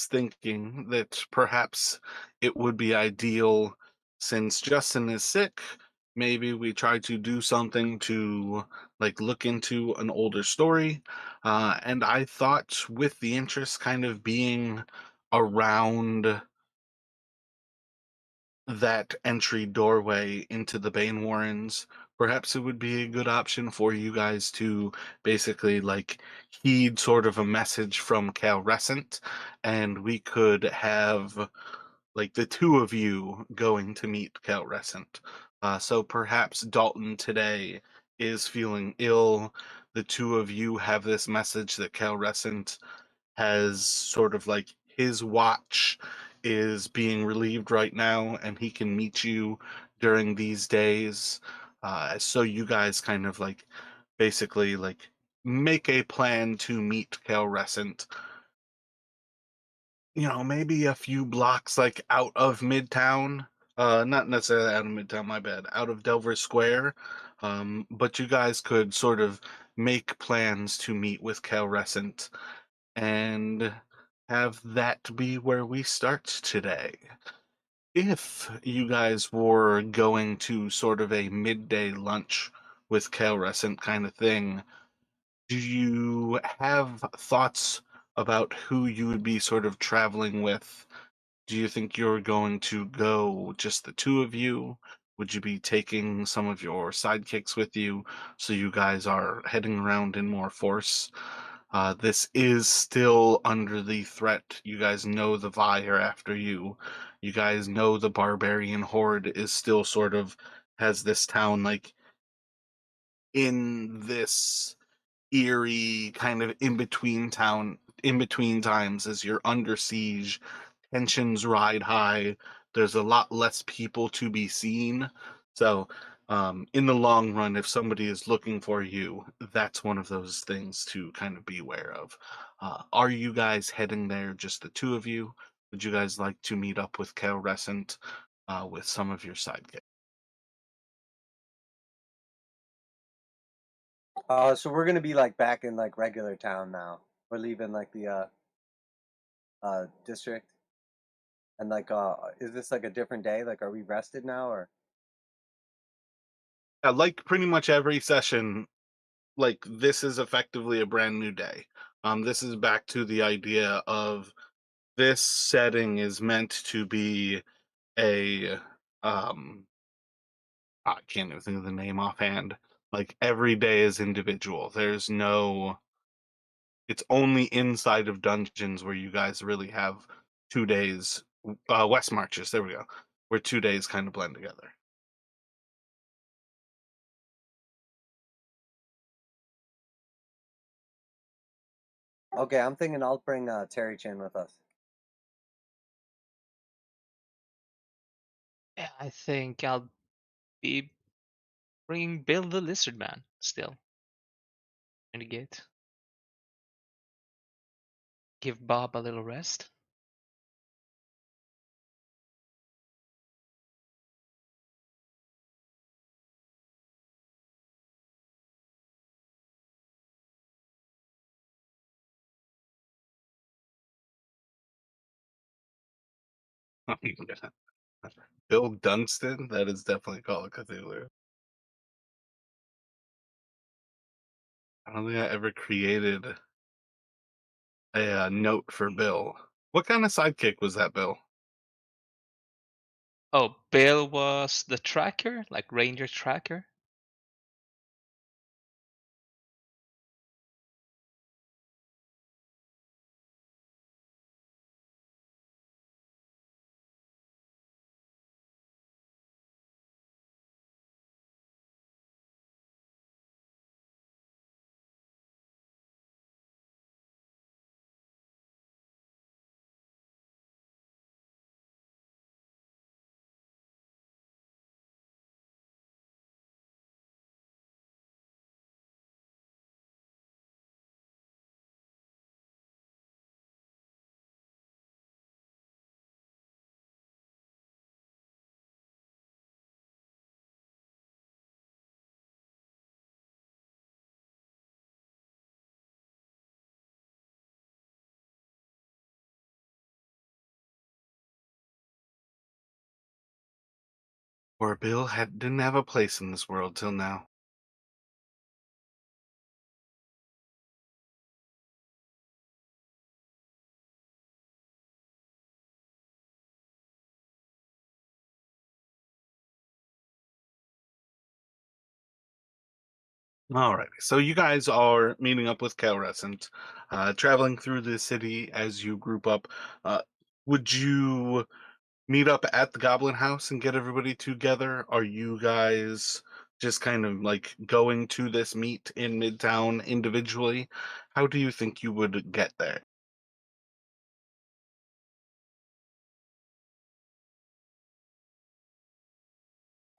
thinking that perhaps it would be ideal since Justin is sick. Maybe we try to do something to look into an older story. And I thought, with the interest kind of being around that entry doorway into the Bane Warrens, perhaps it would be a good option for you guys to basically heed sort of a message from Kalrescent, and we could have the two of you going to meet Kalrescent. So perhaps Dalton today is feeling ill. The two of you have this message that Kalrescent has sort of his watch is being relieved right now, and he can meet you during these days. So you guys kind of basically make a plan to meet Kalrescent, maybe a few blocks out of Midtown. Not necessarily out of Midtown, my bad, out of Delver Square. But you guys could sort of make plans to meet with Kalrescent and have that be where we start today. If you guys were going to sort of a midday lunch with Kalrescent kind of thing, do you have thoughts about who you would be sort of traveling with? Do you think you're going to go just the two of you? Would you be taking some of your sidekicks with you so you guys are heading around in more force? This is still under the threat. You guys know the Vi are after you. You guys know the barbarian horde is still sort of has this town in this eerie kind of in between times as you're under siege. Tensions ride high. There's a lot less people to be seen. So in the long run, if somebody is looking for you, that's one of those things to kind of be aware of. Are you guys heading there, just the two of you? Would you guys like to meet up with Kalrescent with some of your sidekicks? So we're gonna be like back in like regular town now. We're leaving like the district, and like is this like a different day? Like, are we rested now or? Like pretty much every session, this is effectively a brand new day. This is back to the idea of this setting is meant to be a I can't even think of the name offhand. Every day is individual. There's no it's only inside of dungeons where you guys really have 2 days West Marches, there we go. Where 2 days kind of blend together. Okay, I'm thinking I'll bring Terry Chin with us. Yeah, I think I'll be bringing Bill the Lizard Man still in the gate. Give Bob a little rest. Bill Dunstan, that is definitely Call of Cthulhu. I don't think I ever created a note for Bill. What kind of sidekick was that, Bill? Oh, Bill was the tracker, like Ranger tracker. Poor Bill didn't have a place in this world till now. All right. So you guys are meeting up with Kalrescent, traveling through the city as you group up. Would you meet up at the Goblin House and get everybody together? Are you guys just kind of like going to this meet in Midtown individually? How do you think you would get there?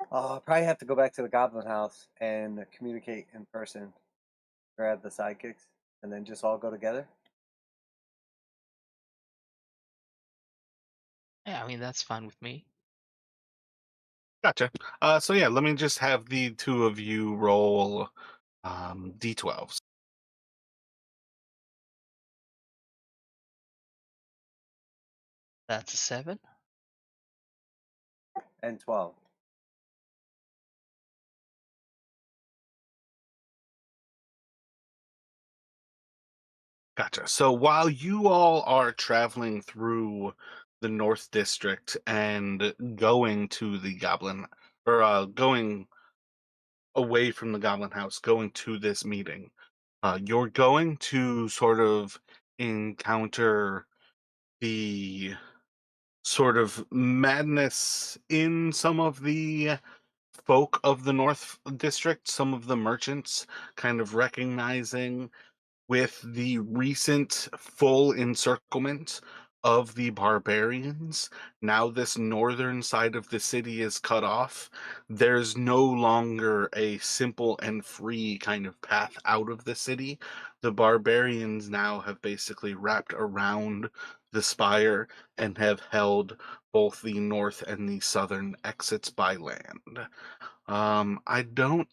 Probably have to go back to the Goblin House and communicate in person, grab the sidekicks, and then just all go together. Yeah, I mean that's fine with me. Gotcha. So yeah, let me just have the two of you roll d12s. That's a 7. And 12. Gotcha. So while you all are traveling through the North District and going to the Goblin, or going away from the Goblin House, going to this meeting, you're going to sort of encounter the sort of madness in some of the folk of the North District, some of the merchants kind of recognizing with the recent full encirclement of the barbarians. Now, this northern side of the city is cut off. There's no longer a simple and free kind of path out of the city. The barbarians now have basically wrapped around the spire and have held both the north and the southern exits by land. I don't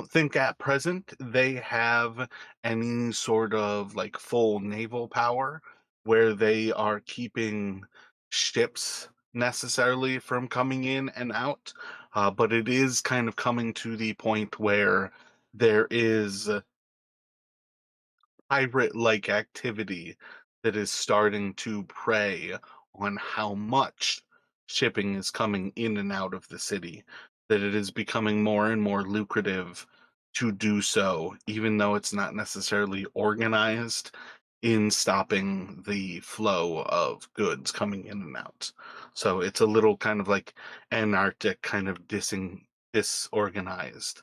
think at present they have any sort of like full naval power where they are keeping ships necessarily from coming in and out. But it is kind of coming to the point where there is pirate-like activity that is starting to prey on how much shipping is coming in and out of the city, that it is becoming more and more lucrative to do so, even though it's not necessarily organized in stopping the flow of goods coming in and out. So it's a little kind of like anarchic, kind of disorganized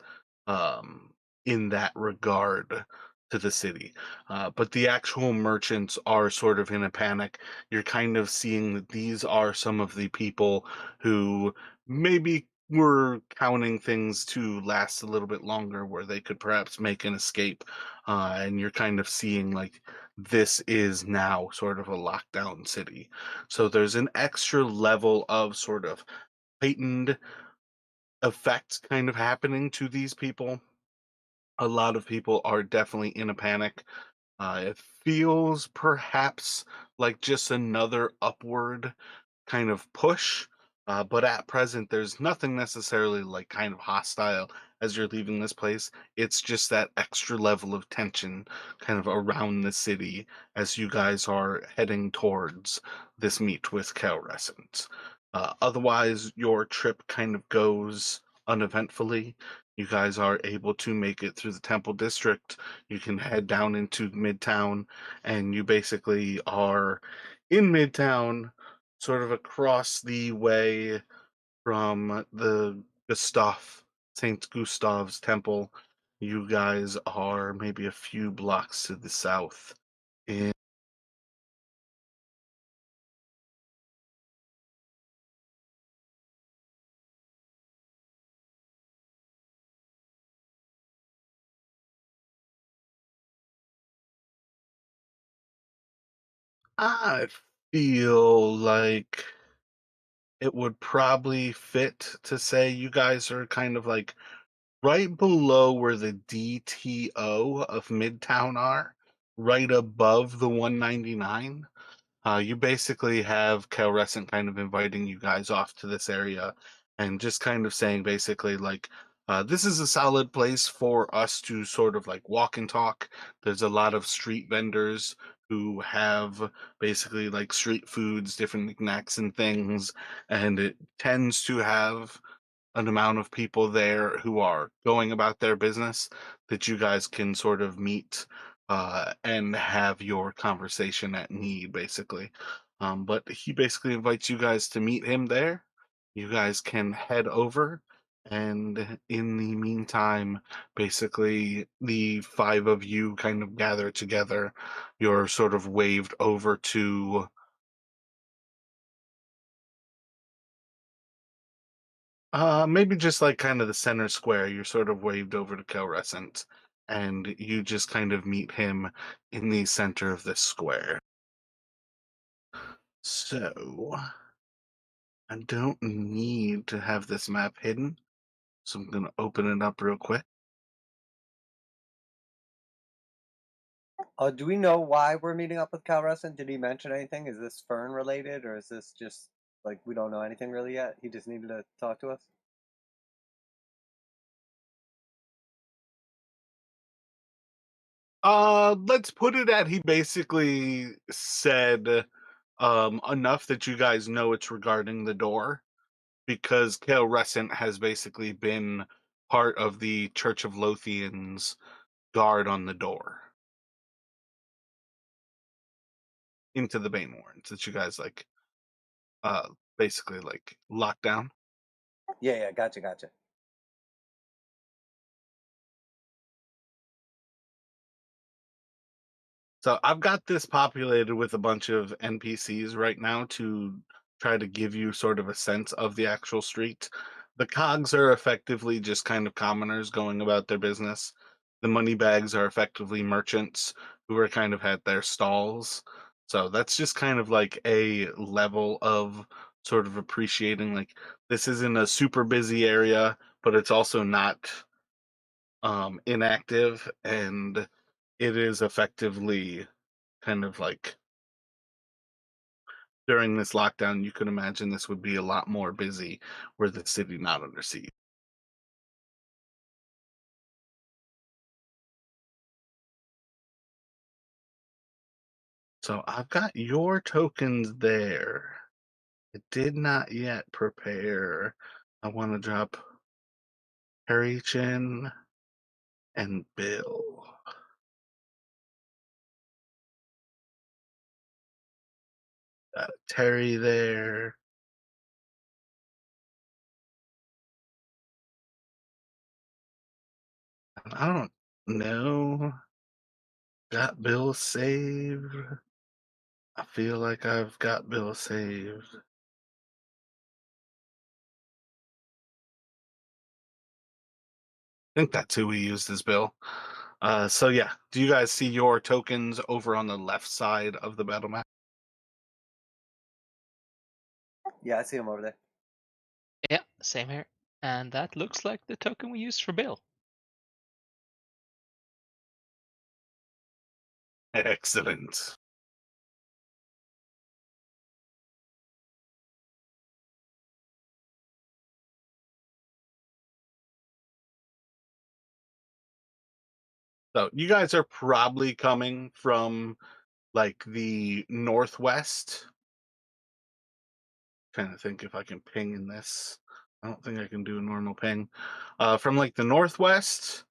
in that regard to the city. But the actual merchants are sort of in a panic. You're kind of seeing that these are some of the people who maybe were counting things to last a little bit longer, where they could perhaps make an escape. And you're kind of seeing like this is now sort of a lockdown city. So there's an extra level of sort of heightened effects kind of happening to these people. A lot of people are definitely in a panic. It feels perhaps like just another upward kind of push, but at present, there's nothing necessarily like kind of hostile as you're leaving this place. It's just that extra level of tension kind of around the city as you guys are heading towards this meet with Kalrescent. Otherwise, your trip kind of goes uneventfully. You guys are able to make it through the Temple District. You can head down into Midtown, and you basically are in Midtown, sort of across the way from the St. Gustav's Temple. You guys are maybe a few blocks to the south. And I feel like it would probably fit to say you guys are kind of like right below where the DTO of Midtown are, right above the 199. You basically have Kalrescent kind of inviting you guys off to this area and just kind of saying basically like this is a solid place for us to sort of like walk and talk. There's a lot of street vendors who have basically like street foods, different knickknacks and things, and it tends to have an amount of people there who are going about their business that you guys can sort of meet and have your conversation at need, basically. But he basically invites you guys to meet him there. You guys can head over, and in the meantime, basically, the five of you kind of gather together. You're sort of waved over to maybe just like kind of the center square. You're sort of waved over to Kalrescent, and you just kind of meet him in the center of this square. So I don't need to have this map hidden, so I'm gonna open it up real quick. Do we know why we're meeting up with Kalrescent? Did he mention anything? Is this Fern related, or is this just like we don't know anything really yet? He just needed to talk to us. Let's put it at he basically said enough that you guys know it's regarding the door because Kalrescent has basically been part of the Church of Lothian's guard on the door into the Bane Warrens that you guys like uh basically like lock down. Yeah, yeah, gotcha, gotcha. So I've got this populated with a bunch of NPCs right now to try to give you sort of a sense of the actual street. The cogs are effectively just kind of commoners going about their business. The money bags are effectively merchants who are kind of at their stalls. So that's just kind of like a level of sort of appreciating like this isn't a super busy area, but it's also not inactive, and it is effectively kind of like during this lockdown, you could imagine this would be a lot more busy were the city not under siege. So I've got your tokens there. I did not yet prepare. I want to drop Harry Chin and Bill. Got Terry there. I don't know. Got Bill saved. I feel like I've got Bill saved. I think that's who we used as Bill. So yeah, do you guys see your tokens over on the left side of the battle map? Yeah, I see him over there. Yeah, same here. And that looks like the token we used for Bill. Excellent. So you guys are probably coming from like the northwest. Trying to think if I can ping in this. I don't think I can do a normal ping. From like the northwest,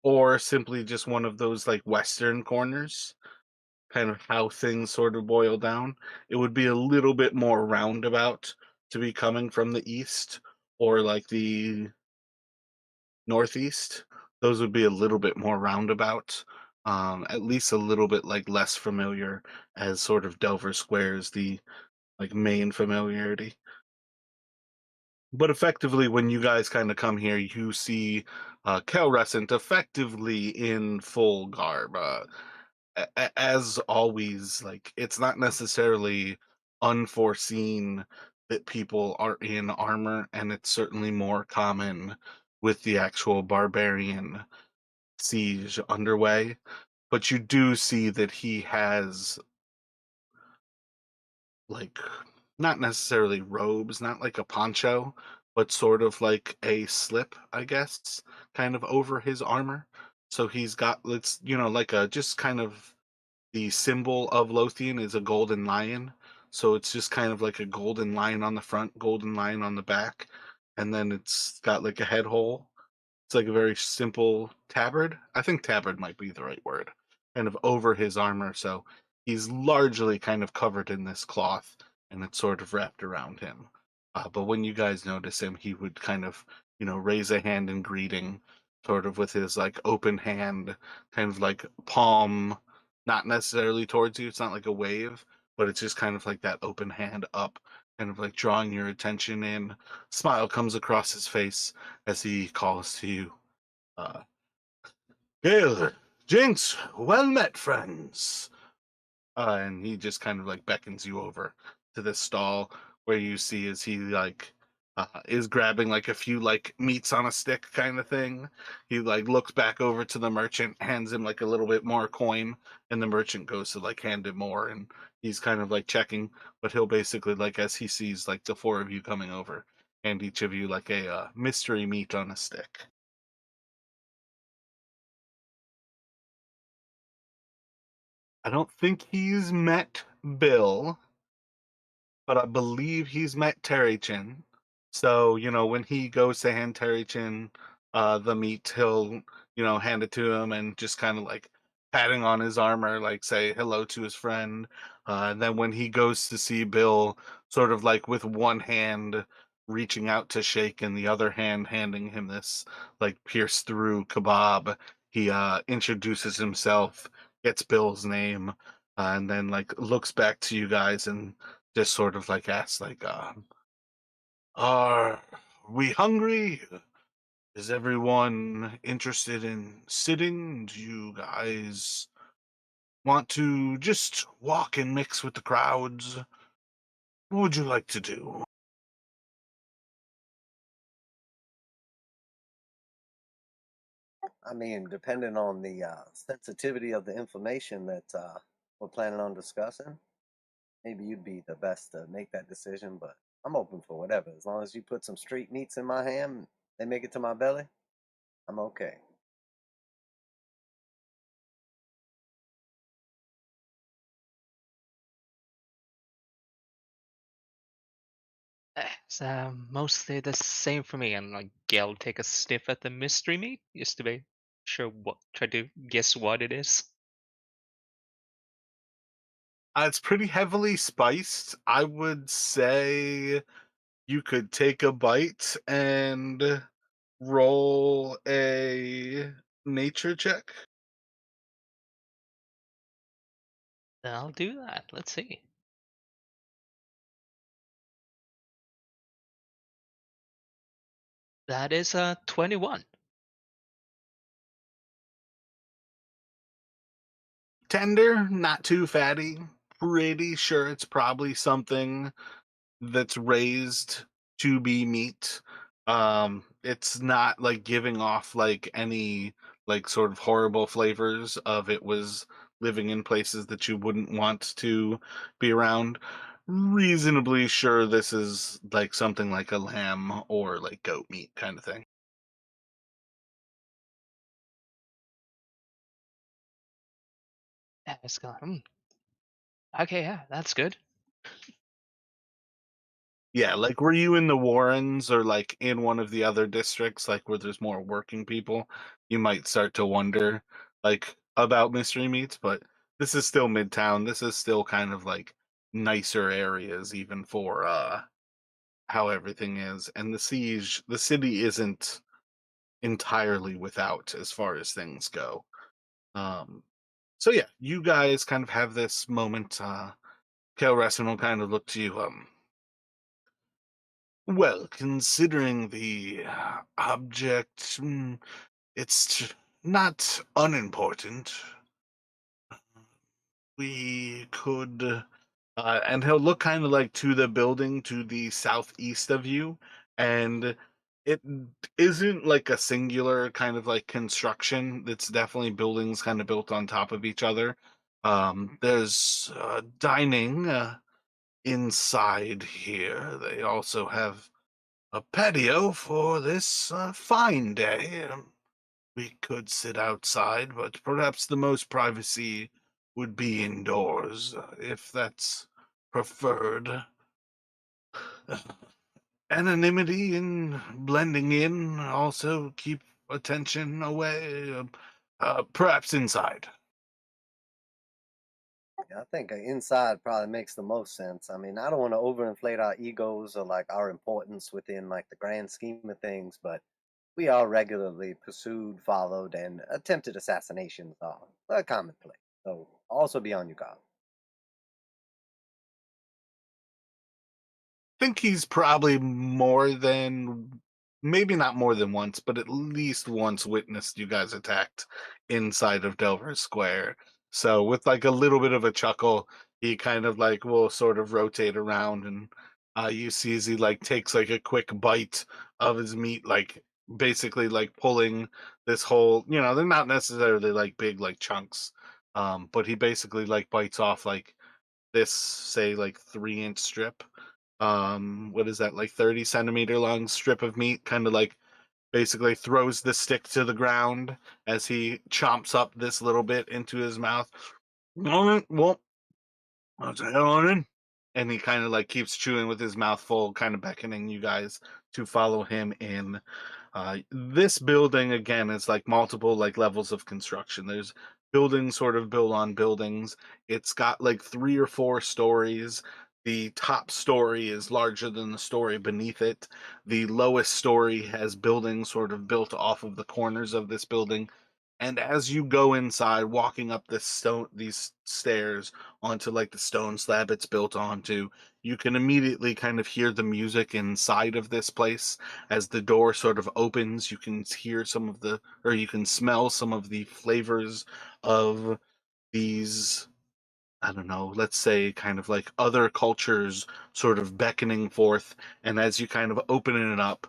or simply just one of those like western corners, kind of how things sort of boil down. It would be a little bit more roundabout to be coming from the east or like the northeast. Those would be a little bit more roundabout, at least a little bit like less familiar as sort of Delver Square is the like main familiarity. But effectively, when you guys kind of come here, you see Kalrescent effectively in full garb. As always, like it's not necessarily unforeseen that people are in armor, and it's certainly more common with the actual barbarian siege underway. But you do see that he has like not necessarily robes, not like a poncho, but sort of like a slip, I guess, kind of over his armor. So he's got it's like a just kind of the symbol of Lothian is a golden lion. So it's just kind of like a golden lion on the front, golden lion on the back, and then it's got like a head hole. It's like a very simple tabard. I think tabard might be the right word. Kind of over his armor, so he's largely kind of covered in this cloth, and it's sort of wrapped around him. But when you guys notice him, he would kind of, raise a hand in greeting, sort of with his like open hand, kind of like palm, not necessarily towards you. It's not like a wave, but it's just kind of like that open hand up, kind of like drawing your attention in. Smile comes across his face as he calls to you. Uh, Gale, Jinx, well met, friends. And he just kind of like beckons you over to this stall where you see as he like is grabbing like a few like meats on a stick kind of thing. He like looks back over to the merchant, hands him like a little bit more coin, and the merchant goes to like hand him more, and he's kind of like checking, but he'll basically like as he sees like the four of you coming over, hand each of you like a mystery meat on a stick. I don't think he's met Bill, but I believe he's met Terry Chin. So, when he goes to hand Terry Chin the meat, he'll, hand it to him and just kind of like patting on his armor, like say hello to his friend. And then when he goes to see Bill, sort of like with one hand reaching out to shake and the other hand handing him this like pierced through kebab, he introduces himself, gets Bill's name, and then like looks back to you guys and just sort of like asks, like, "Are we hungry? Is everyone interested in sitting? Do you guys want to just walk and mix with the crowds? What would you like to do?" I mean, depending on the sensitivity of the information that we're planning on discussing, maybe you'd be the best to make that decision. But I'm open for whatever. As long as you put some street meats in my hand, they make it to my belly, I'm okay. It's mostly the same for me. And like, Gail take a sniff at the mystery meat just to be sure what, try to guess what it is. It's pretty heavily spiced. I would say you could take a bite and roll a nature check. Then I'll do that. Let's see. That is 21. Tender, not too fatty. Pretty sure it's probably something that's raised to be meat. It's not like giving off like any like sort of horrible flavors of it was living in places that you wouldn't want to be around. Reasonably sure this is like something like a lamb or like goat meat kind of thing. Yeah, it's got, okay, yeah, that's good. Yeah, like were you in the Warrens or like in one of the other districts, like where there's more working people, you might start to wonder like about mystery meats, but this is still Midtown. This is still kind of like nicer areas even for how everything is. And the city isn't entirely without as far as things go. Um so yeah, you guys kind of have this moment, Kalrescent will kind of look to you, well, considering the object, not unimportant. We could, and he'll look kind of like to the building to the southeast of you, and it isn't like a singular kind of like construction. It's definitely buildings kind of built on top of each other. There's dining. inside here. They also have a patio for this fine day. We could sit outside, but perhaps the most privacy would be indoors, if that's preferred. Anonymity and blending in also keep attention away. Perhaps inside. Yeah, I think inside probably makes the most sense. I mean, I don't want to overinflate our egos or like our importance within like the grand scheme of things, but we are regularly pursued, followed, and attempted assassinations are a commonplace. So also be on your guard. Think he's probably more than, maybe not more than once, but at least once witnessed you guys attacked inside of Delver Square. So with like a little bit of a chuckle, he kind of like will sort of rotate around, and you see as he like takes like a quick bite of his meat, like basically like pulling this whole, they're not necessarily like big like chunks. But he basically like bites off like this, say, like 3-inch strip. What is that, like 30 centimeter long strip of meat, kind of like basically throws the stick to the ground as he chomps up this little bit into his mouth. All right, well, let's head on in. And he kind of like keeps chewing with his mouth full, kind of beckoning you guys to follow him in. This building again is like multiple like levels of construction. There's buildings sort of built on buildings. It's got like 3 or 4 stories. The top story is larger than the story beneath it. The lowest story has buildings sort of built off of the corners of this building. And as you go inside, walking up these stairs onto like the stone slab it's built onto, you can immediately kind of hear the music inside of this place. As the door sort of opens, you can hear some of the, or you can smell some of the flavors of these, I don't know, let's say kind of like other cultures sort of beckoning forth. And as you kind of open it up,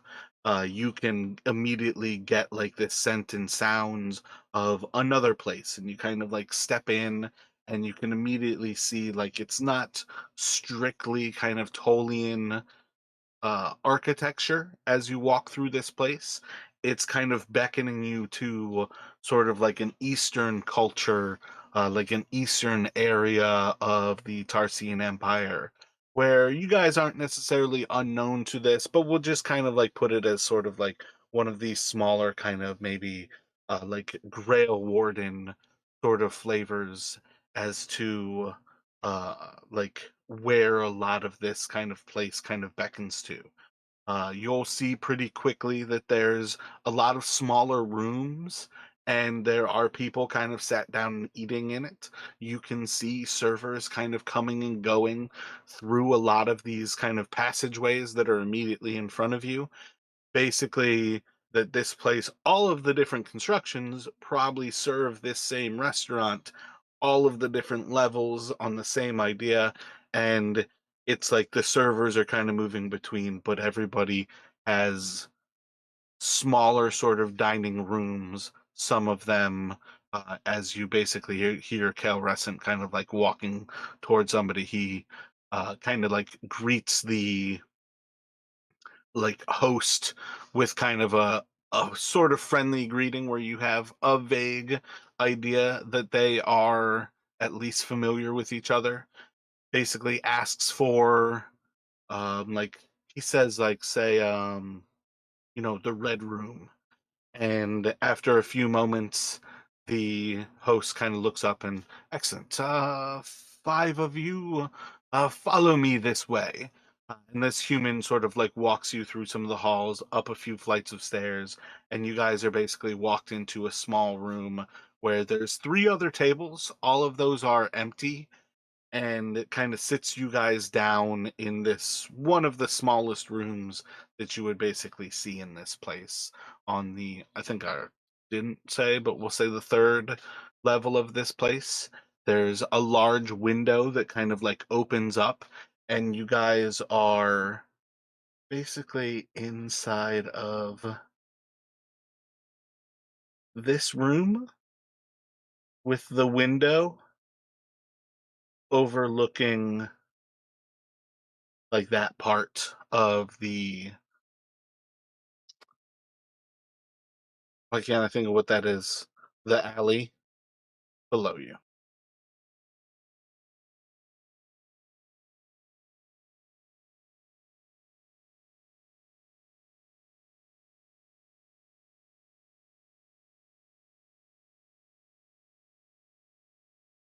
you can immediately get like this scent and sounds of another place. And you kind of like step in, and you can immediately see like it's not strictly kind of Tolian architecture as you walk through this place. It's kind of beckoning you to sort of like an Eastern culture, like an Eastern area of the Tarsian Empire, where you guys aren't necessarily unknown to this, but we'll just kind of like put it as sort of like one of these smaller kind of maybe like Grail Warden sort of flavors as to like where a lot of this kind of place kind of beckons to. You'll see pretty quickly that there's a lot of smaller rooms, and there are people kind of sat down and eating in it. You can see servers kind of coming and going through a lot of these kind of passageways that are immediately in front of you. Basically, that this place, all of the different constructions probably serve this same restaurant, all of the different levels on the same idea. And it's like the servers are kind of moving between, but everybody has smaller sort of dining rooms, some of them. As you basically hear Kalrescent kind of like walking towards somebody, he kind of like greets the like host with kind of a sort of friendly greeting, where you have a vague idea that they are at least familiar with each other. Basically asks for like, he says like, say, the red room. And after a few moments, the host kind of looks up and, excellent. 5 of you, follow me this way. And this human sort of like walks you through some of the halls, up a few flights of stairs, and you guys are basically walked into a small room where there's 3 other tables. All of those are empty, and it kind of sits you guys down in this one of the smallest rooms that you would basically see in this place. On the, I think I didn't say, but we'll say the 3rd level of this place, there's a large window that kind of like opens up, and you guys are basically inside of this room with the window overlooking like that part of the, why can't I think of what that is? The alley below you.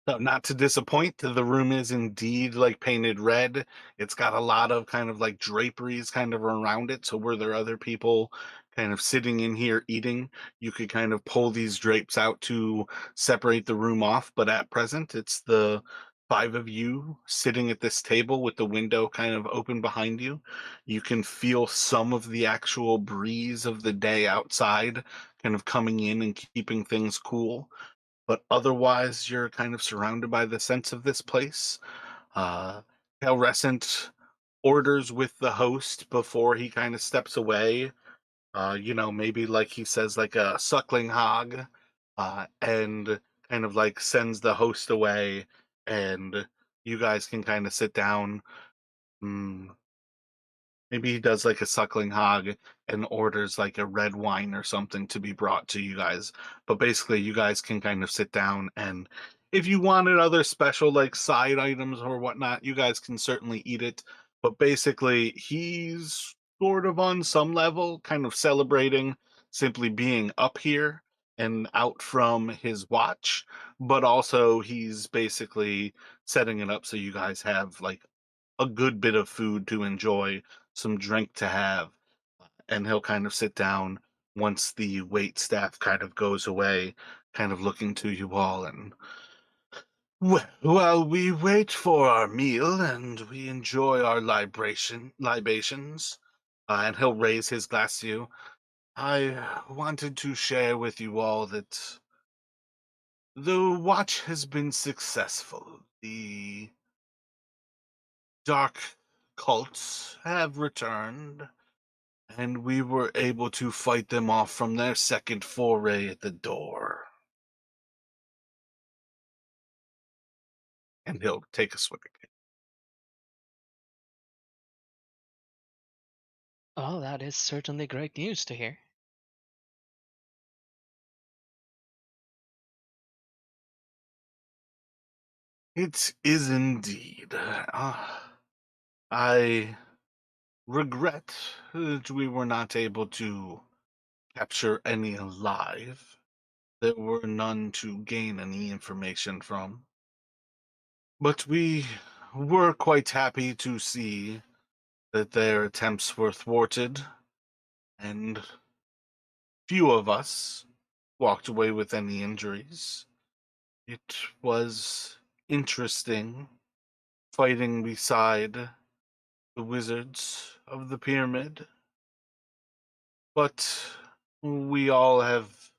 No, not to disappoint, the room is indeed, like, painted red. It's got a lot of kind of, like, draperies kind of around it, so were there other people kind of sitting in here eating, you could kind of pull these drapes out to separate the room off, but at present, it's the 5 of you sitting at this table with the window kind of open behind you. You can feel some of the actual breeze of the day outside kind of coming in and keeping things cool, but otherwise you're kind of surrounded by the sense of this place. Uh, Kalrescent orders with the host before he kind of steps away. Maybe like he says like a suckling hog, and kind of like sends the host away, and you guys can kind of sit down. Mm, Maybe he does like a suckling hog and orders like a red wine or something to be brought to you guys. But basically, you guys can kind of sit down, and if you wanted other special like side items or whatnot, you guys can certainly eat it. But basically, he's sort of on some level kind of celebrating simply being up here and out from his watch, but also he's basically setting it up so you guys have like a good bit of food to enjoy, some drink to have, and he'll kind of sit down once the wait staff kind of goes away, kind of looking to you all and, well, we wait for our meal and we enjoy our libations, and he'll raise his glass to you. I wanted to share with you all that the watch has been successful. The dark cults have returned, and we were able to fight them off from their second foray at the door. And he'll take a swig again. Oh, that is certainly great news to hear. It is indeed. I regret that we were not able to capture any alive. There were none to gain any information from. But we were quite happy to see that their attempts were thwarted, and few of us walked away with any injuries. It was interesting fighting beside the wizards of the pyramid, but we all have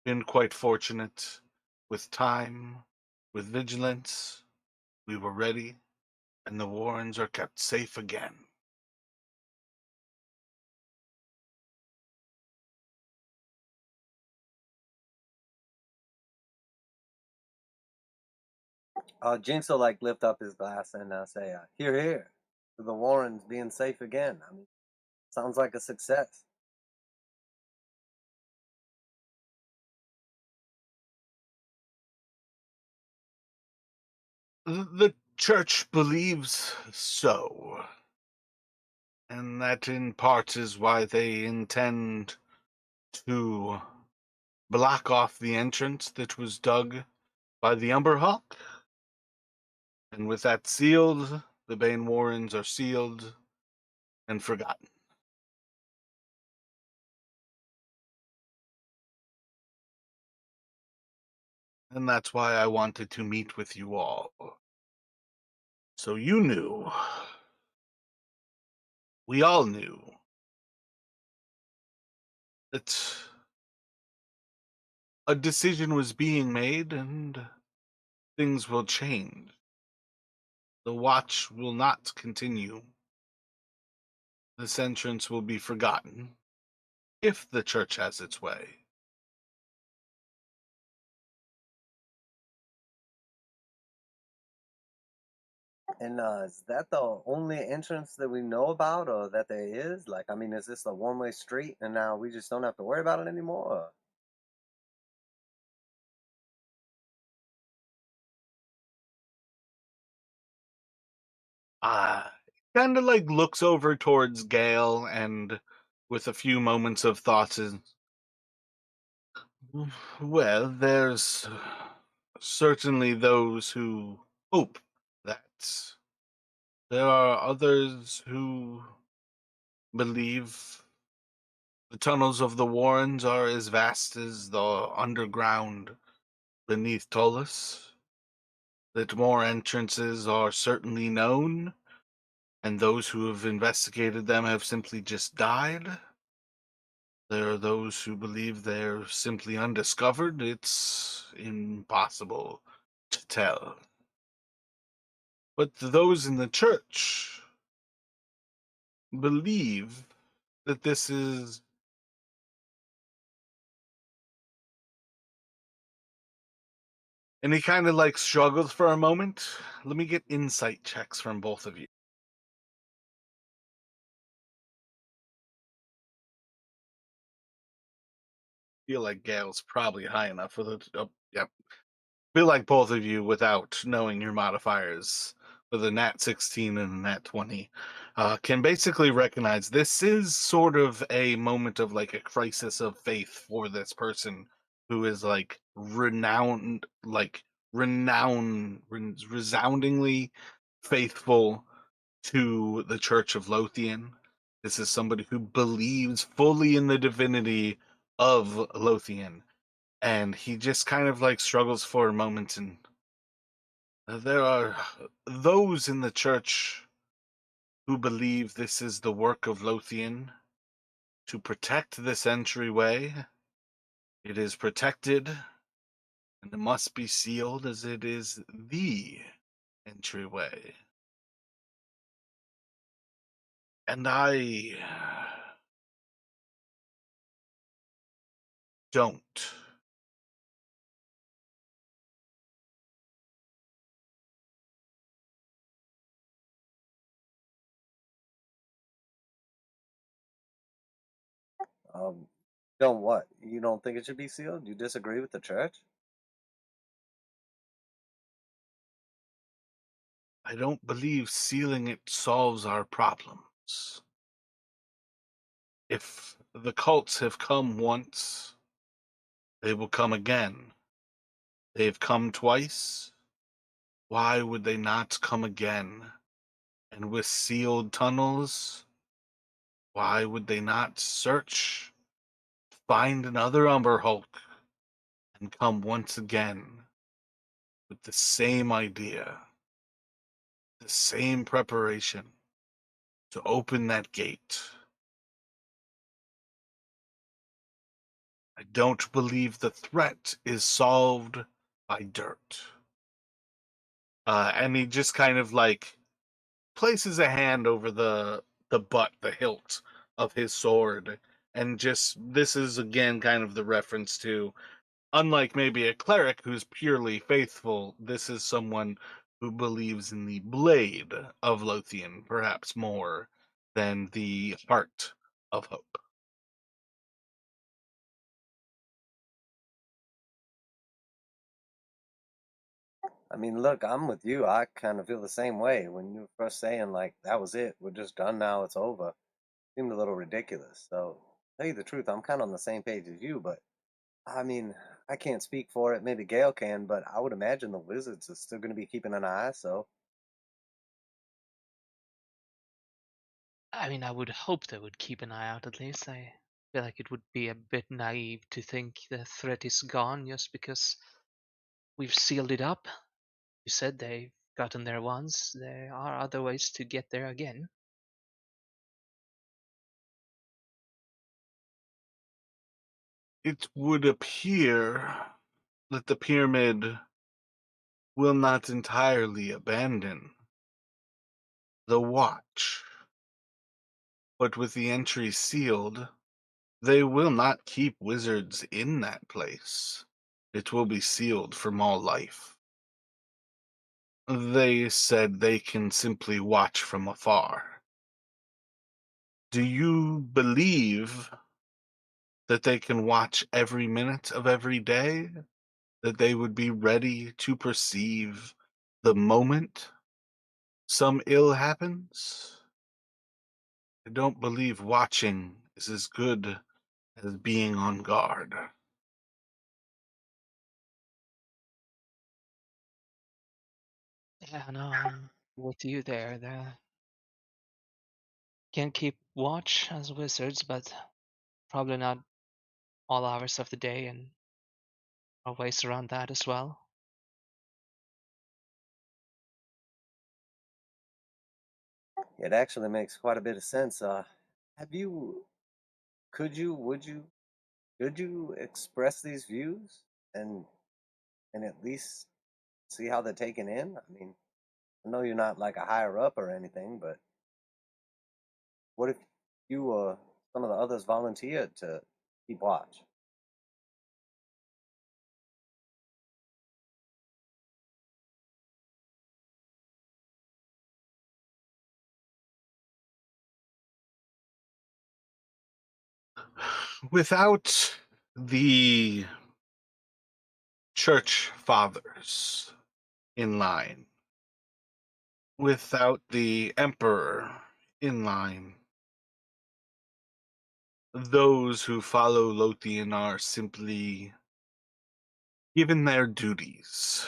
been quite fortunate with time, with vigilance. We were ready, and the Warrens are kept safe again. Jinx will like lift up his glass and say, "Here, here, to the Warrens being safe again." I mean, sounds like a success. The church believes so, and that in part is why they intend to block off the entrance that was dug by the Umberhawk. And with that sealed, the Bane Warrens are sealed and forgotten. And that's why I wanted to meet with you all. So you knew, we all knew, that a decision was being made and things will change. The watch will not continue. This entrance will be forgotten if the church has its way. And is that the only entrance that we know about, or that there is? Like, I mean, is this a one-way street, and now we just don't have to worry about it anymore? Or? Kind of like looks over towards Gale and with a few moments of thoughts is, well, there's certainly those who hope that there are others who believe the tunnels of the Warrens are as vast as the underground beneath Tullus, that more entrances are certainly known, and those who have investigated them have simply just died. There are those who believe they're simply undiscovered. It's impossible to tell. But those in the church believe that this is. And he kind of like struggles for a moment. Let me get insight checks from both of you. Feel like Gale's probably high enough for the. Oh, yep. Feel like both of you, without knowing your modifiers, with a nat 16 and a nat 20, can basically recognize this is sort of a moment of like a crisis of faith for this person who is like renowned, like resoundingly faithful to the Church of Lothian. This is somebody who believes fully in the divinity of Lothian, and he just kind of like struggles for a moment. And there are those in the church who believe this is the work of Lothian to protect this entryway. It is protected, and it must be sealed as it is the entryway. And I don't. Um, don't what? You don't think it should be sealed? You disagree with the church? I don't believe sealing it solves our problems. If the cults have come once, they will come again. They've come twice. Why would they not come again? And with sealed tunnels, why would they not search, find another Umber Hulk, and come once again with the same idea, the same preparation to open that gate? I don't believe the threat is solved by dirt. And he just kind of like places a hand over the butt, the hilt of his sword, and just this is again kind of the reference to, unlike maybe a cleric who's purely faithful, this is someone who believes in the blade of Lothian perhaps more than the heart of hope. I mean, look, I'm with you. I kind of feel the same way. When you were first saying, like, that was it, we're just done now, it's over, seemed a little ridiculous. So, to tell you the truth, I'm kind of on the same page as you, but I mean, I can't speak for it. Maybe Gail can, but I would imagine the Wizards is still going to be keeping an eye. So, I mean, I would hope they would keep an eye out at least. I feel like it would be a bit naive to think the threat is gone just because we've sealed it up. You said they've gotten there once. There are other ways to get there again. It would appear that the pyramid will not entirely abandon the watch, but with the entry sealed, they will not keep wizards in that place. It will be sealed from all life. They said they can simply watch from afar. Do you believe that they can watch every minute of every day? That they would be ready to perceive the moment some ill happens? I don't believe watching is as good as being on guard. Yeah, no, I'm with you there. They can keep watch as wizards, but probably not all hours of the day and our ways around that as well. It actually makes quite a bit of sense. Have you, could you, would you, could you express these views and at least see how they're taken in? I mean, I know you're not like a higher up or anything, but what if you some of the others volunteered to keep watch? Without the church fathers in line, without the emperor in line, those who follow Lothian are simply given their duties.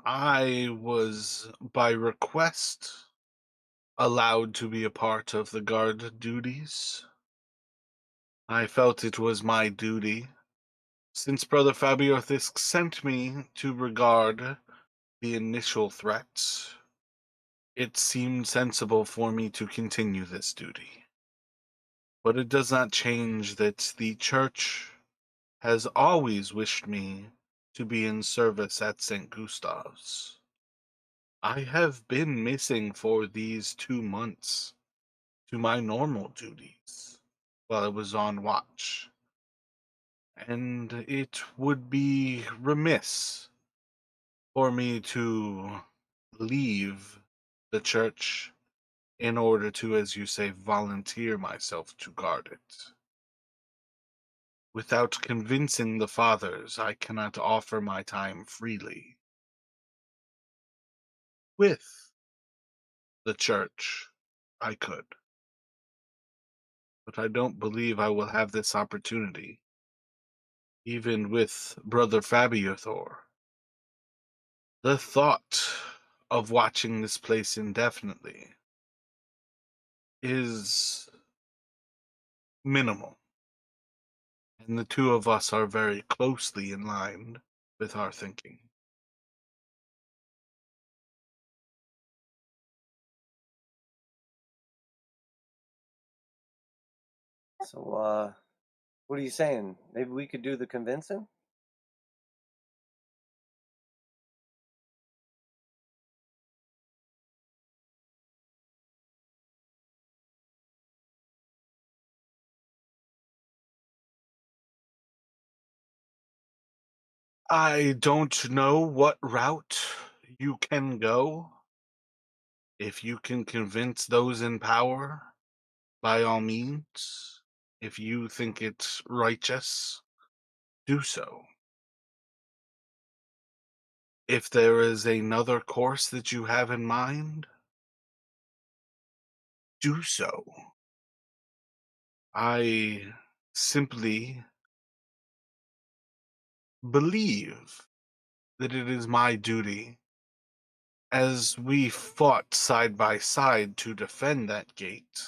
I was, by request, allowed to be a part of the guard duties. I felt it was my duty, since Brother Fabio Fisk sent me to regard the initial threat. It seemed sensible for me to continue this duty. But it does not change that the Church has always wished me to be in service at St. Gustav's. I have been missing for these 2 months to my normal duties while I was on watch, and it would be remiss for me to leave the church in order to, as you say, volunteer myself to guard it. Without convincing the fathers, I cannot offer my time freely. With the church, I could, but I don't believe I will have this opportunity, even with Brother Fabiathor. The thought of watching this place indefinitely is minimal, and the two of us are very closely in line with our thinking. So, what are you saying? Maybe we could do the convincing? I don't know what route you can go. If you can convince those in power, by all means. If you think it's righteous, do so. If there is another course that you have in mind, do so. I simply believe that it is my duty, as we fought side by side to defend that gate,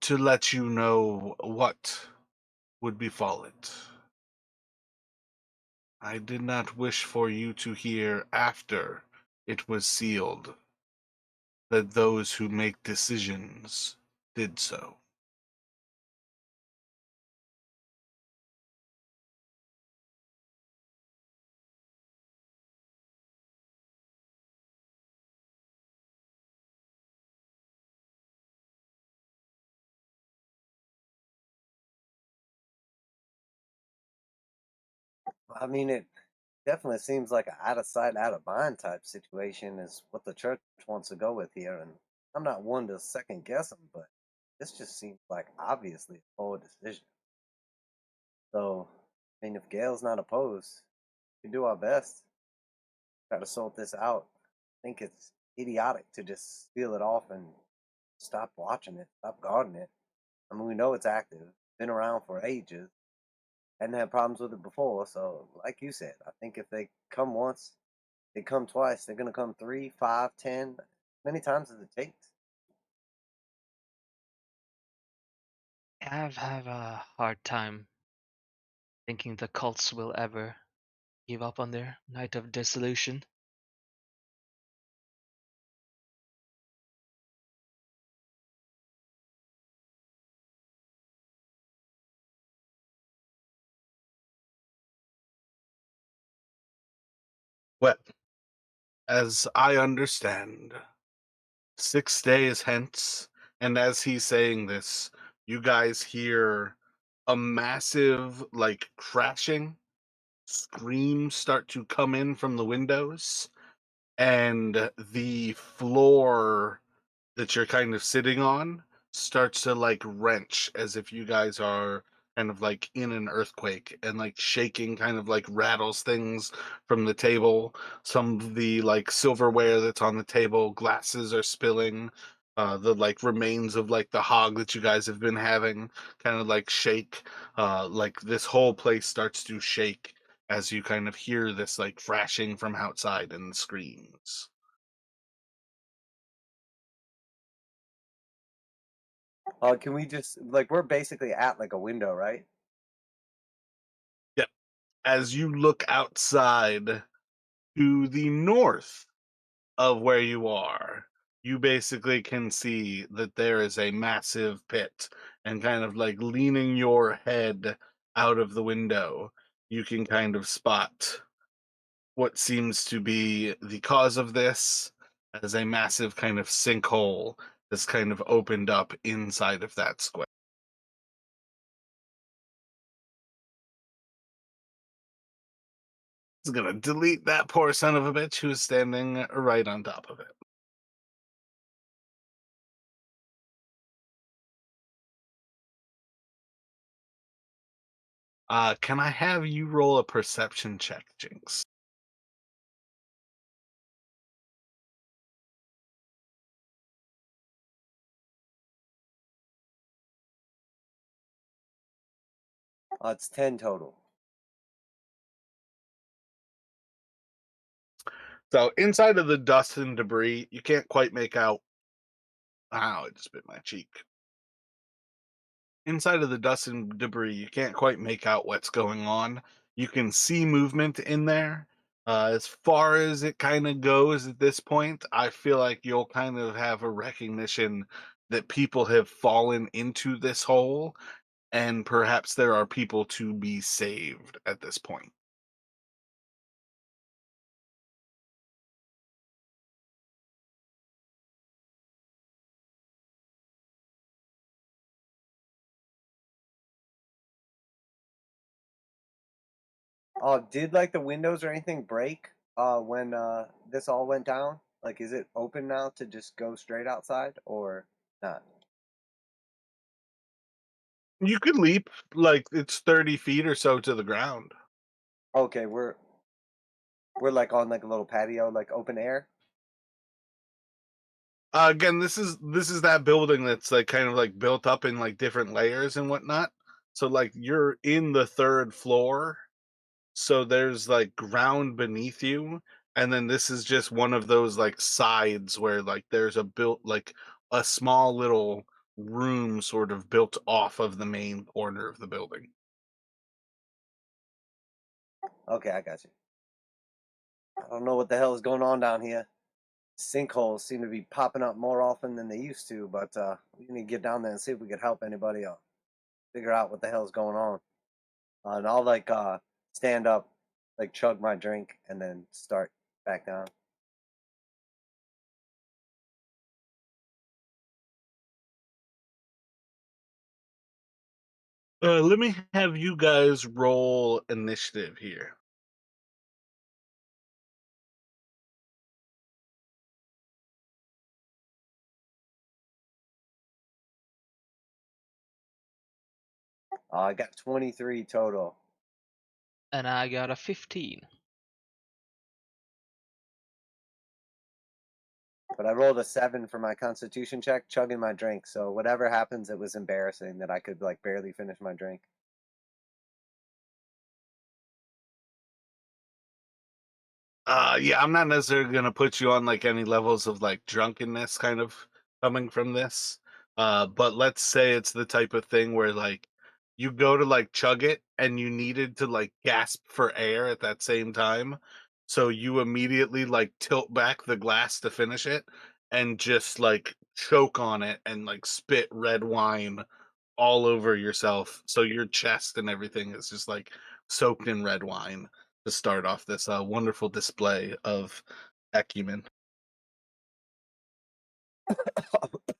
to let you know what would befall it. I did not wish for you to hear after it was sealed that those who make decisions did so. I mean, Definitely seems like a out of sight, out of mind type situation is what the church wants to go with here. And I'm not one to second guess them, but this just seems like obviously a poor decision. So, I mean, if Gail's not opposed, we can do our best, try to sort this out. I think it's idiotic to just seal it off and stop watching it, stop guarding it. I mean, we know it's active, been around for ages, and had problems with it before. So, like you said, I think if they come once, they come twice. They're gonna come three, five, 10, many times as it takes. Have a hard time thinking the cults will ever give up on their night of dissolution. Well, as I understand, 6 days hence, and as he's saying this, you guys hear a massive, like, crashing screams start to come in from the windows, and the floor that you're kind of sitting on starts to like wrench as if you guys are kind of like in an earthquake, and like shaking kind of like rattles things from the table. Some of the like silverware that's on the table, glasses are spilling. The like remains of like the hog that you guys have been having kind of like shake. Like this whole place starts to shake as you kind of hear this like crashing from outside and screams. Can we just like we're basically at like a window, right? Yep. As you look outside to the north of where you are, you basically can see that there is a massive pit, and kind of like leaning your head out of the window, you can kind of spot what seems to be the cause of this as a massive kind of sinkhole that's kind of opened up inside of that square. It's gonna delete that poor son of a bitch who's standing right on top of it. Can I have you roll a perception check, Jinx? It's 10 total. So inside of the dust and debris, you can't quite make out. Ow, it just bit my cheek. Inside of the dust and debris, you can't quite make out what's going on. You can see movement in there. As far as it kind of goes at this point, I feel like you'll kind of have a recognition that people have fallen into this hole, and perhaps there are people to be saved at this point. Did like the windows or anything break when this all went down? Like, is it open now to just go straight outside or not? You could leap like it's 30 feet or so to the ground. Okay, we're like on like a little patio, like open air. Again, this is that building that's like kind of like built up in like different layers and whatnot. So like you're in the third floor, so there's like ground beneath you, and then this is just one of those like sides where like there's a built like a small little room sort of built off of the main corner of the building. Okay, I got you. I don't know what the hell is going on down here. Sinkholes seem to be popping up more often than they used to, but we need to get down there and see if we could help anybody figure out what the hell's going on. And I'll like stand up, like chug my drink, and then start back down. Let me have you guys roll initiative here. I got 23 total. And I got a 15. But I rolled a 7 for my constitution check, chugging my drink. So whatever happens, it was embarrassing that I could like barely finish my drink. Yeah, I'm not necessarily gonna put you on like any levels of like drunkenness kind of coming from this. But let's say it's the type of thing where like you go to like chug it and you needed to like gasp for air at that same time. So you immediately like tilt back the glass to finish it and just like choke on it and like spit red wine all over yourself. So your chest and everything is just like soaked in red wine to start off this wonderful display of acumen.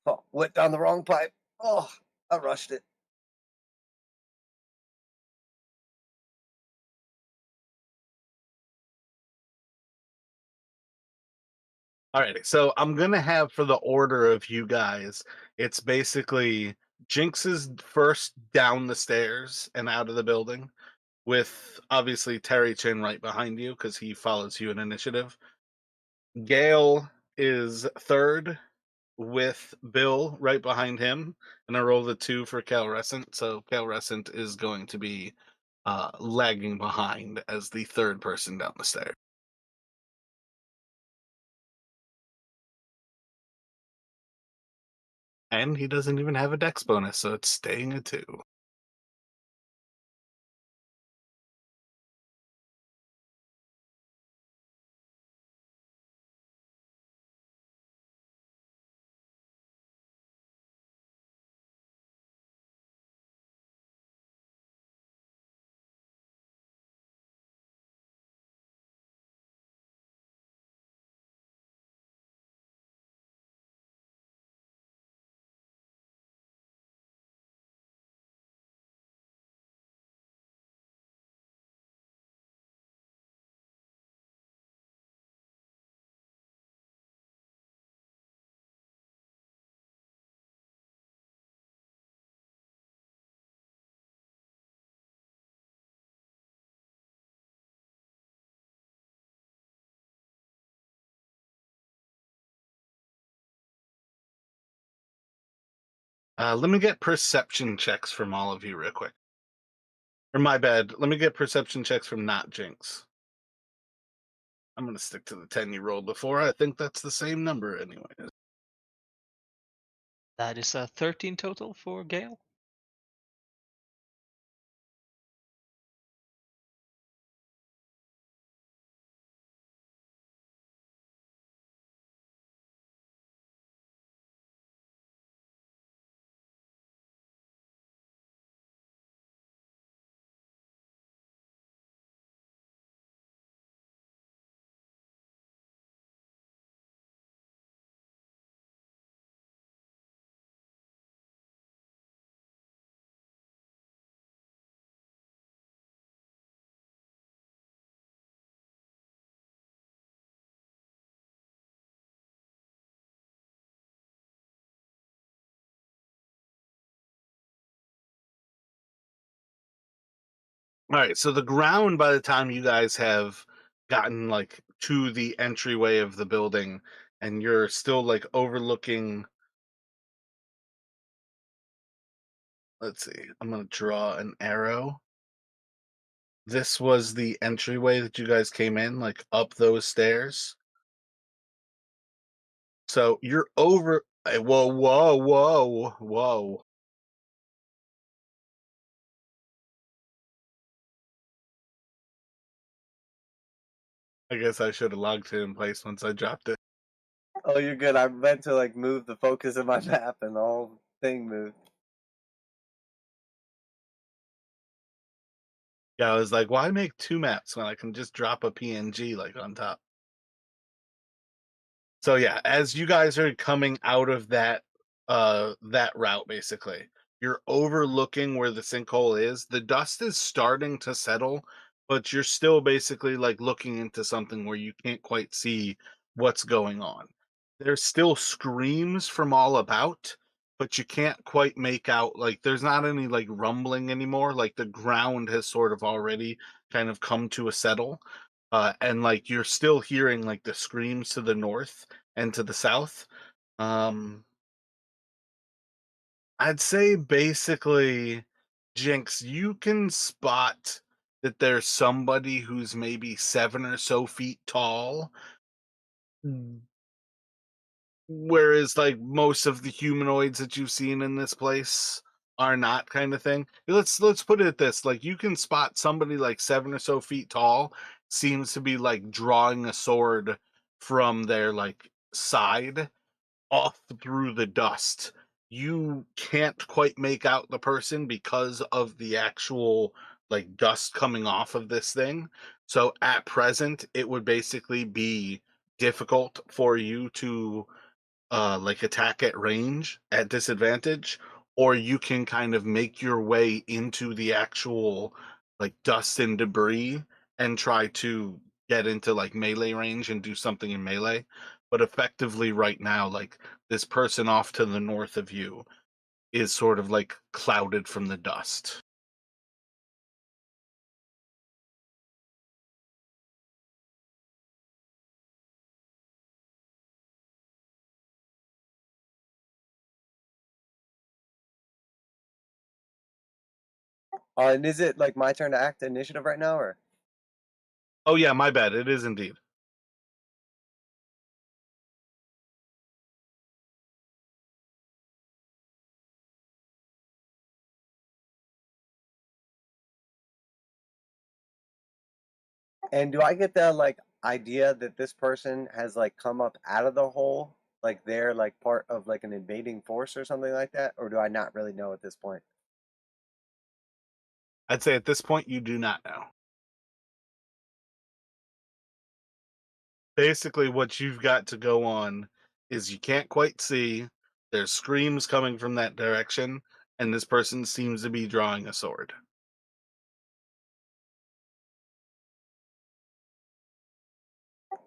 Oh, went down the wrong pipe. Oh, I rushed it. All right, so I'm gonna have for the order of you guys, it's basically Jinx is first down the stairs and out of the building, with obviously Terry Chin right behind you because he follows you in initiative. Gale is third with Bill right behind him, and I roll the 2 for Kalrescent. So Kalrescent is going to be lagging behind as the third person down the stairs. And he doesn't even have a dex bonus, so it's staying a 2. Let me get perception checks from all of you real quick. Or my bad. Let me get perception checks from not Jinx. I'm gonna stick to the 10 you rolled before. I think that's the same number anyway. That is a 13 total for Gale. All right, so the ground by the time you guys have gotten like to the entryway of the building and you're still like overlooking, let's see. I'm going to draw an arrow. This was the entryway that you guys came in like up those stairs. So you're over whoa, whoa, whoa, whoa. I guess I should have logged it in place once I dropped it. Oh, you're good. I meant to like move the focus of my map and the whole thing moved. Yeah, I was like, why make 2 maps when I can just drop a PNG like on top? So yeah, as you guys are coming out of that route basically, you're overlooking where the sinkhole is. The dust is starting to settle, but you're still basically like looking into something where you can't quite see what's going on. There's still screams from all about, but you can't quite make out, like, there's not any like rumbling anymore. Like the ground has sort of already kind of come to a settle. And like you're still hearing like the screams to the north and to the south. Um, I'd say basically, Jinx, you can spot that there's somebody who's maybe 7 or so feet tall. Mm. Whereas, like, most of the humanoids that you've seen in this place are not, kind of thing. Let's put it at this, like, you can spot somebody, like, 7 or so feet tall, seems to be, like, drawing a sword from their, like, side off through the dust. You can't quite make out the person because of the actual, like, dust coming off of this thing. So, at present, it would basically be difficult for you to like attack at range at disadvantage, or you can kind of make your way into the actual like dust and debris and try to get into like melee range and do something in melee. But effectively, right now, like this person off to the north of you is sort of like clouded from the dust. And is it like my turn to act initiative right now, or? Oh yeah, my bad. It is indeed. And do I get the like idea that this person has like come up out of the hole, like they're like part of like an invading force or something like that, or do I not really know at this point? I'd say at this point you do not know. Basically what you've got to go on is you can't quite see. There's screams coming from that direction, and this person seems to be drawing a sword.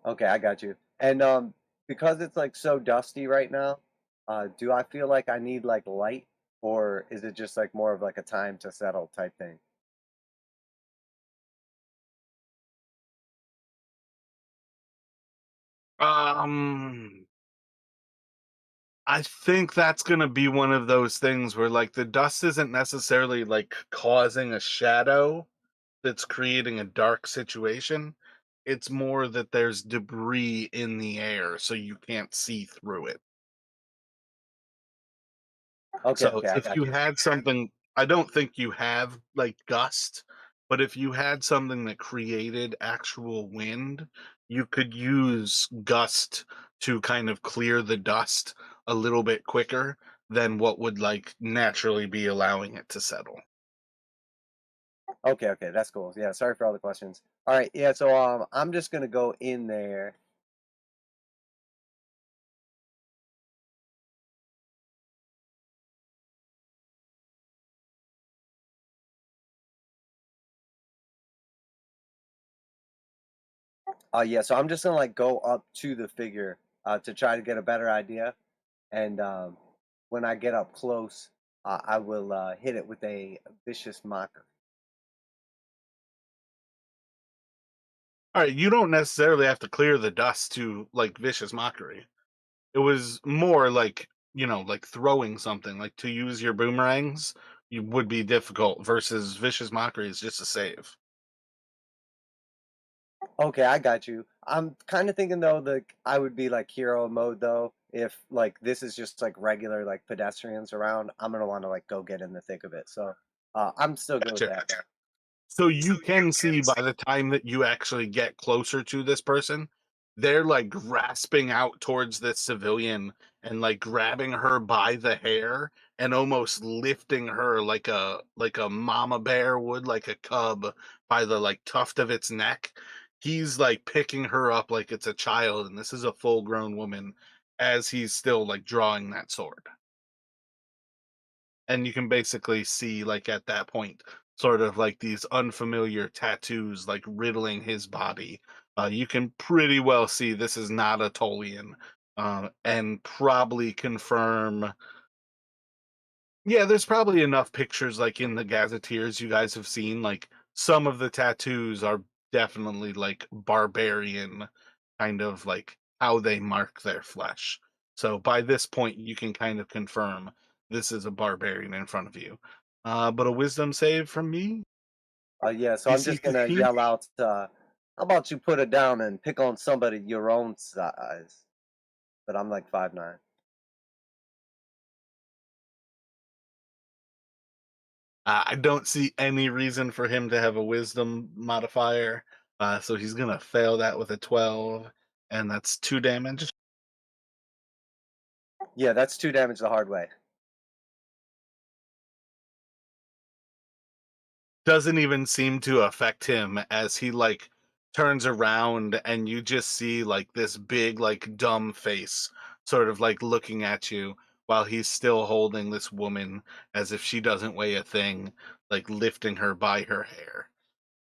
Okay, I got you. And because it's like so dusty right now, do I feel like I need like light, or is it just like more of like a time to settle type thing? Um, I think that's gonna be one of those things where like the dust isn't necessarily like causing a shadow that's creating a dark situation. It's more that there's debris in the air, so you can't see through it. Okay, So okay, I if you got you. had something, I don't think you have like gust, but if you had something that created actual wind, you could use gust to kind of clear the dust a little bit quicker than what would like naturally be allowing it to settle. Okay, okay, that's cool. Yeah, sorry for all the questions. All right, yeah, so I'm just gonna go in there. Yeah, so I'm just gonna like go up to the figure to try to get a better idea, and when I get up close, I will hit it with a vicious mockery. All right, you don't necessarily have to clear the dust to like vicious mockery. It was more like, like throwing something, like to use your boomerangs, you would be difficult versus vicious mockery is just a save. Okay, I got you. I'm kind of thinking though that I would be like hero mode though. If like this is just like regular like pedestrians around, I'm gonna want to like go get in the thick of it. So I'm still good with Gotcha. that. So you can see by the time that you actually get closer to this person, they're like grasping out towards this civilian and like grabbing her by the hair and almost lifting her like a mama bear would, like a cub, by the like tuft of its neck. He's like picking her up like it's a child, and this is a full grown woman as he's still like drawing that sword. And you can basically see like at that point sort of like these unfamiliar tattoos like riddling his body. You can pretty well see this is not a Tolian, and probably confirm Yeah, there's probably enough pictures like in the gazetteers you guys have seen. Like some of the tattoos are definitely like barbarian kind of like how they mark their flesh. So by this point you can kind of confirm this is a barbarian in front of you. But a wisdom save from me, Yeah, so I'm DC just gonna 15. yell out, "How about you put it down and pick on somebody your own size?" But I'm like 5'9". I don't see any reason for him to have a wisdom modifier. So he's gonna fail that with a 12, and that's 2 damage. Yeah, that's 2 damage the hard way. Doesn't even seem to affect him as he like turns around and you just see like this big like dumb face sort of like looking at you while he's still holding this woman as if she doesn't weigh a thing, like lifting her by her hair.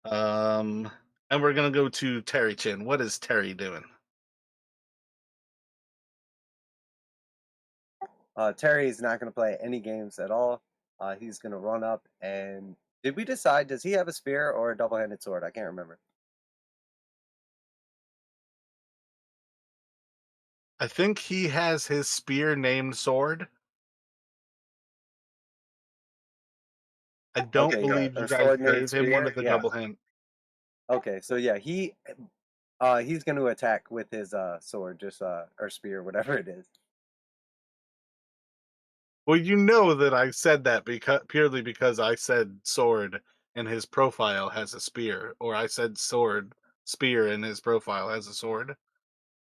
Um and we're gonna go to Terry Chin. What is Terry doing? Terry's not gonna play any games at all. He's gonna run up and did we decide, does he have a spear or a double-handed sword? I can't remember. I think he has his spear named Sword. I don't Okay, yeah, believe you or guys sword named gave him one spear. of the Yeah. double hand. Okay, so yeah, he's gonna attack with his sword, just or spear, whatever it is. Well, you know that I said that because purely because I said sword and his profile has a spear, or I said sword, spear, and his profile has a sword.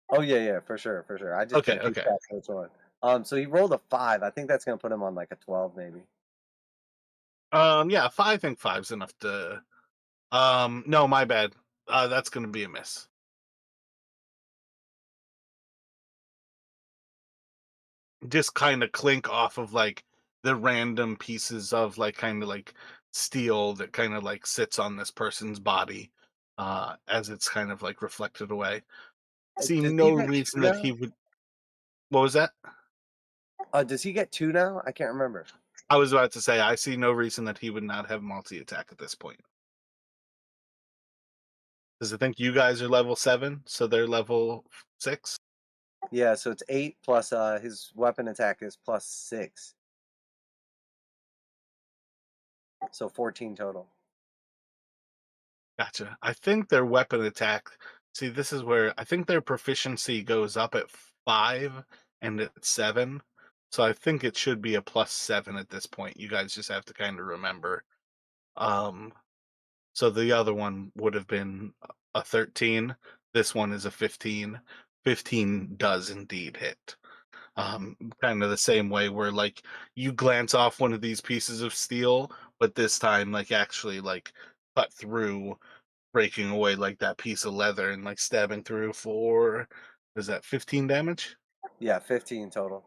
Oh yeah, yeah, for sure, for sure. I just Okay, couldn't keep okay. track of which one. So he rolled a 5. I think that's gonna put him on like a 12, maybe. Yeah, I think five's enough to. No, my bad. That's gonna be a miss. Just kind of clink off of like the random pieces of like kind of like steel that kind of like sits on this person's body, as it's kind of like reflected away. See Does he no get two reason that now? he would. What was that? Does he get 2 now? I can't remember. I was about to say I see no reason that he would not have multi attack at this point. Because I think you guys are level 7, so they're level 6. Yeah, so it's 8 plus his weapon attack is plus 6. So 14 total. Gotcha. I think their weapon attack. See, this is where I think their proficiency goes up at 5 and at 7. So I think it should be a +7 at this point. You guys just have to kind of remember. Um, so the other one would have been a 13. This one is a 15. 15 does indeed hit. Kind of the same way where like you glance off one of these pieces of steel, but this time like actually like cut through, breaking away like that piece of leather and like stabbing through for, is that 15 damage? Yeah, 15 total.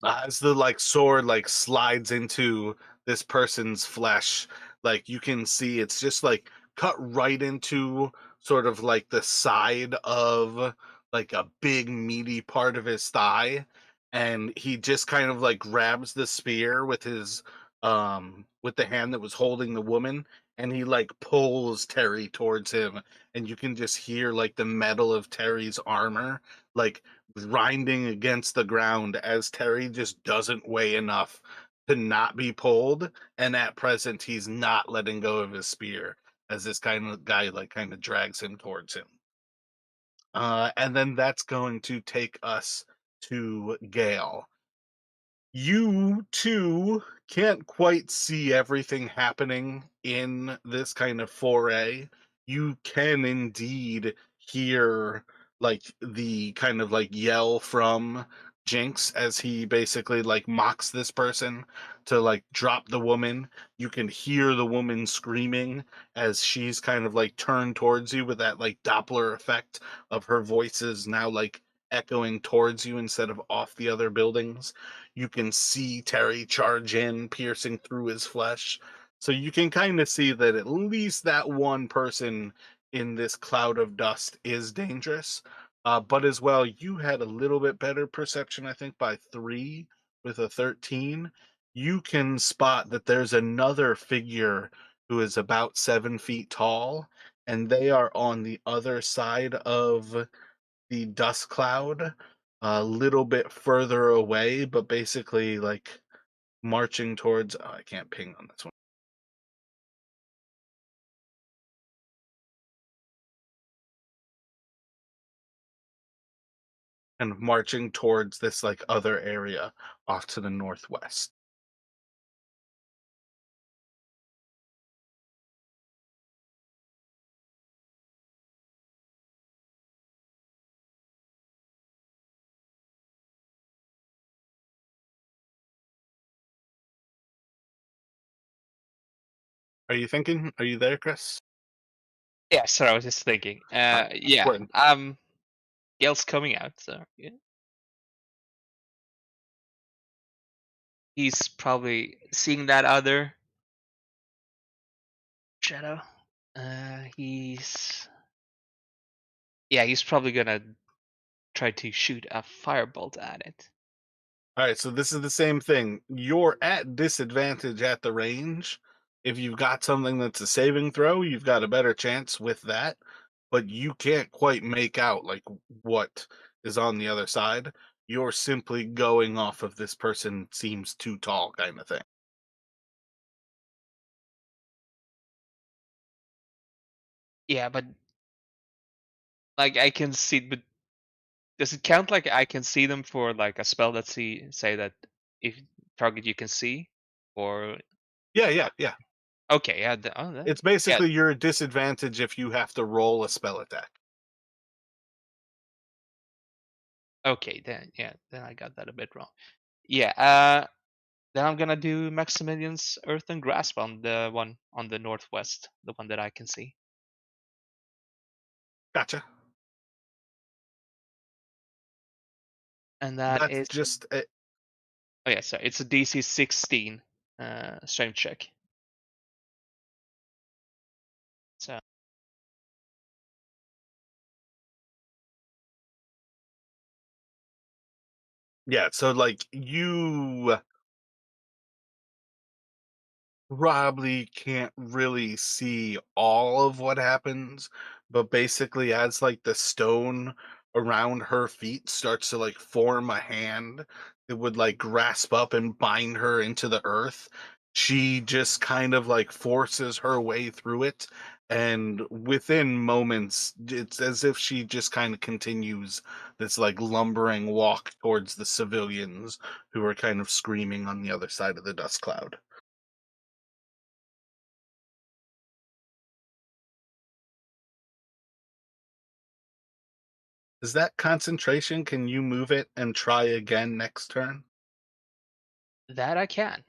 As the like sword like slides into this person's flesh, like you can see it's just like cut right into sort of like the side of like a big meaty part of his thigh, and he just kind of like grabs the spear with his with the hand that was holding the woman, and he like pulls Terry towards him, and you can just hear like the metal of Terry's armor like grinding against the ground as Terry just doesn't weigh enough to not be pulled. And at present, he's not letting go of his spear as this kind of guy like kind of drags him towards him. And then that's going to take us to Gale. You too can't quite see everything happening in this kind of foray. You can indeed hear like the kind of like yell from Jinx as he basically like mocks this person to like drop the woman. You can hear the woman screaming as she's kind of like turned towards you with that like Doppler effect of her voices now like echoing towards you instead of off the other buildings. You can see Terry charge in, piercing through his flesh. So you can kind of see that at least that one person in this cloud of dust is dangerous. But as well, you had a little bit better perception, I think, by 3 with a 13. You can spot that there's another figure who is about 7 feet tall, and they are on the other side of the dust cloud, a little bit further away, but basically like marching towards. Oh, I can't ping on this one. And marching towards this like other area off to the northwest. Are you thinking? Are you there, Chris? Yeah, sorry, I was just thinking. All Yeah, right. Gale's coming out, so yeah. He's probably seeing that other shadow. He's Yeah, he's probably gonna try to shoot a firebolt at it. All right, so this is the same thing. You're at disadvantage at the range. If you've got something that's a saving throw, you've got a better chance with that, but you can't quite make out like what is on the other side. You're simply going off of this person seems too tall kind of thing. Yeah, but like I can see, but does it count like I can see them for like a spell that say that if target you can see, or Yeah, yeah, yeah. okay, yeah, It's yeah, basically you're a disadvantage if you have to roll a spell attack. okay, then yeah, then I got that a bit wrong. Yeah, then I'm gonna do Maximilian's Earthen Grasp on the one on the northwest, the one that I can see, Gotcha. and that That's is just oh yeah, sorry, it's a DC 16 strength check. So yeah, so like you probably can't really see all of what happens, but basically as like the stone around her feet starts to like form a hand, it would like grasp up and bind her into the earth. She just kind of like forces her way through it, and within moments, it's as if she just kind of continues this like lumbering walk towards the civilians who are kind of screaming on the other side of the dust cloud. Is that concentration? Can you move it and try again next turn? that I can.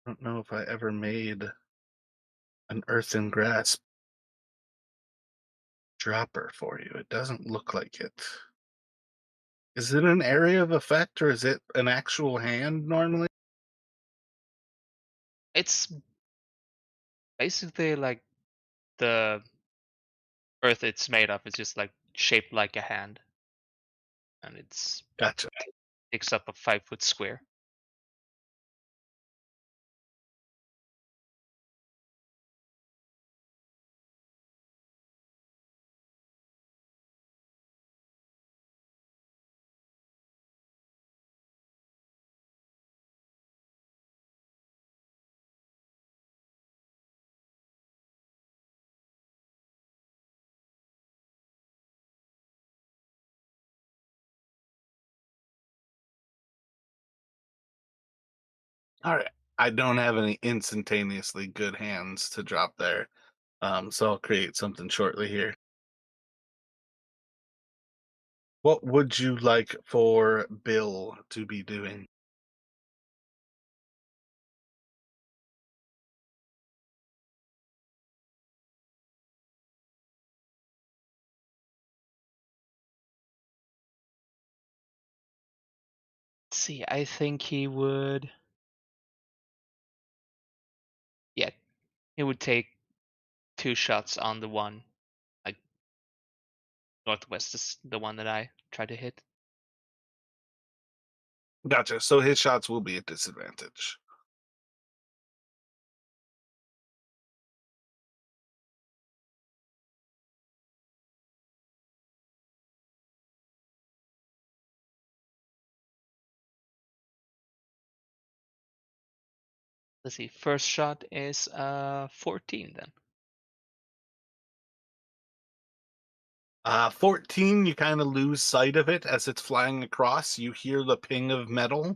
I don't know if I ever made an earthen grasp dropper for you. It doesn't look like it. Is it an area of effect or is it an actual hand normally? It's basically like the earth it's made of is just like shaped like a hand, and it's Gotcha. takes up a 5 foot square. All right. I don't have any instantaneously good hands to drop there. So I'll create something shortly here. What would you like for Bill to be doing? Let's see, I think he would. Yeah, he would take two shots on the one, like northwest is the one that I try to hit. Gotcha. So his shots will be at disadvantage. Let's see. First shot is 14 then. 14, you kind of lose sight of it as it's flying across. You hear the ping of metal.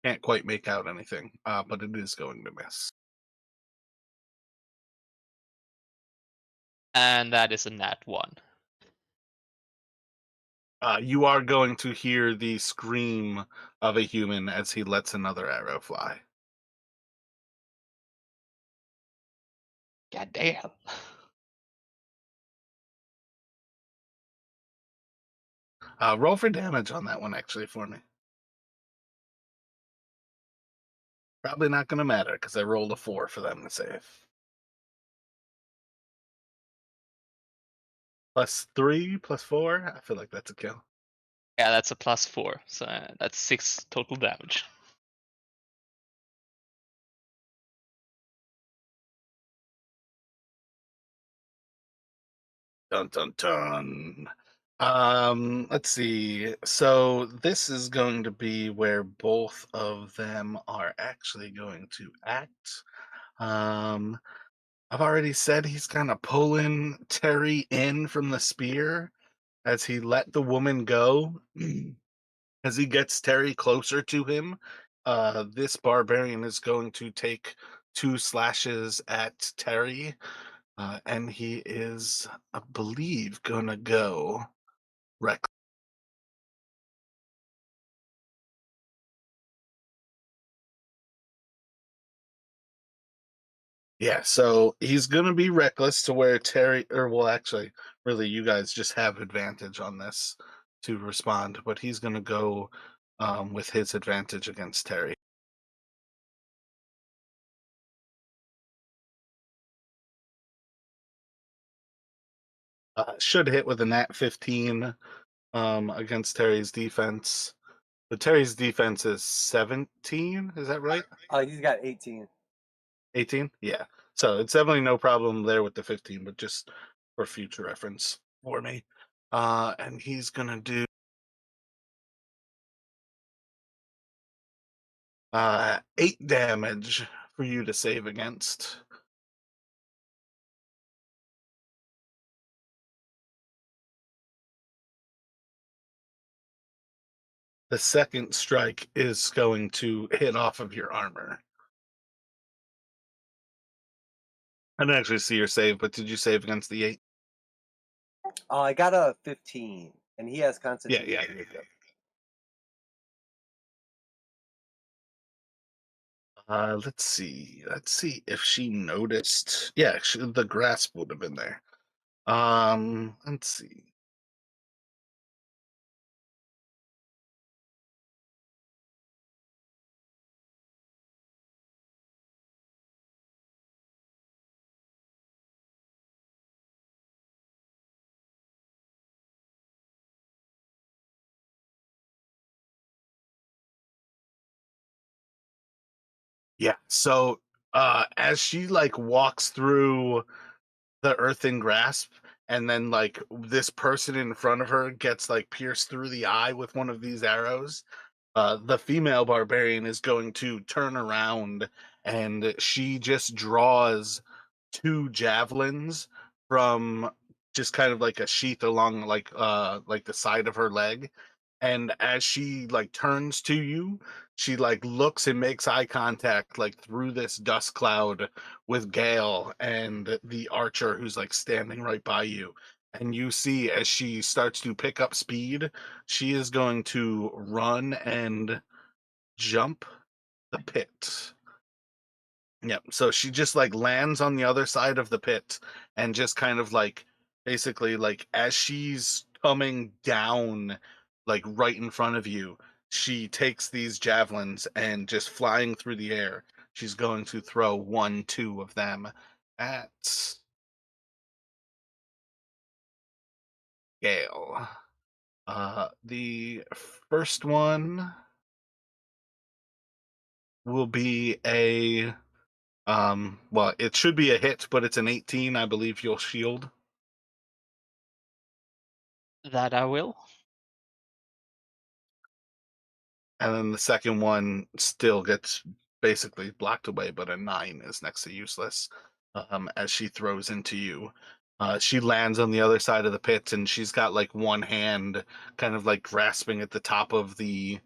Can't quite make out anything, but it is going to miss. And that is a nat 1. You are going to hear the scream of a human as he lets another arrow fly. God damn. Roll for damage on that one, actually, for me. Probably not going to matter because I rolled a 4 for them to save. +3, +4. I feel like that's a kill. Yeah, that's a +4. So that's 6 total damage. Dun dun dun. Let's see. So this is going to be where both of them are actually going to act. Um, I've already said he's kind of pulling Terry in from the spear as he let the woman go. As he gets Terry closer to him, this barbarian is going to take 2 slashes at Terry, and he is, I believe, gonna go reckless. Yeah, so he's gonna be reckless to where Terry, or well, actually, really, you guys just have advantage on this to respond, but he's gonna go with his advantage against Terry. Should hit with a nat 15 against Terry's defense. But Terry's defense is 17, is that right? He's got 18. 18? Yeah. So it's definitely no problem there with the 15, but just for future reference for me. And he's gonna do 8 damage for you to save against. The second strike is going to hit off of your armor. I didn't actually see your save, but did you save against the 8? I got a 15, and he has Yeah, Constitution. yeah. Let's see. Let's see if she noticed. Yeah, the grasp would have been there. Let's see. Yeah. So, as she like walks through the earthen grasp, and then like this person in front of her gets like pierced through the eye with one of these arrows, the female barbarian is going to turn around and she just draws 2 javelins from just kind of like a sheath along like the side of her leg, and as she like turns to you, she like looks and makes eye contact like through this dust cloud with Gale and the archer who's like standing right by you. And you see as she starts to pick up speed, she is going to run and jump the pit. Yep. So she just like lands on the other side of the pit and just kind of like basically like as she's coming down like right in front of you, she takes these javelins and just flying through the air, she's going to throw 1, 2 of them at Gale. The first one will be a well, it should be a hit, but it's an 18. I believe you'll shield. That I will. And then the second one still gets basically blocked away, but a 9 is next to useless as she throws into you. She lands on the other side of the pit, and she's got like one hand kind of like grasping at the top of the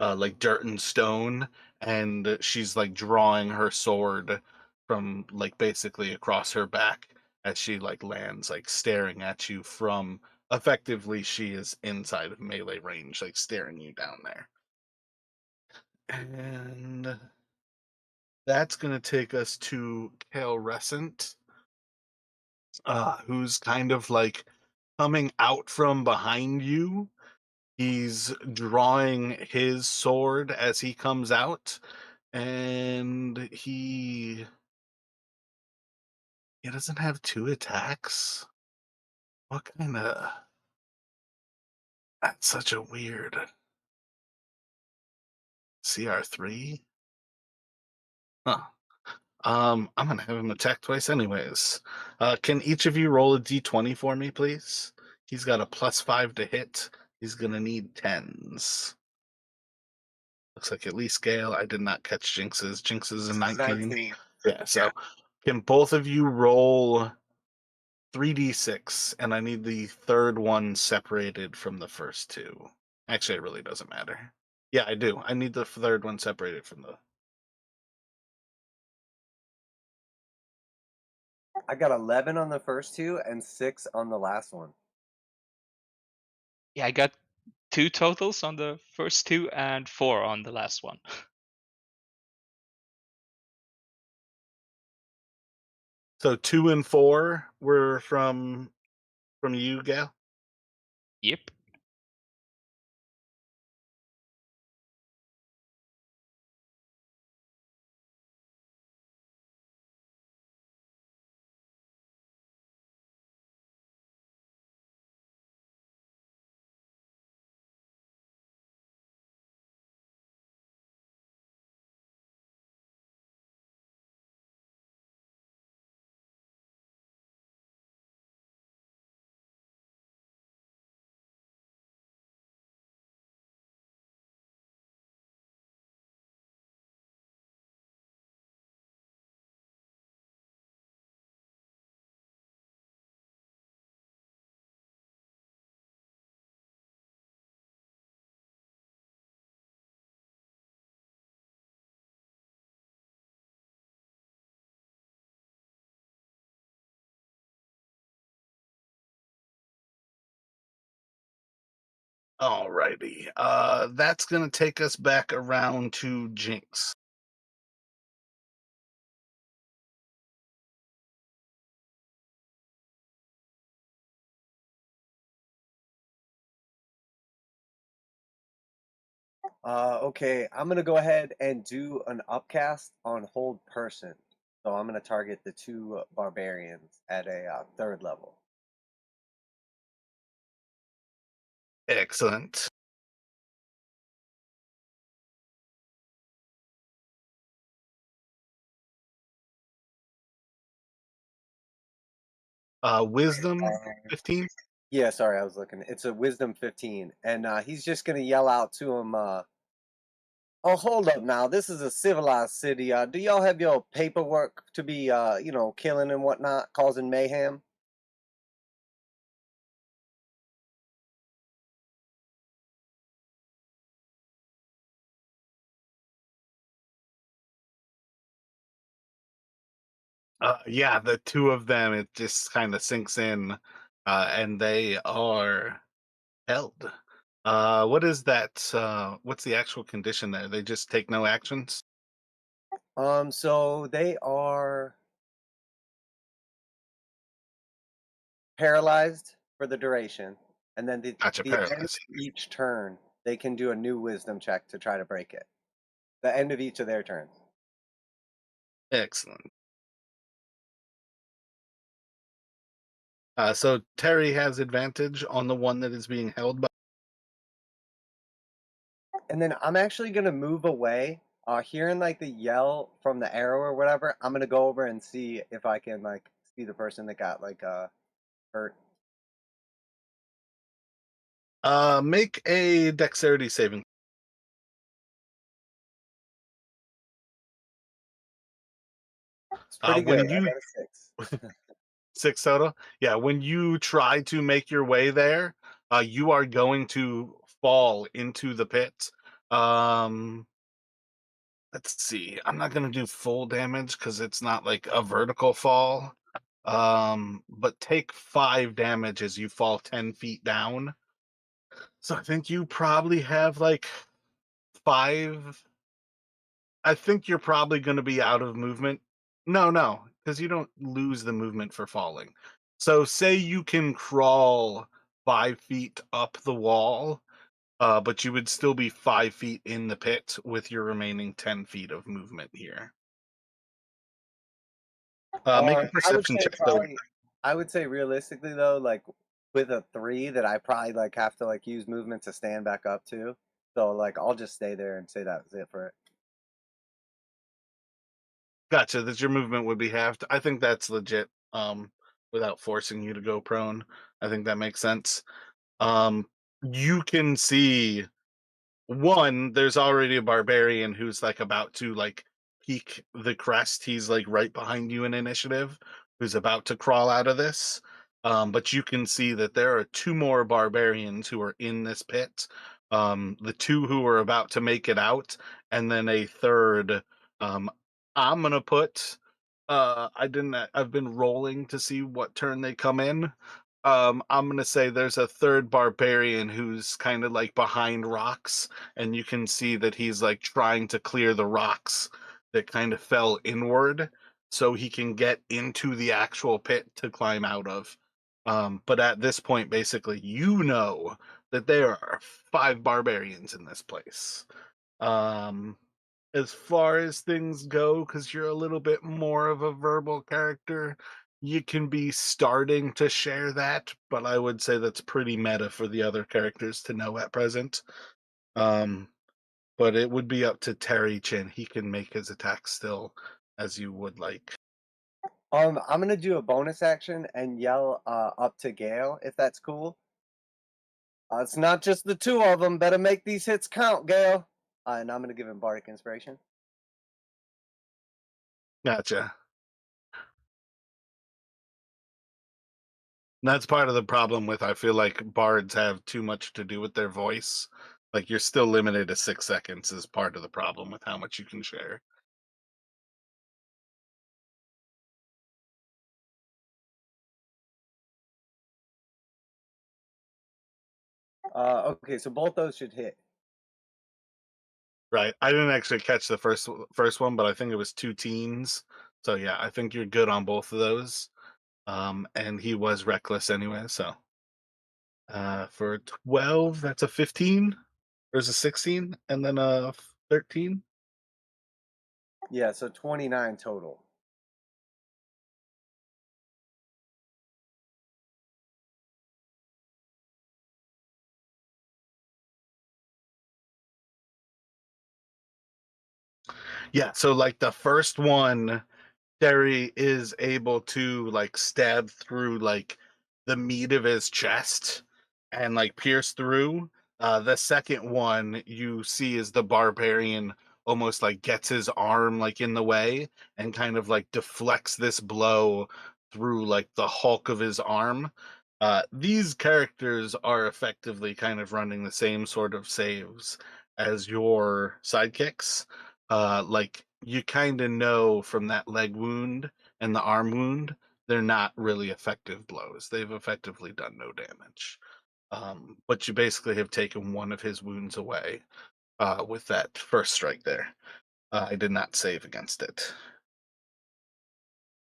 like dirt and stone, and she's like drawing her sword from like basically across her back as she like lands, like staring at you from effectively she is inside of melee range, like staring you down there. And that's going to take us to Kalrescent, who's kind of like coming out from behind you. He's drawing his sword as he comes out, and he doesn't have two attacks. What kind of? That's such a weird CR3. Huh. I'm gonna have him attack twice anyways. Can each of you roll a d20 for me, please? He's got a +5 to hit. He's gonna need tens. Looks like at least Gale. I did not catch Jinx's. Jinx's is a 19. 19. Yeah, so can both of you roll 3d6, and I need the third one separated from the first two. Actually, it really doesn't matter. Yeah, I do. I need the third one separated from the. I got 11 on the first two and 6 on the last one. Yeah, I got 2 totals on the first 2 and 4 on the last one. So 2 and 4 were from you, Gale. Yep. Alrighty. That's gonna take us back around to Jinx. Okay, I'm gonna go ahead and do an upcast on hold person. So I'm gonna target the two barbarians at a third level. Excellent. Wisdom Uh, 15. yeah, sorry, I was looking. It's a wisdom 15, and he's just gonna yell out to him. Oh, hold up now. This is a civilized city. Do y'all have your paperwork to be, killing and whatnot, causing mayhem? Yeah, the two of them, it just kind of sinks in, and they are held. What is that? What's the actual condition there? They just take no actions? So they are paralyzed for the duration, and then Gotcha, the end paralyzed. of each turn, they can do a new wisdom check to try to break it. The end of each of their turns. Excellent. So Terry has advantage on the one that is being held by. And then I'm actually gonna move away. Hearing like the yell from the arrow or whatever, I'm gonna go over and see if I can like see the person that got like hurt. Make a dexterity saving. It's pretty good. When I you got a 6. six total, yeah. When you try to make your way there, you are going to fall into the pit. Um, let's see. I'm not gonna do full damage because it's not like a vertical fall. But take 5 damage as you fall 10 feet down. So I think you probably have like 5. I think you're probably gonna be out of movement. No, because you don't lose the movement for falling. So say you can crawl 5 feet up the wall, but you would still be 5 feet in the pit with your remaining 10 feet of movement here. Make a I would perception say check, though. probably. I would say realistically though, like with a 3, that I probably like have to like use movement to stand back up to. So like I'll just stay there and say that was it for it. Gotcha, that your movement would be halved. I think that's legit, without forcing you to go prone. I think that makes sense. Um, you can see one, there's already a barbarian who's like about to like peek the crest. He's like right behind you in initiative, who's about to crawl out of this. But you can see that there are two more barbarians who are in this pit. The two who are about to make it out, and then a third. Um, I'm gonna put. I didn't. I've been rolling to see what turn they come in. I'm gonna say there's a third barbarian who's kind of like behind rocks, and you can see that he's like trying to clear the rocks that kind of fell inward so he can get into the actual pit to climb out of. But at this point, basically, you know that there are 5 barbarians in this place. Um, as far as things go, because you're a little bit more of a verbal character, you can be starting to share that, but I would say that's pretty meta for the other characters to know at present. Um, but it would be up to Terry Chin. He can make his attack still as you would like. I'm gonna do a bonus action and yell up to Gale if that's cool. It's not just the two of them. Better make these hits count, Gale. And I'm gonna give him bardic inspiration. Gotcha. That's part of the problem with I feel like bards have too much to do with their voice. Like you're still limited to 6 seconds is part of the problem with how much you can share. Okay, so both those should hit. Right. I didn't actually catch the first one, but I think it was two teens. So yeah, I think you're good on both of those. And he was reckless anyway, so for 12, that's a 15. There's a 16 and then a 13. Yeah, so 29 total. Yeah, so like the first one Derry is able to like stab through like the meat of his chest and like pierce through. The second one you see is the barbarian almost like gets his arm like in the way and kind of like deflects this blow through like the hulk of his arm. These characters are effectively kind of running the same sort of saves as your sidekicks. Like you kind of know from that leg wound and the arm wound, they're not really effective blows. They've effectively done no damage. But you basically have taken one of his wounds away with that first strike there. I did not save against it.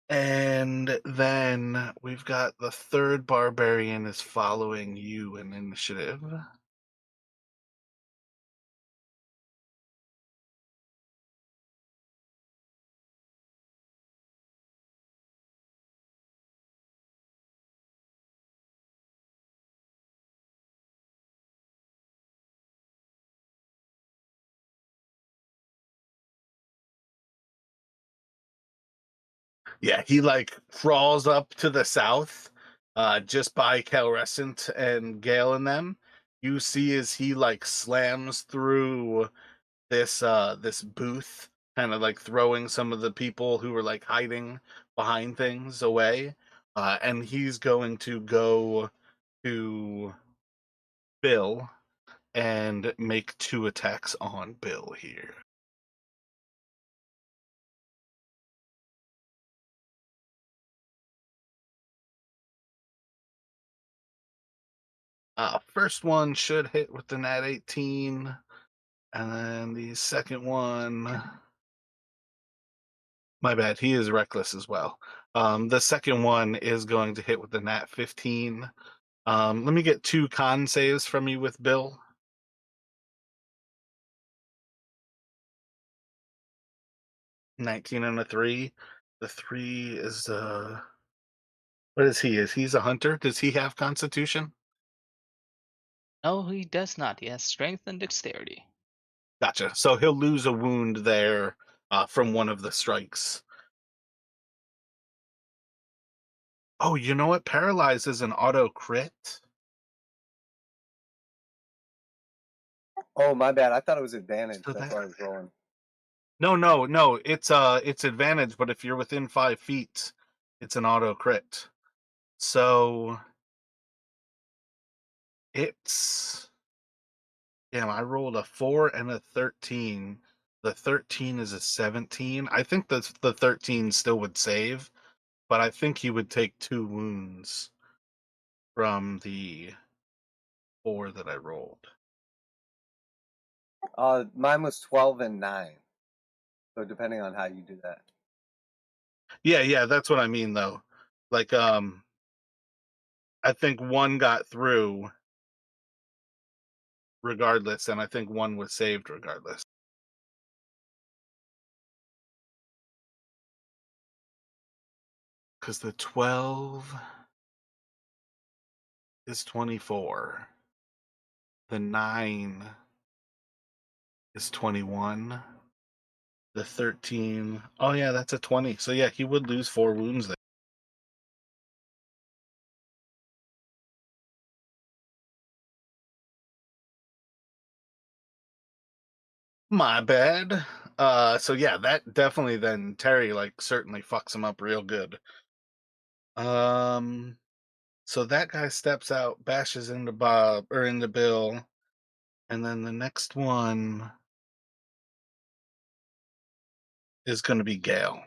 And then we've got the third barbarian is following you in initiative. Yeah, he like crawls up to the south, just by Kalrescent and Gale and them. You see as he like slams through this booth, kind of like throwing some of the people who were like hiding behind things away. And he's going to go to Bill and make two attacks on Bill here. First one should hit with the nat 18, and then the second one, my bad, he is reckless as well. The second one is going to hit with the nat 15. Let me get two con saves from you with Bill. 19 and a 3. The 3 is what is he? Is he's a hunter? Does he have constitution? No, he does not. He has strength and dexterity. Gotcha. So he'll lose a wound there from one of the strikes. Oh, you know what? Paralyze is an auto crit. Oh, my bad. I thought it was advantage. So That's that why I was rolling. no. It's advantage, but if you're within 5 feet, it's an auto crit. So it's damn, I rolled a 4 and a 13. The 13 is a 17. I think the 13 still would save, but I think he would take 2 wounds from the 4 that I rolled. Mine was 12 and 9. So depending on how you do that. Yeah, that's what I mean though. Like I think one got through regardless, and I think one was saved regardless. Because the 12 is 24. The 9 is 21. The 13. Oh, yeah, that's a 20. So, yeah, he would lose 4 wounds there. My bad. So yeah, that definitely then Terry like certainly fucks him up real good. Um, so that guy steps out, bashes into Bob or into Bill, and then the next one is going to be Gale.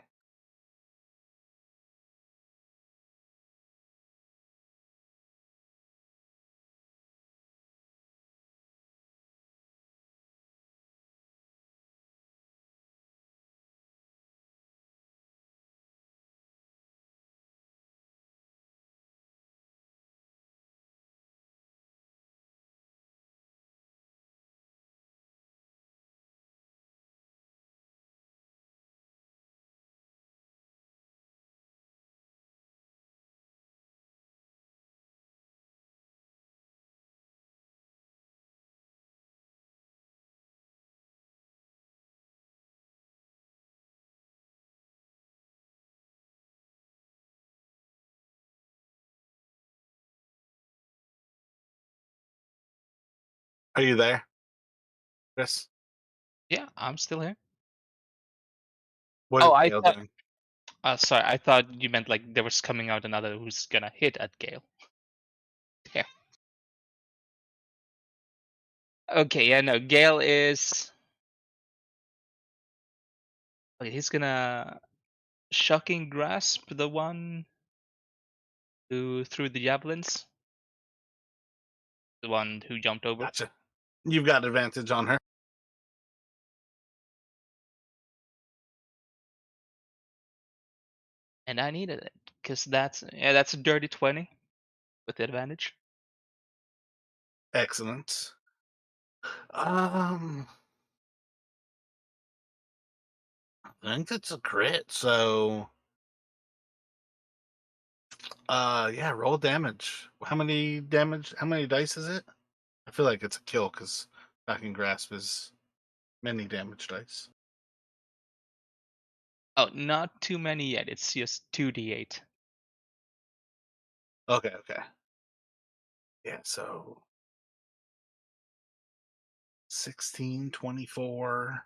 Are you there, Chris? Yeah, I'm still here. What Oh, is I Gale thought. doing? Sorry, I thought you meant like there was coming out another who's gonna hit at Gale. Yeah. Okay. Yeah. No. Gale is. Okay. He's gonna shocking grasp the one who threw the javelins. The one who jumped over. Gotcha. You've got advantage on her. And I needed it because that's a dirty 20 with the advantage. Excellent. Um, I think it's a crit. So, yeah, roll damage. How many damage? How many dice is it? I feel like it's a kill because Shocking Grasp is many damage dice. Oh, not too many yet. It's just 2d8. Okay, okay. Yeah, so 16, 24.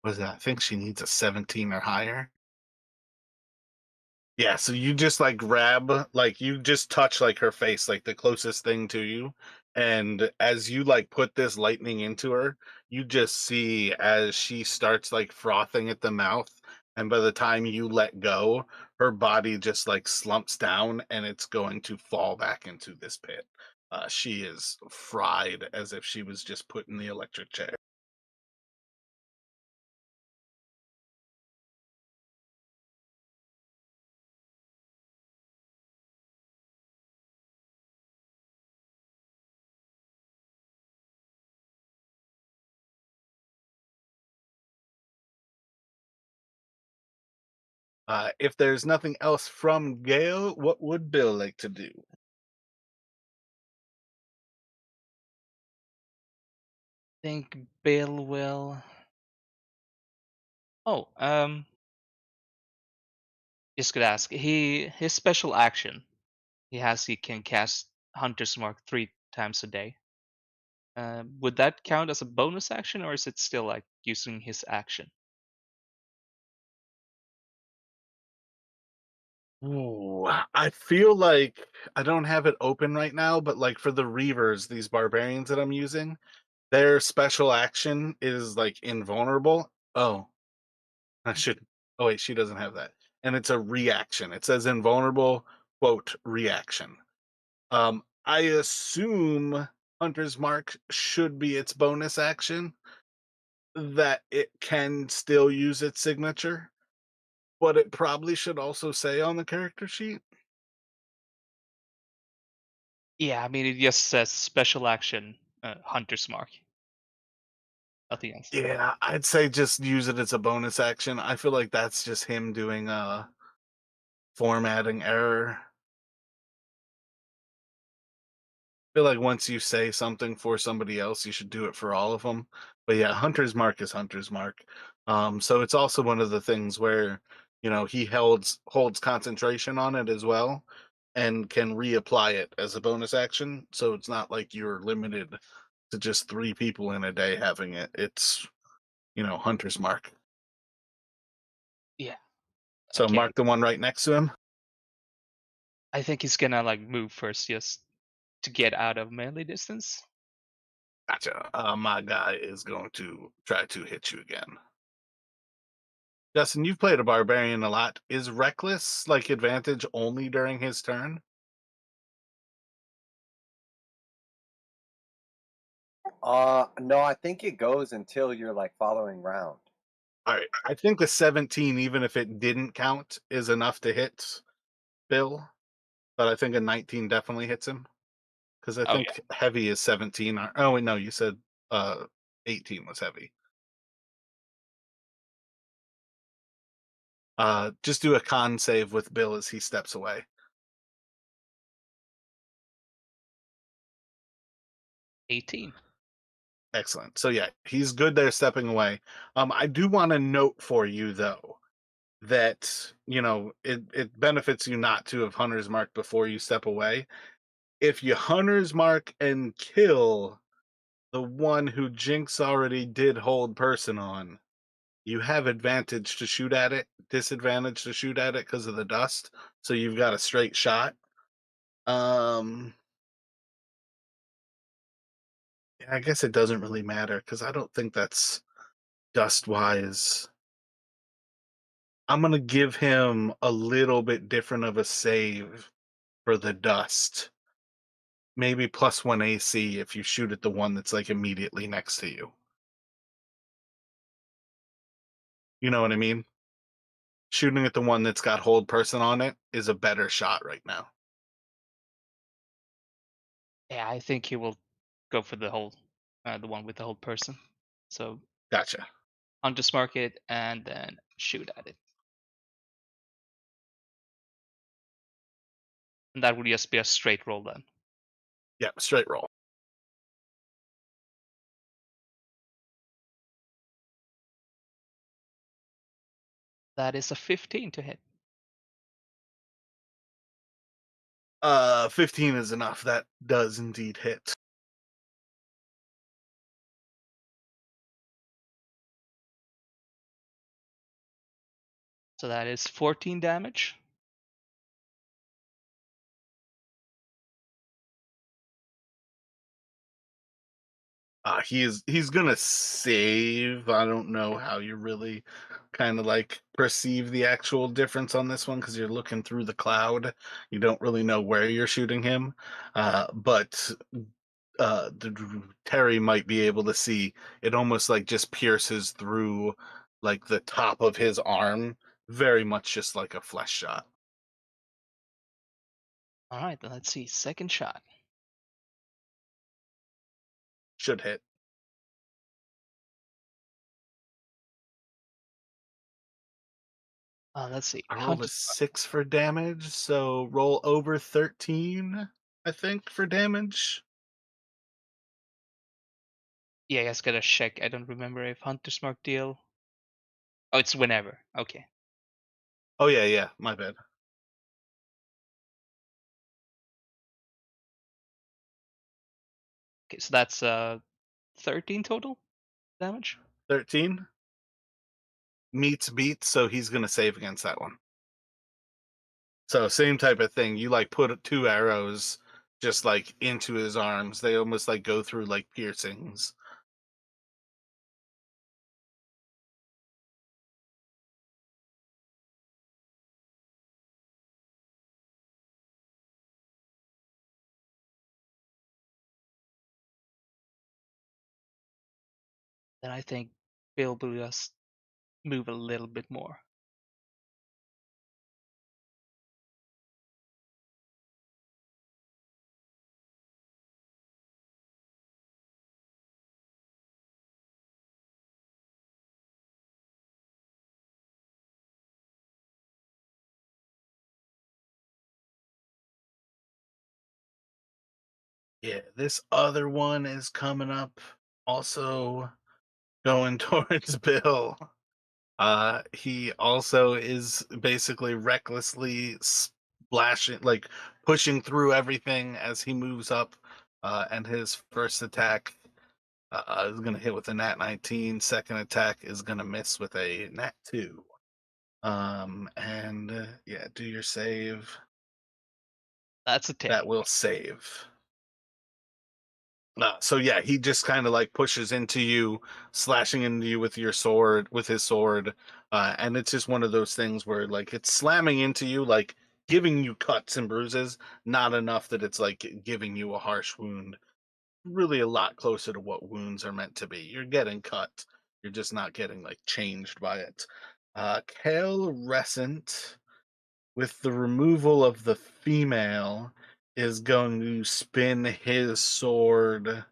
Was that? I think she needs a 17 or higher. Yeah, so you just like grab, like you just touch like her face, like the closest thing to you. And as you like put this lightning into her, you just see as she starts like frothing at the mouth. And by the time you let go, her body just like slumps down and it's going to fall back into this pit. She is fried as if she was just put in the electric chair. If there's nothing else from Gale, what would Bill like to do? Think Bill will. Oh, just gonna ask. His special action he can cast Hunter's Mark 3 times a day. Would that count as a bonus action, or is it still like using his action? Ooh, I feel like I don't have it open right now, but like for the Reavers, these barbarians that I'm using, their special action is like invulnerable. Oh, I should. Oh wait, she doesn't have that, and it's a reaction. It says invulnerable quote reaction. I assume Hunter's Mark should be its bonus action that it can still use its signature, but it probably should also say on the character sheet. Yeah, I mean it just says special action, Hunter's Mark, nothing else. Yeah, I'd say just use it as a bonus action. I feel like that's just him doing a formatting error. I feel like once you say something for somebody else, you should do it for all of them. But yeah, Hunter's Mark is Hunter's Mark. So it's also one of the things where, he holds concentration on it as well and can reapply it as a bonus action. So it's not like you're limited to just 3 people in a day having it. It's, Hunter's Mark. Yeah. So Okay. mark the one right next to him. I think he's gonna like move first just to get out of melee distance. Gotcha. My guy is going to try to hit you again. Justin, you've played a barbarian a lot. Is reckless like advantage only during his turn? No, I think it goes until you're like following round. All right. I think the 17, even if it didn't count, is enough to hit Bill. But I think a 19 definitely hits him because I Oh yeah. think heavy is 17. Oh wait, no, you said uh 18 was heavy. Just do a con save with Bill as he steps away. 18. Excellent. So yeah, he's good there stepping away. I do want to note for you though that it benefits you not to have hunter's mark before you step away. If you hunter's mark and kill the one who Jinx already did hold person on, you have advantage to shoot at it, disadvantage to shoot at it because of the dust. So you've got a straight shot. Um, yeah, I guess it doesn't really matter because I don't think that's dust wise. I'm gonna give him a little bit different of a save for the dust. Maybe +1 AC if you shoot at the one that's like immediately next to you. You know what I mean? Shooting at the one that's got hold person on it is a better shot right now. Yeah, I think he will go for the one with the whole person. So Gotcha. Hunter's Mark it and then shoot at it. And that would just be a straight roll then. Yeah, straight roll. That is a 15 to hit. 15 is enough. That does indeed hit. So that is 14 damage. He's gonna save. I don't know how you really kind of like perceive the actual difference on this one because you're looking through the cloud. You don't really know where you're shooting him. But Terry might be able to see it almost like just pierces through like the top of his arm, very much just like a flesh shot. All right, then let's see. Second shot. Should hit. Let's see. I rolled a Hunter. 6 for damage, so roll over 13, I think, for damage. Yeah, I guess gotta check. I don't remember if Hunter's Mark deal. Oh, it's whenever. Okay. Oh yeah, yeah, my bad. Okay, so that's 13 total damage. 13 meets beat, so he's gonna save against that one. So same type of thing. You like put two arrows just like into his arms. They almost like go through like piercings. Then I think Bill will just move a little bit more. Yeah, this other one is coming up, also going towards Bill. He also is basically recklessly splashing, like pushing through everything as he moves up. And his first attack is going to hit with a nat 19. Second attack is going to miss with a nat 2. And yeah, do your save. That's a That 10. will save. So yeah, he just kind of like pushes into you, slashing into you with your sword, with his sword, and it's just one of those things where like it's slamming into you, like giving you cuts and bruises, not enough that it's like giving you a harsh wound. Really, a lot closer to what wounds are meant to be. You're getting cut, you're just not getting like changed by it. Kalrescent, with the removal of the female, is going to spin his sword.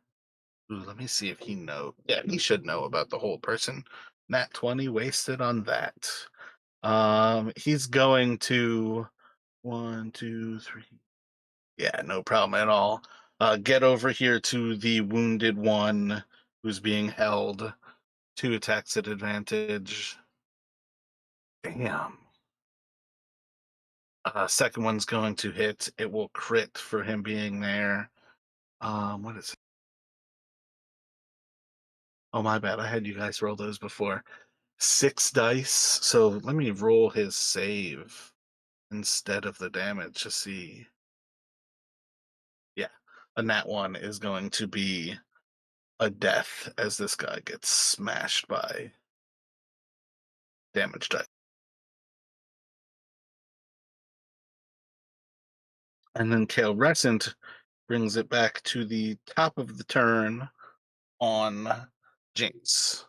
Ooh, let me see if he know. Yeah, he should know about the whole person. Nat 20 wasted on that. He's going to one, two, three. Yeah, no problem at all. Get over here to the wounded one who's being held. Two attacks at advantage. Damn. Second one's going to hit. It will crit for him being there. What is it? Oh, my bad. I had you guys roll those before. 6 dice. So let me roll his save instead of the damage to see. Yeah, a nat one is going to be a death as this guy gets smashed by damage dice. And then Kalrescent brings it back to the top of the turn on Jinx.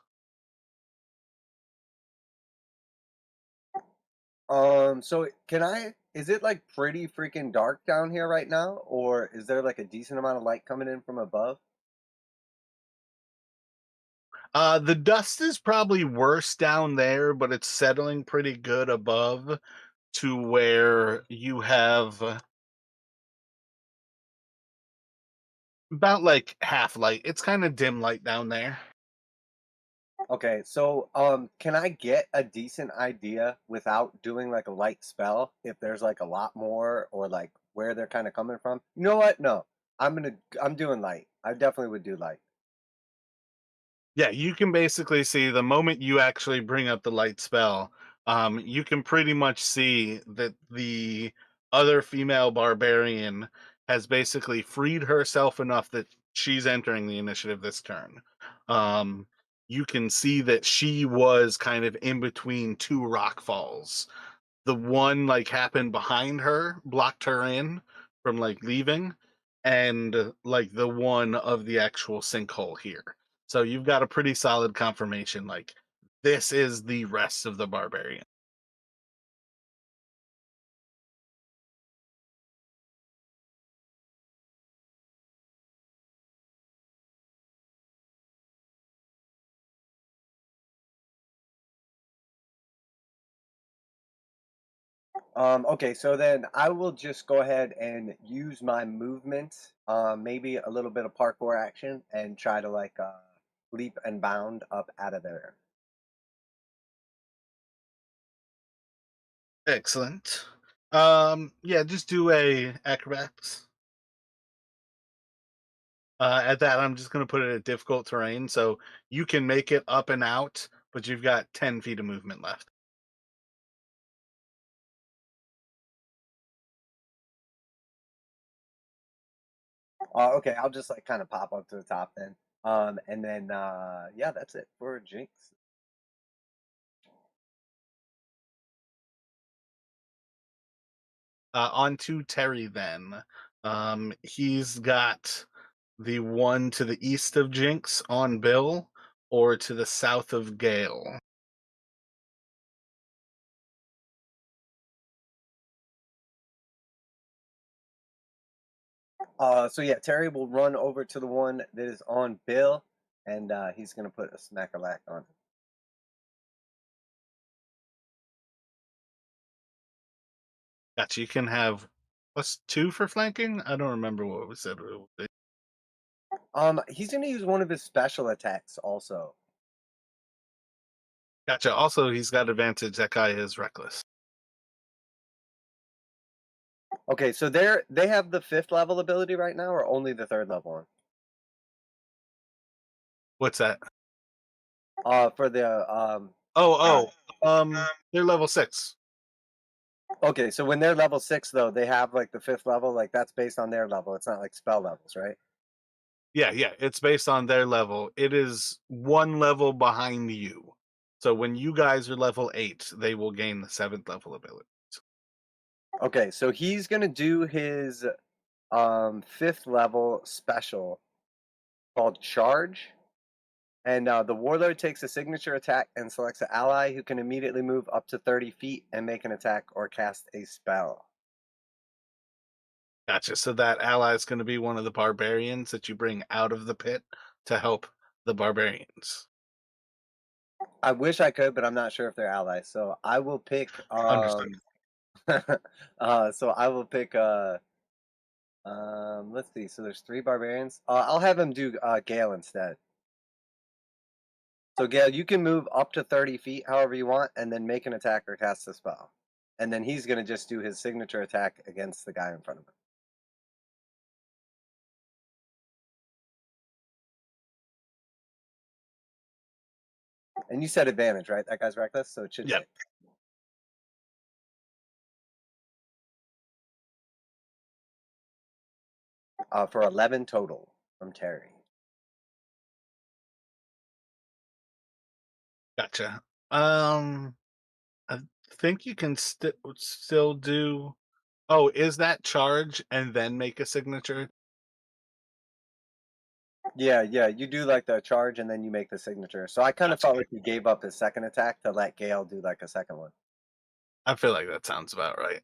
So can I? Is it like pretty freaking dark down here right now, or is there like a decent amount of light coming in from above? The dust is probably worse down there, but it's settling pretty good above to where you have about like half light. It's kind of dim light down there. Okay, so can I get a decent idea without doing like a light spell if there's like a lot more or like where they're kind of coming from? You know what? No. I'm doing light. I definitely would do light. Yeah, you can basically see the moment you actually bring up the light spell, you can pretty much see that the other female barbarian has basically freed herself enough that she's entering the initiative this turn. Um, you can see that she was kind of in between two rock falls. The one like happened behind her, blocked her in from like leaving, and like the one of the actual sinkhole here. So you've got a pretty solid confirmation like this is the rest of the barbarian. Okay, so then I will just go ahead and use my movement, maybe a little bit of parkour action, and try to like leap and bound up out of there. Excellent. Yeah, just do a acrobatics. At that, I'm just going to put it at difficult terrain, so you can make it up and out, but you've got 10 feet of movement left. Okay, I'll just like kind of pop up to the top then. And then yeah, that's it for Jinx. On to Terry then. He's got the one to the east of Jinx on Bill, or to the south of Gale. So yeah, Terry will run over to the one that is on Bill, and he's gonna put a smack-a-lack on him. Gotcha. You can have +2 for flanking. I don't remember what we said. It would be. He's gonna use one of his special attacks also. Gotcha. Also, he's got advantage. That guy is reckless. Okay, so they have the fifth level ability right now, or only the third level one? What's that? For the Oh, they're level 6. okay, so when they're level 6 though, they have like the fifth level, like that's based on their level. It's not like spell levels, right? Yeah, yeah. It's based on their level. It is one level behind you. So when you guys are level 8, they will gain the 7th level ability. Okay, so he's gonna do his fifth level special called Charge. And the warlord takes a signature attack and selects an ally who can immediately move up to 30 feet and make an attack or cast a spell. Gotcha. So that ally is going to be one of the barbarians that you bring out of the pit to help the barbarians. I wish I could, but I'm not sure if they're allies. So I will pick Understood. so I will pick let's see. So there's three barbarians. I'll have him do Gale instead. So Gale, you can move up to 30 feet however you want and then make an attack or cast a spell. And then he's going to just do his signature attack against the guy in front of him. And you said advantage, right? That guy's reckless, so it should Yep. hit. For 11 total from Terry. Gotcha. I think you can still do. Oh, is that charge and then make a signature? Yeah, yeah, you do like the charge and then you make the signature. So I kind of Gotcha. felt like he gave up his second attack to let Gale do like a second one. I feel like that sounds about right.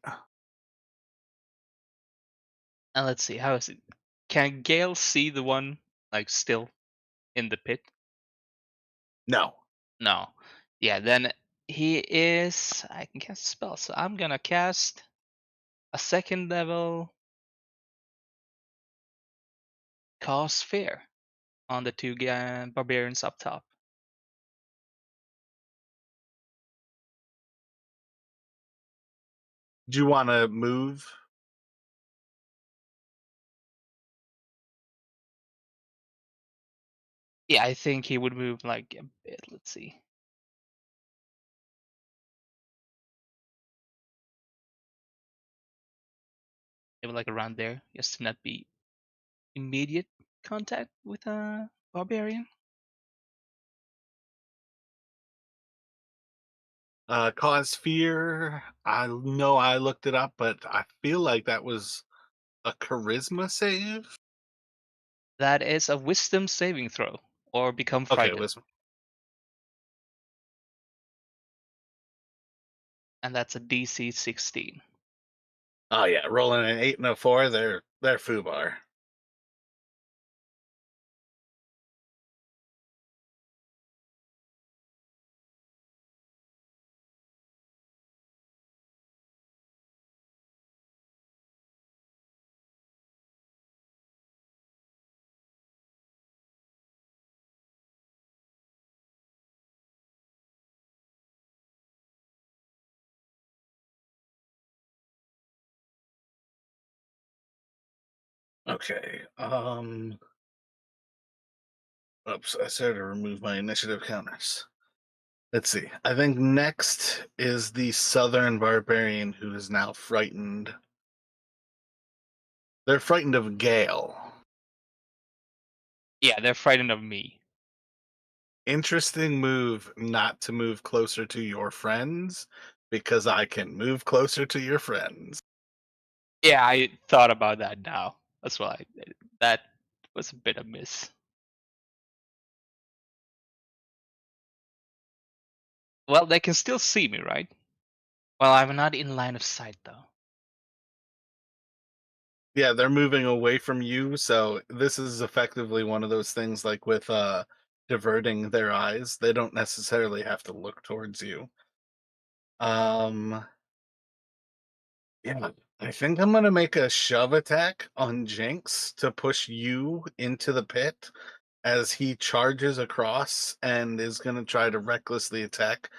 And let's see, how is it? Can Gale see the one like still in the pit? No. No. Yeah, then he is. I can cast a spell, so I'm gonna cast a second level cause fear on the two barbarians up top. Do you want to move? Yeah, I think he would move like a bit. Let's see. Maybe like around there, just to not be immediate contact with a barbarian. Cause fear. I know I looked it up, but I feel like that was a charisma save. That is a wisdom saving throw, or become Okay, it frightened. was. And that's a DC 16. Oh yeah, rolling an 8 and a 4. They're foobar. Okay. Oops, I started to remove my initiative counters. Let's see. I think next is the southern barbarian who is now frightened. They're frightened of Gale. Yeah, they're frightened of me. Interesting move not to move closer to your friends because I can move closer to your friends. Yeah, I thought about that now. That's why that was a bit of miss. Well, they can still see me, right? Well, I'm not in line of sight though. Yeah, they're moving away from you, so this is effectively one of those things like with diverting their eyes. They don't necessarily have to look towards you. Um yeah, I think I'm gonna make a shove attack on Jinx to push you into the pit as he charges across and is gonna try to recklessly attack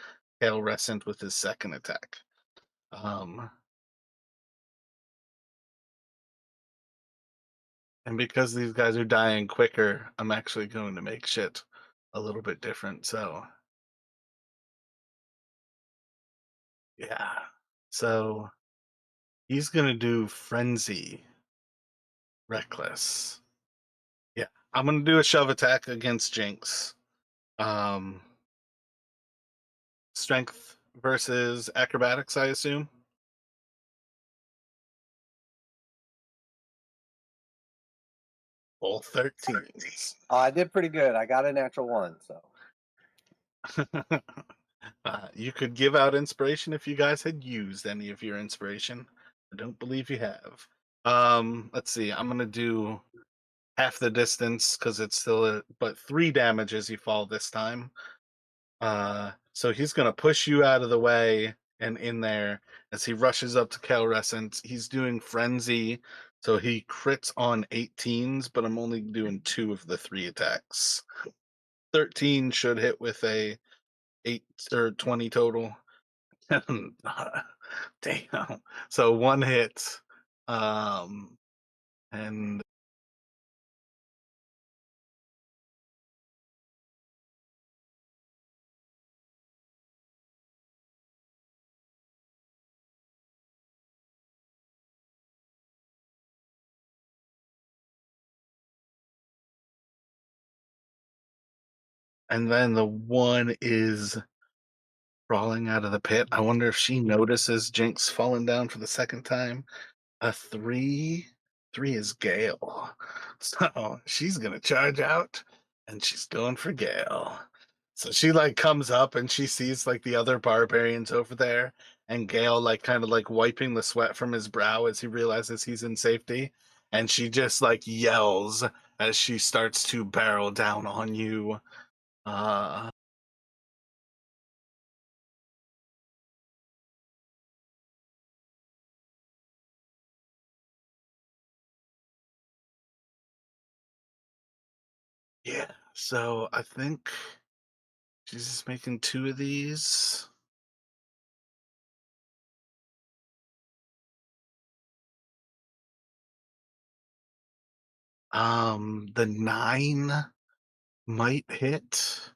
Kalrescent with his second attack. Um and because these guys are dying quicker, I'm actually going to make shit a little bit different. So yeah. So he's gonna do frenzy reckless. Yeah. I'm gonna do a shove attack against Jinx. Um Strength versus acrobatics, I assume. All 13s. Oh, I did pretty good. I got a natural one, so You could give out inspiration if you guys had used any of your inspiration. I don't believe you have. Let's see. I'm gonna do half the distance because it's still but 3 damage as you fall this time. So he's gonna push you out of the way and in there as he rushes up to Kalrescent. He's doing frenzy, so he crits on 18s, but I'm only doing 2 of the 3 attacks. 13 should hit with a 8 or 20 total. Damn. So 1 hit. Um and then the one is crawling out of the pit. I wonder if she notices Jinx falling down for the second time. A 3. 3 is Gale. So she's gonna charge out and she's going for Gale. So she like comes up and she sees like the other barbarians over there and Gale like kind of like wiping the sweat from his brow as he realizes he's in safety. And she just like yells as she starts to barrel down on you. Uh yeah. So I think she's just making 2 of these. The 9 might hit.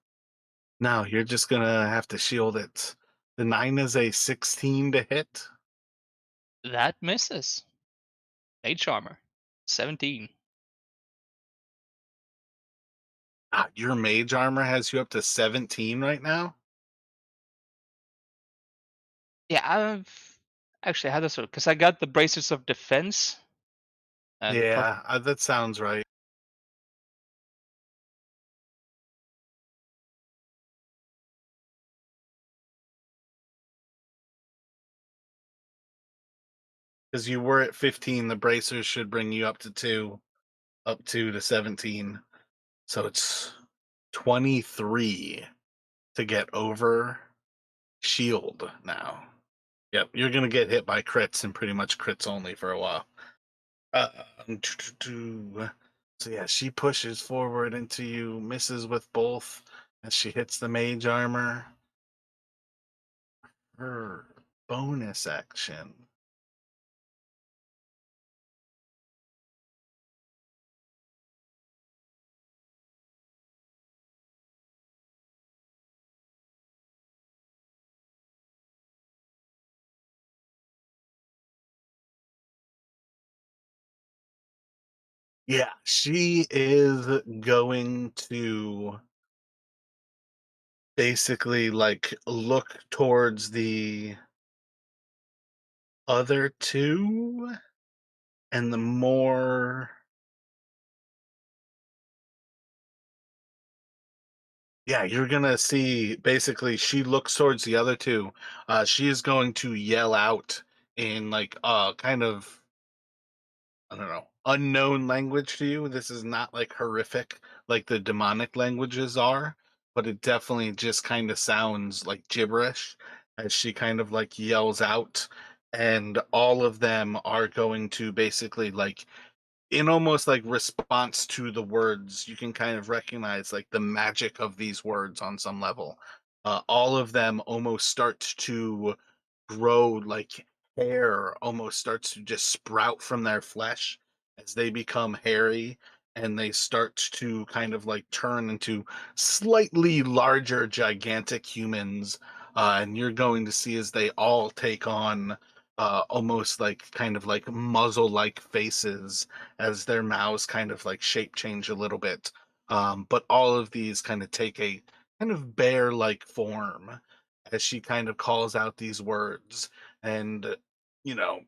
No, you're just gonna have to shield it. The 9 is a 16 to hit. That misses. Mage armor. 17. Your mage armor has you up to 17 right now? Yeah, I've actually had this one because I got the braces of defense and the plus. Yeah, that sounds right. Because you were at 15, the bracers should bring you up to 2, up 2 to 17. So it's 23 to get over shield now. Yep, you're gonna get hit by crits and pretty much crits only for a while. So yeah, she pushes forward into you, misses with both as she hits the mage armor. Her bonus action. Yeah, she is going to basically like look towards the other two, and the more, yeah, you're gonna see basically she looks towards the other two. She is going to yell out in like kind of, I don't know, unknown language to you. This is not like horrific like the demonic languages are, but it definitely just kind of sounds like gibberish as she kind of like yells out, and all of them are going to basically like, in almost like response to the words, you can kind of recognize like the magic of these words on some level. All of them almost start to grow like hair, almost starts to just sprout from their flesh as they become hairy, and they start to kind of like turn into slightly larger, gigantic humans. And you're going to see as they all take on almost like kind of like muzzle like faces as their mouths kind of like shape change a little bit. But all of these kind of take a kind of bear like form as she kind of calls out these words. And, you know,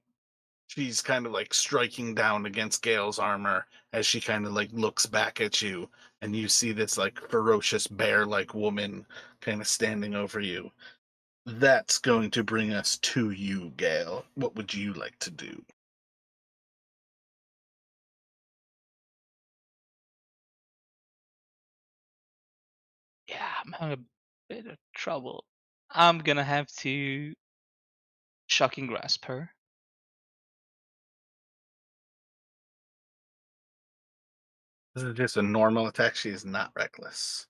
she's kind of like striking down against Gale's armor as she kind of like looks back at you. And you see this like ferocious bear like woman kind of standing over you. That's going to bring us to you, Gale. What would you like to do? Yeah, I'm having a bit of trouble. I'm gonna have to shocking grasp her. This is just a normal attack. She is not reckless.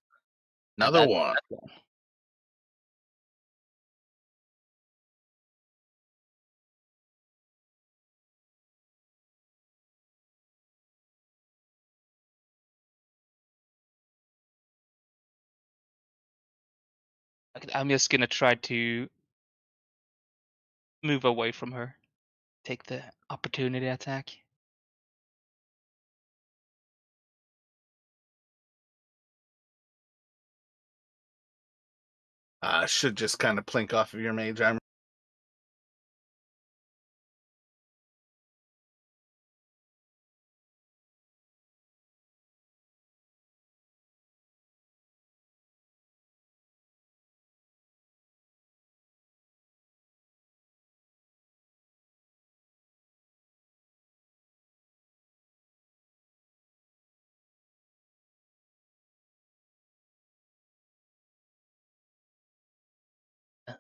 And Another one. that one. I'm just gonna try to move away from her. Take the opportunity attack. Should just kind of plink off of your mage armor.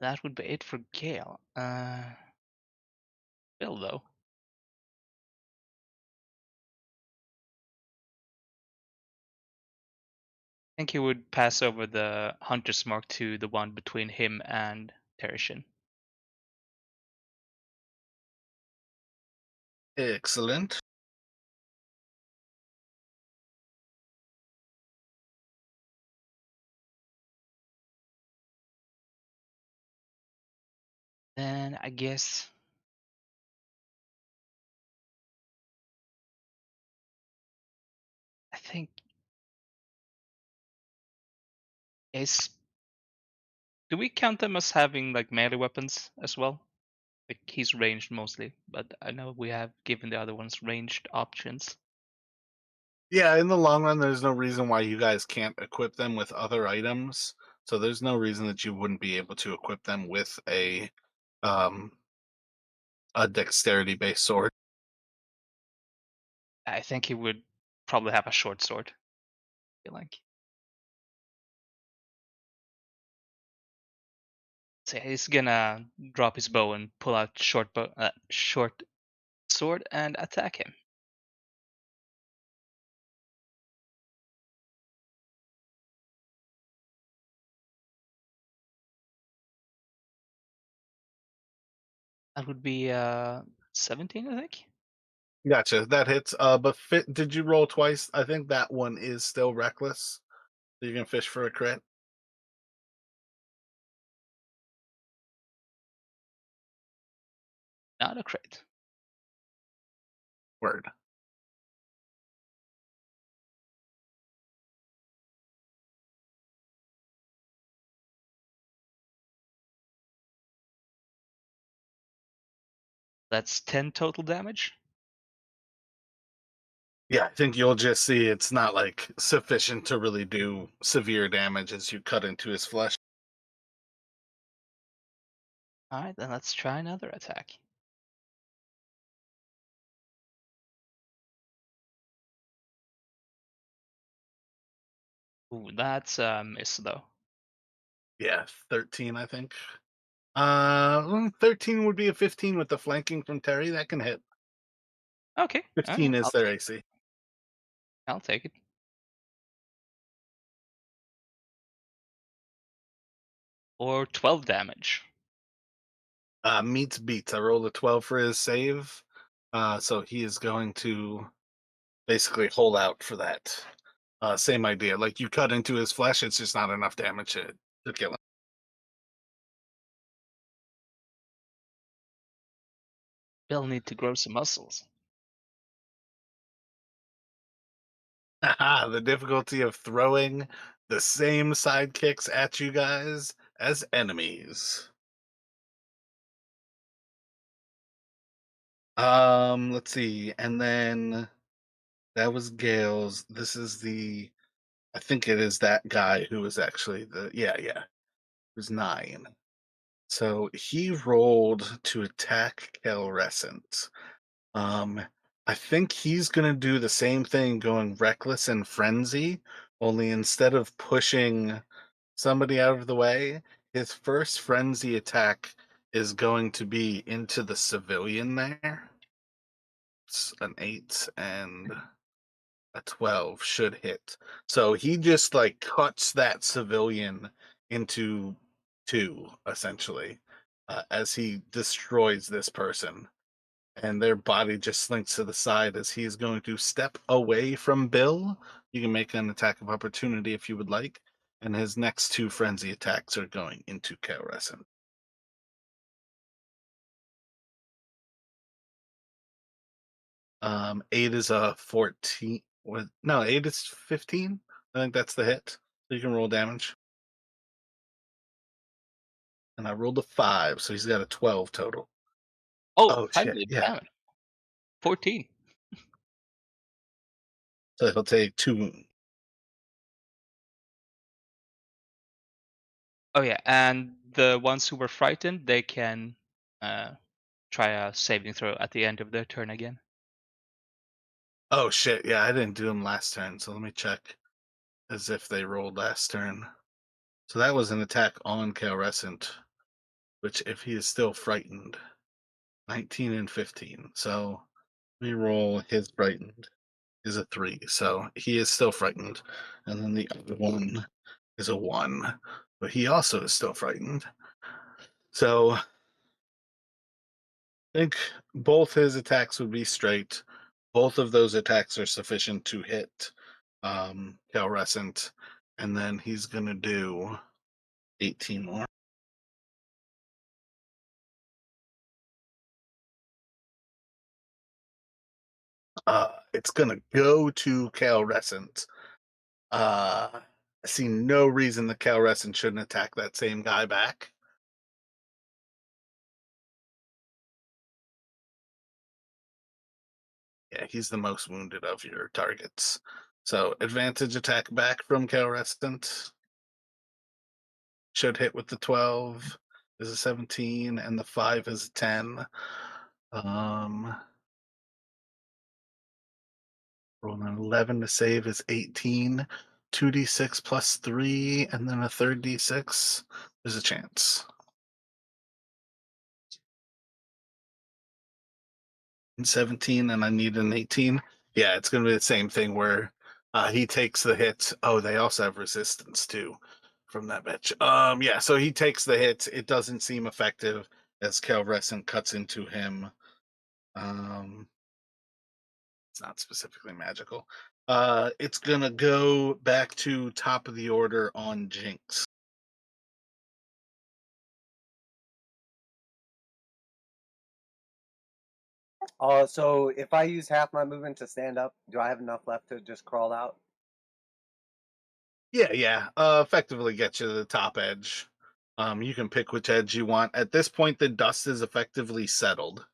That would be it for Gale. Bill though. I think he would pass over the hunter's mark to the one between him and Terishin. Excellent. Then I guess I think is do we count them as having like melee weapons as well? Like he's ranged mostly, but I know we have given the other ones ranged options. Yeah, in the long run, there's no reason why you guys can't equip them with other items. So there's no reason that you wouldn't be able to equip them with um a dexterity based sword. I think he would probably have a short sword. I feel like. So he's gonna drop his bow and pull out short sword and attack him. That would be 17, I think. Gotcha, that hits. But did you roll twice? I think that one is still reckless. So you can fish for a crit. Not a crit. Word. That's 10 total damage. Yeah, I think you'll just see it's not like sufficient to really do severe damage as you cut into his flesh. All right, then let's try another attack. Ooh, that's a miss though. Yeah, 13, I think. 13 would be a 15 with the flanking from Terry. That can hit. Okay, all right, 15 is their AC. I'll take it. Or 12 damage. Meets beats. I rolled a 12 for his save. So he is going to basically hold out for that. Same idea. Like you cut into his flesh, it's just not enough damage to kill him. They'll need to grow some muscles. The difficulty of throwing the same sidekicks at you guys as enemies. Let's see. And then that was Gale's. This is I think it is that guy who was actually yeah. It was 9. So he rolled to attack Kalrescent. Um, I think he's gonna do the same thing, going reckless and frenzy, only instead of pushing somebody out of the way, his first frenzy attack is going to be into the civilian there. It's an 8 and a 12 should hit. So he just like cuts that civilian into two, essentially, as he destroys this person. And their body just slinks to the side as he's going to step away from Bill. You can make an attack of opportunity if you would like. And his next two frenzy attacks are going into Kalrescent. 8 is a 14. No, 8 is 15. I think that's the hit. So you can roll damage. And I rolled a 5, so he's got a 12 total. Oh, Oh shit, finally, yeah. damage. 14. So he'll take 2 wounds. Oh yeah, and the ones who were frightened, they can uh, try a saving throw at the end of their turn again. Oh shit, yeah, I didn't do them last turn, so let me check as if they rolled last turn. So that was an attack on Kalrescent, which if he is still frightened, 19 and 15. So we roll his frightened is a 3. So he is still frightened. And then the other one is a 1. But he also is still frightened. So I think both his attacks would be straight. Both of those attacks are sufficient to hit Kalrescent. And then he's gonna do 18 more. It's gonna go to Kalrescent. I see no reason the Kalrescent shouldn't attack that same guy back. Yeah, he's the most wounded of your targets. So advantage attack back from Kalrescent should hit with the 12 is a 17 and the 5 is a 10. Um Roll an 11 to save is 18. 2d6 plus 3 and then a third d6. There's a chance. And 17 and I need an 18. Yeah, it's going to be the same thing where he takes the hit. Oh, they also have resistance too from that bitch. Yeah, so he takes the hit. It doesn't seem effective as Calrescent cuts into him. Um it's not specifically magical. It's gonna go back to top of the order on Jinx. So if I use half my movement to stand up, do I have enough left to just crawl out? Yeah, yeah. Effectively get you to the top edge. You can pick which edge you want. At this point, the dust is effectively settled.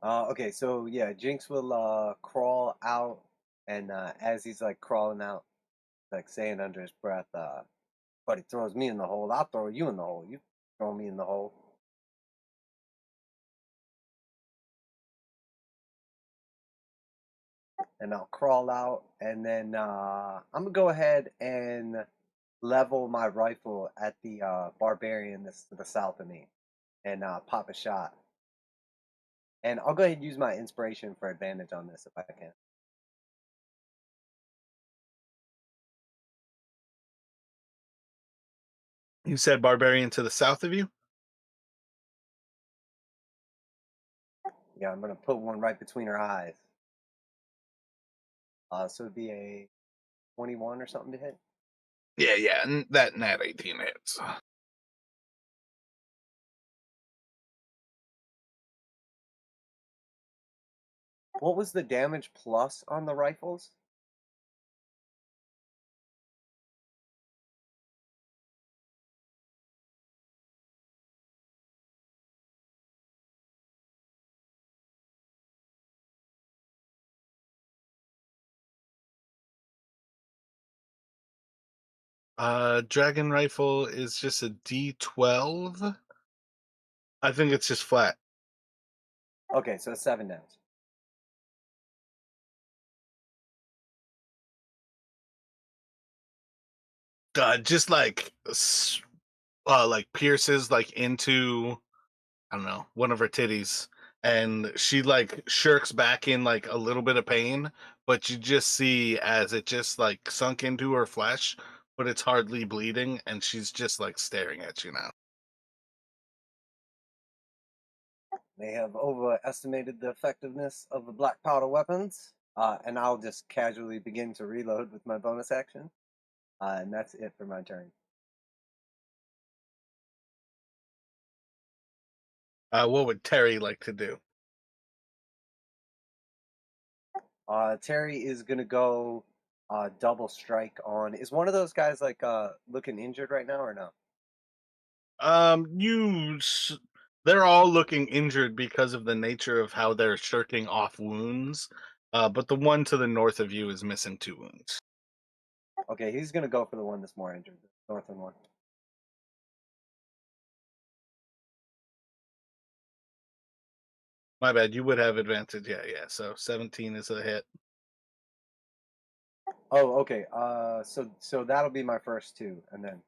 Okay, so yeah, Jinx will crawl out, and as he's like crawling out, like saying under his breath, "But he throws me in the hole, I'll throw you in the hole. You throw me in the hole." And I'll crawl out, and then I'm gonna go ahead and level my rifle at the barbarian that's to the south of me, and pop a shot. And I'll go ahead and use my inspiration for advantage on this if I can. You said barbarian to the south of you? Yeah, I'm gonna put one right between her eyes. So it'd be a 21 or something to hit. Yeah, yeah. That nat 18 hits. What was the damage plus on the rifles? Dragon rifle is just a D12. I think it's just flat. Okay, so 7 damage. Just like pierces like into I don't know, one of her titties. And she like shirks back in like a little bit of pain, but you just see as it just like sunk into her flesh, but it's hardly bleeding, and she's just like staring at you now. They have overestimated the effectiveness of the black powder weapons, and I'll just casually begin to reload with my bonus action, and that's it for my turn. What would Terry like to do? Terry is gonna go double strike on. Is one of those guys like looking injured right now or no? Um, you, s- they're all looking injured because of the nature of how they're shirking off wounds. But the one to the north of you is missing 2 wounds. Okay, he's gonna go for the one that's more injured, the northern one. My bad. You would have advantage. Yeah, yeah. So 17 is a hit. Oh, okay. So that'll be my first two, and then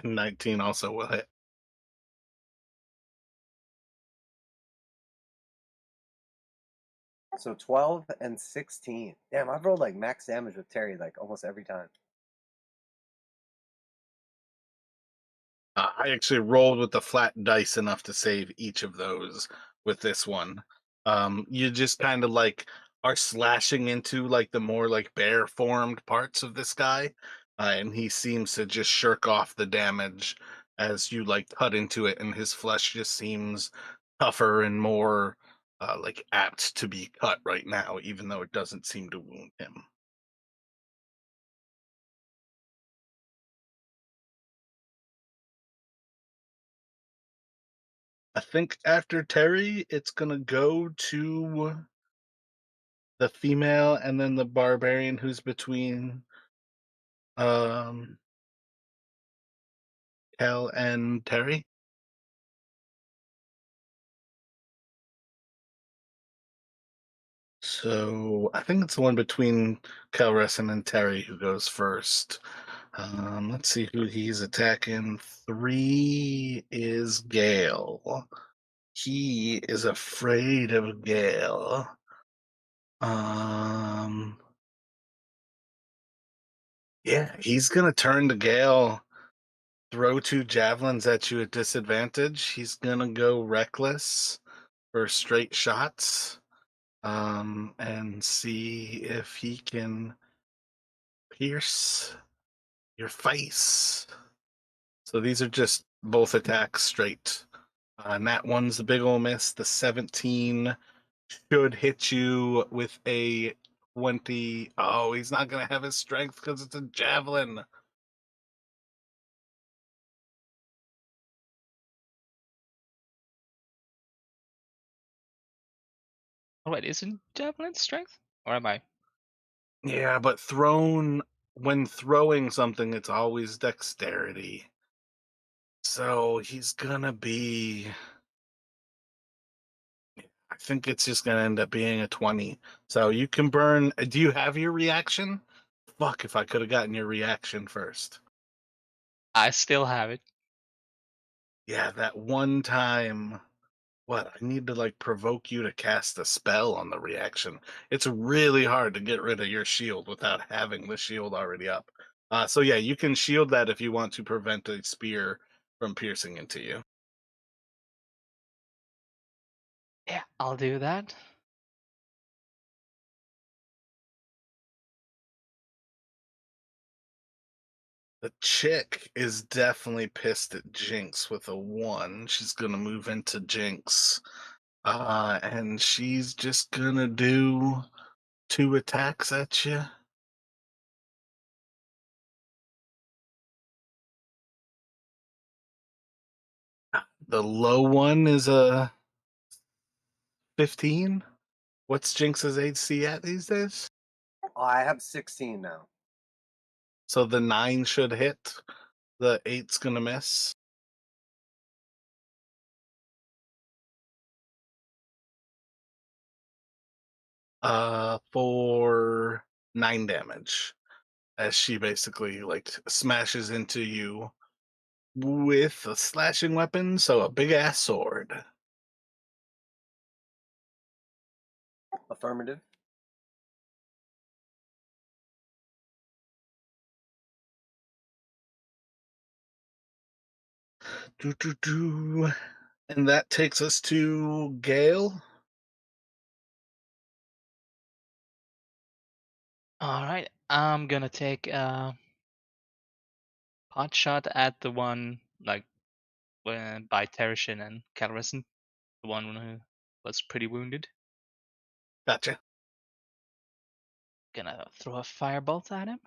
19 also will hit. so 12 and 16. Damn, I've rolled like max damage with Terry like almost every time. I actually rolled with the flat dice enough to save each of those with this one. You just kind of like are slashing into like the more like bear formed parts of this guy, and he seems to just shirk off the damage as you like cut into it, and his flesh just seems tougher and more like apt to be cut right now, even though it doesn't seem to wound him. I think after Terry, it's gonna go to the female and then the barbarian who's between um Kel and Terry. So I think it's the one between Kalrescent and Terry who goes first. Let's see who he's attacking. Three is Gale. He is afraid of Gale. Um, yeah, he's gonna turn to Gale, throw two javelins at you at disadvantage. He's gonna go reckless for straight shots. And see if he can pierce your face. So these are just both attacks straight. And that one's the big ol' miss. The 17 should hit you with a 20. Oh, he's not going to have his strength because it's a javelin. Oh, wait, isn't javelin strength? Or am I? Yeah, but thrown when throwing something, it's always dexterity. So he's gonna be. I think it's just gonna end up being a 20. So you can burn. Do you have your reaction? Fuck, if I could have gotten your reaction first. I still have it. Yeah, that one time. What? I need to like provoke you to cast a spell on the reaction. It's really hard to get rid of your shield without having the shield already up. So yeah, you can shield that if you want to prevent a spear from piercing into you. Yeah, I'll do that. The chick is definitely pissed at Jinx with a 1. She's gonna move into Jinx. And she's just gonna do 2 attacks at you. The low one is a 15. What's Jinx's AC at these days? Oh, I have 16 now. So the 9 should hit. The eight's gonna miss. For 9 damage. As she basically like smashes into you with a slashing weapon, so a big ass sword. Affirmative. Do do do. And that takes us to Gale. All right, I'm gonna take a pot shot at the one like by Tereshin and Kalrescent, the one who was pretty wounded. Gotcha. Gonna throw a firebolt at him.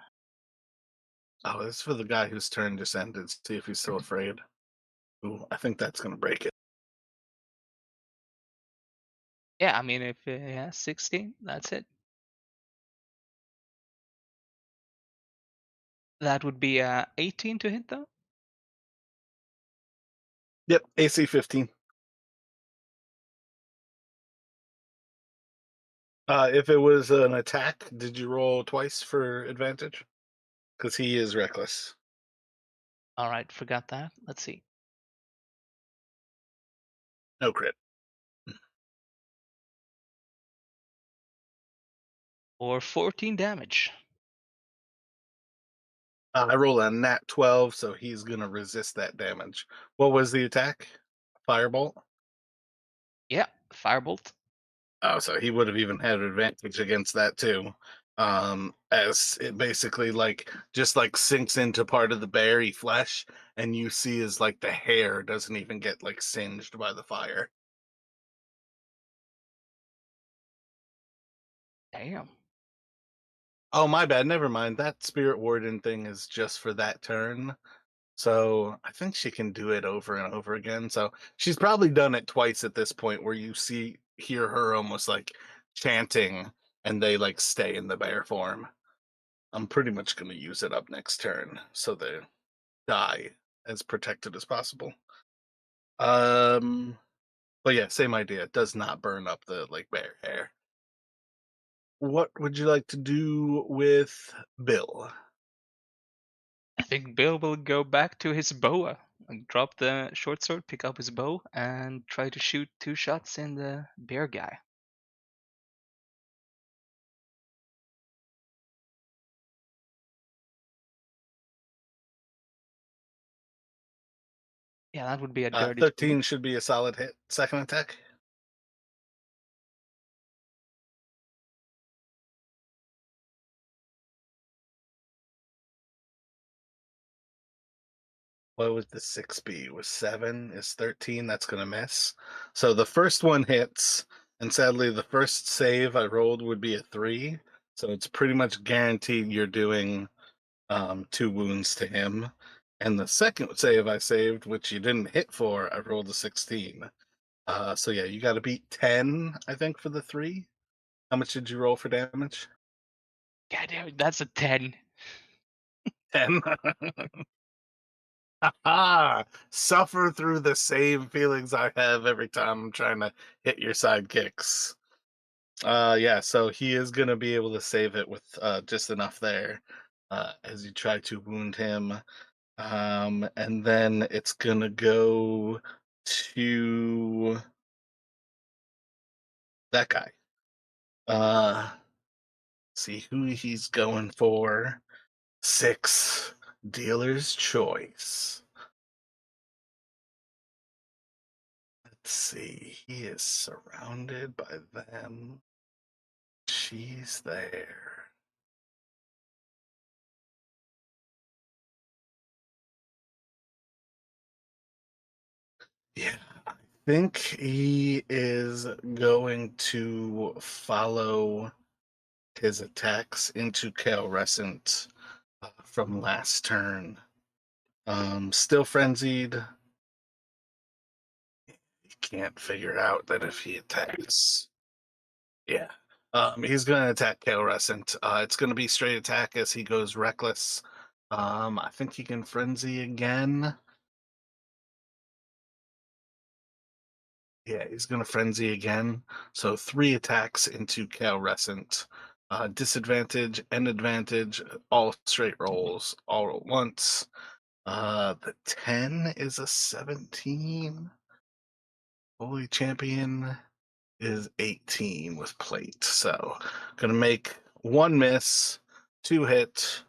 Oh, this is for the guy whose turn just ended. See if he's still afraid. Ooh, I think that's gonna break it. Yeah, I mean if he has 16, that's it. That would be 18 to hit though. Yep, AC 15. If it was an attack, did you roll twice for advantage? Because he is reckless. All right, forgot that. Let's see. No crit. Or 14 damage. I roll a nat 12, so he's gonna resist that damage. What was the attack? Firebolt? Yeah, firebolt. Oh, so he would have even had advantage against that too. As it basically like just like sinks into part of the berry flesh, and you see is like the hair doesn't even get like singed by the fire. Damn. Oh, my bad. Never mind. That spirit warden thing is just for that turn. So I think she can do it over and over again. So she's probably done it twice at this point where you hear her almost like chanting and they like stay in the bear form. I'm pretty much going to use it up next turn so they die as protected as possible. Um, but yeah, same idea. It does not burn up the like bear hair. What would you like to do with Bill? I think Bill will go back to his boa and drop the short sword, pick up his bow, and try to shoot 2 shots in the bear guy. Yeah, that would be a dirty 20. 13 should be a solid hit. Second attack. What would the six be? Was seven is 13? That's gonna miss. So the first one hits, and sadly, the first save I rolled would be a three. So it's pretty much guaranteed you're doing 2 wounds to him. And the second save I saved, which you didn't hit for, I rolled a 16. So yeah, you got to beat 10, I think, for the three. How much did you roll for damage? God damn it, that's a 10. 10. Ah, suffer through the same feelings I have every time I'm trying to hit your sidekicks. Yeah, so he is gonna be able to save it with just enough there as you try to wound him. And then it's gonna go to that guy. Uh see who he's going for. Six, dealer's choice. Let's see. He is surrounded by them. She's there. Yeah, I think he is going to follow his attacks into Kalrescent from last turn. Still frenzied. He can't figure out that if he attacks. Yeah. He's going to attack Kalrescent. It's going to be straight attack as he goes reckless. I think he can frenzy again. Yeah, he's going to frenzy again. So 3 attacks into Kalrescent. Disadvantage and advantage, all straight rolls, all at once. The 10 is a 17. Holy champion is 18 with plate. So gonna make 1 miss, 2 hit,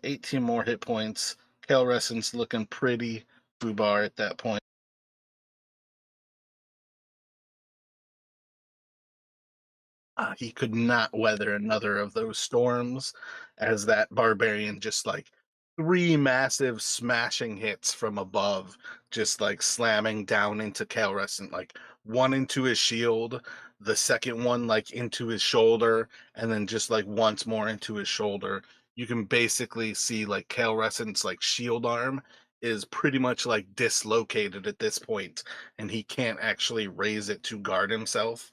18 more hit points. Kalrescent's looking pretty foobar at that point. He could not weather another of those storms as that barbarian just like 3 massive smashing hits from above, just like slamming down into Kalrescent, like one into his shield, the second one like into his shoulder, and then just like once more into his shoulder. You can basically see like Kalrescent's like shield arm is pretty much like dislocated at this point, and he can't actually raise it to guard himself.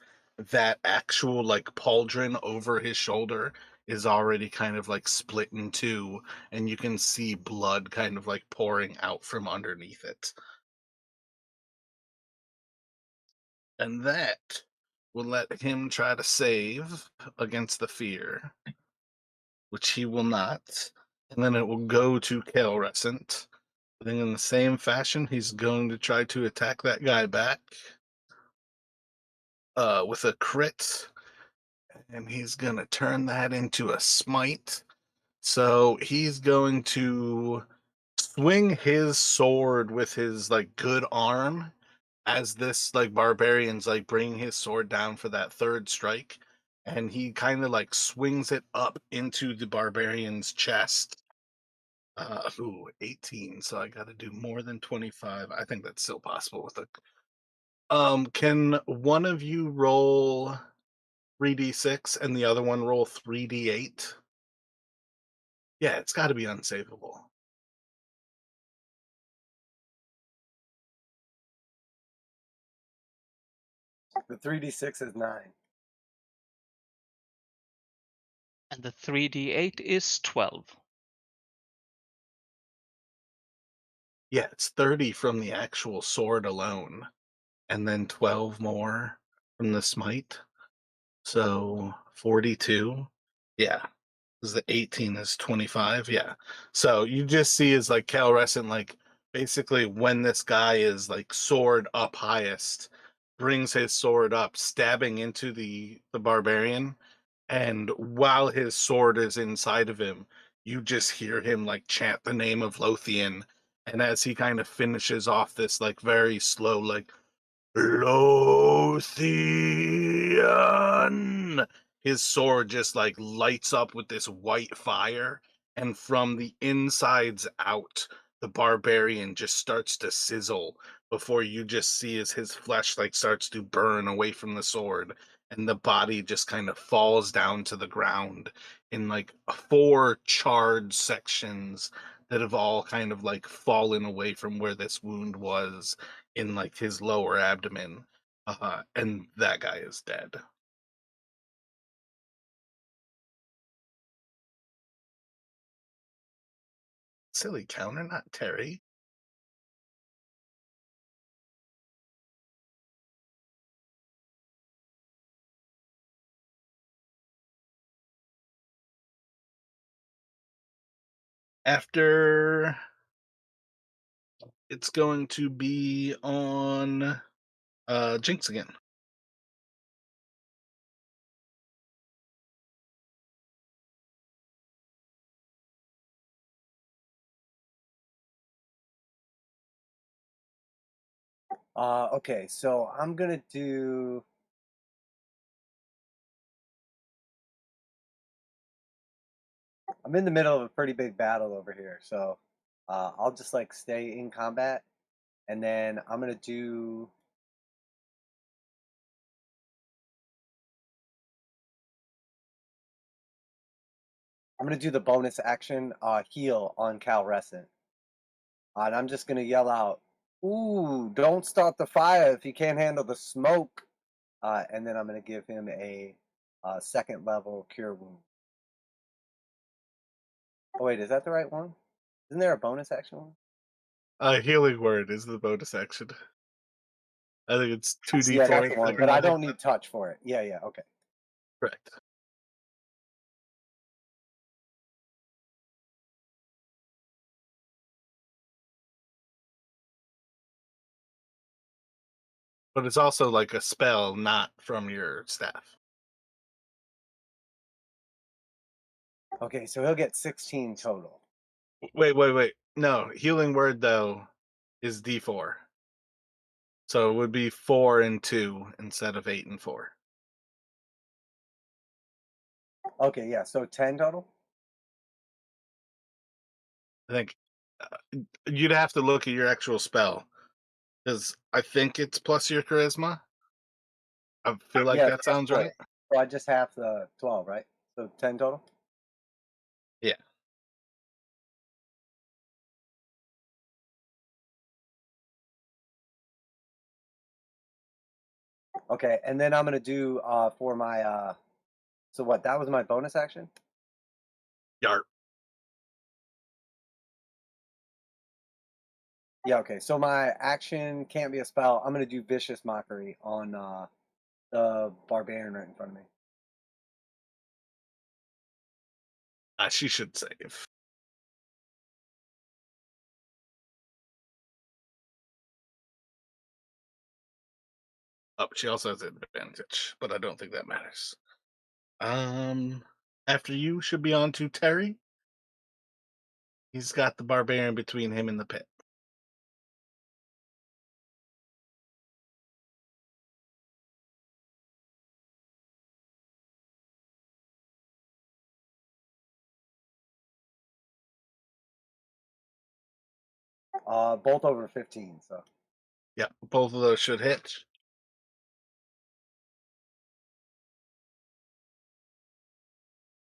That actual like pauldron over his shoulder is already kind of like split in two, and you can see blood kind of like pouring out from underneath it. And that will let him try to save against the fear, which he will not. And then it will go to Kalrescent. I think in the same fashion, he's going to try to attack that guy back with a crit, and he's going to turn that into a smite. So he's going to swing his sword with his like good arm as this like barbarian's like bringing his sword down for that third strike, and he kind of like swings it up into the barbarian's chest. 18, so I got to do more than 25. I think that's still possible with a can one of you roll 3d6 and the other one roll 3d8? Yeah, it's got to be unsavable. The 3d6 is 9. And the 3d8 is 12. Yeah, it's 30 from the actual sword alone, and then 12 more from the smite. So 42. Yeah. 'Cause the 18 is 25. Yeah. So you just see is like Kalrescent, like basically when this guy is like sword up highest, brings his sword up, stabbing into the barbarian, and while his sword is inside of him, you just hear him like chant the name of Lothian. And as he kind of finishes off this like very slow, like Lothian! His sword just like lights up with this white fire, and from the insides out, the barbarian just starts to sizzle before you just see as his flesh like starts to burn away from the sword, and the body just kind of falls down to the ground in like four charred sections that have all kind of like fallen away from where this wound was in like his lower abdomen, and that guy is dead. Silly counter, not Terry. After it's going to be on Jinx again. Okay, so I'm gonna do. I'm in the middle of a pretty big battle over here, so I'll just like stay in combat, and then I'm gonna do. I'm gonna do the bonus action heal on Kalrescent, and I'm just gonna yell out, "Ooh! Don't start the fire if you can't handle the smoke!" And then I'm gonna give him a second level cure wound. Oh wait, is that the right one? Isn't there a bonus action one? Healing word is the bonus action. I think it's Yeah, 2d4 that's the if one. But I everyone hits don't that. need touch for it. Yeah, yeah, okay. Correct. But it's also like a spell, not from your staff. Okay, so he'll get 16 total. Wait. No, healing word though is d4. So it would be 4 and 2 instead of 8 and 4. Okay, yeah, so 10 total. I think you'd have to look at your actual spell because I think it's plus your charisma. I feel like Yeah, so that that's sounds split. right. So I just have the 12, right? So 10 total. Yeah. Okay, and then I'm gonna do for my so what? That was my bonus action. Yarp. Yeah, okay. So my action can't be a spell. I'm gonna do vicious mockery on the barbarian right in front of me. She should save. Oh, she also has advantage, but I don't think that matters. Um, After you should be on to Terry. He's got the barbarian between him and the pit. Both over 15. So, Yeah, both of those should hit.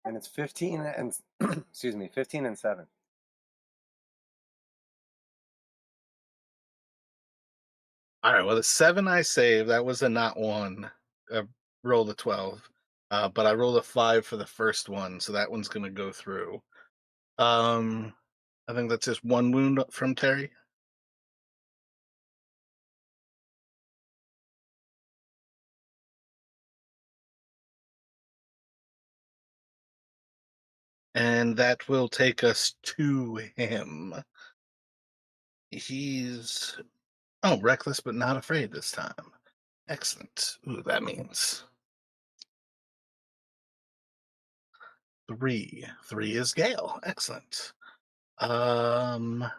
and it's 15 and excuse me, 15 and 7. All right, well, the 7 I saved, that was a not one. I rolled a 12. But I rolled a 5 for the first one, so that one's gonna go through. Um, I think that's just one wound from Terry. And that will take us to him. He's reckless but not afraid this time. Excellent. Ooh, that means 3. 3 is Gale. Excellent. Um,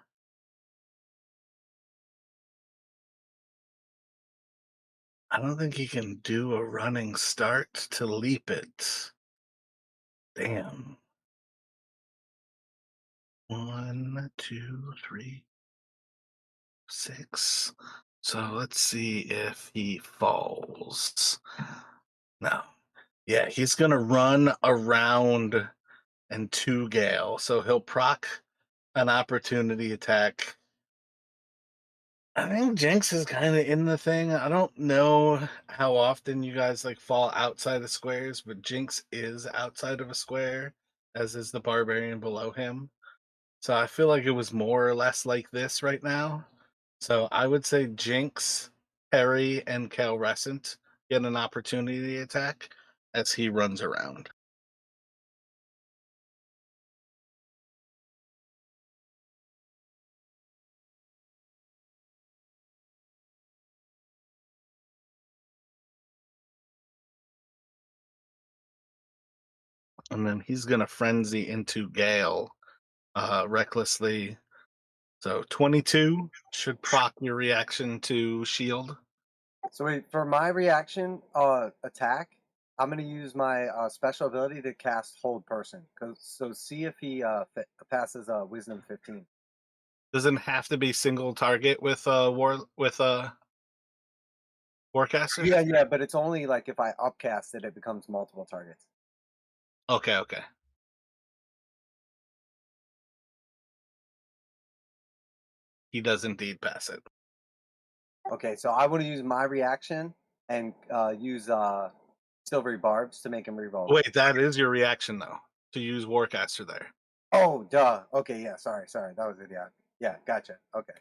I don't think he can do a running start to leap it. Damn. 1, 2, 3, 6. So let's see if he falls. No. Yeah, he's gonna run around and two Gale, so he'll proc an opportunity attack. I think Jinx is kind of in the thing. I don't know how often you guys like fall outside of squares, but Jinx is outside of a square, as is the barbarian below him. So I feel like it was more or less like this right now. So I would say Jinx, Perry, and Kalrescent get an opportunity attack as he runs around. And then he's gonna frenzy into Gale recklessly. So 22 should proc your reaction to shield. So wait, for my reaction attack, I'm gonna use my special ability to cast Hold Person. So see if he passes Wisdom 15. Doesn't have to be single target with Warcaster. Yeah, yeah, but it's only like if I upcast it, it becomes multiple targets. Okay, okay. He does indeed pass it. Okay, so I want to use my reaction and use Silvery Barbs to make him reroll it. Wait, that is your reaction though, to use Warcaster there. Oh, duh. Okay, yeah, sorry. That was it, yeah. Yeah, gotcha. Okay.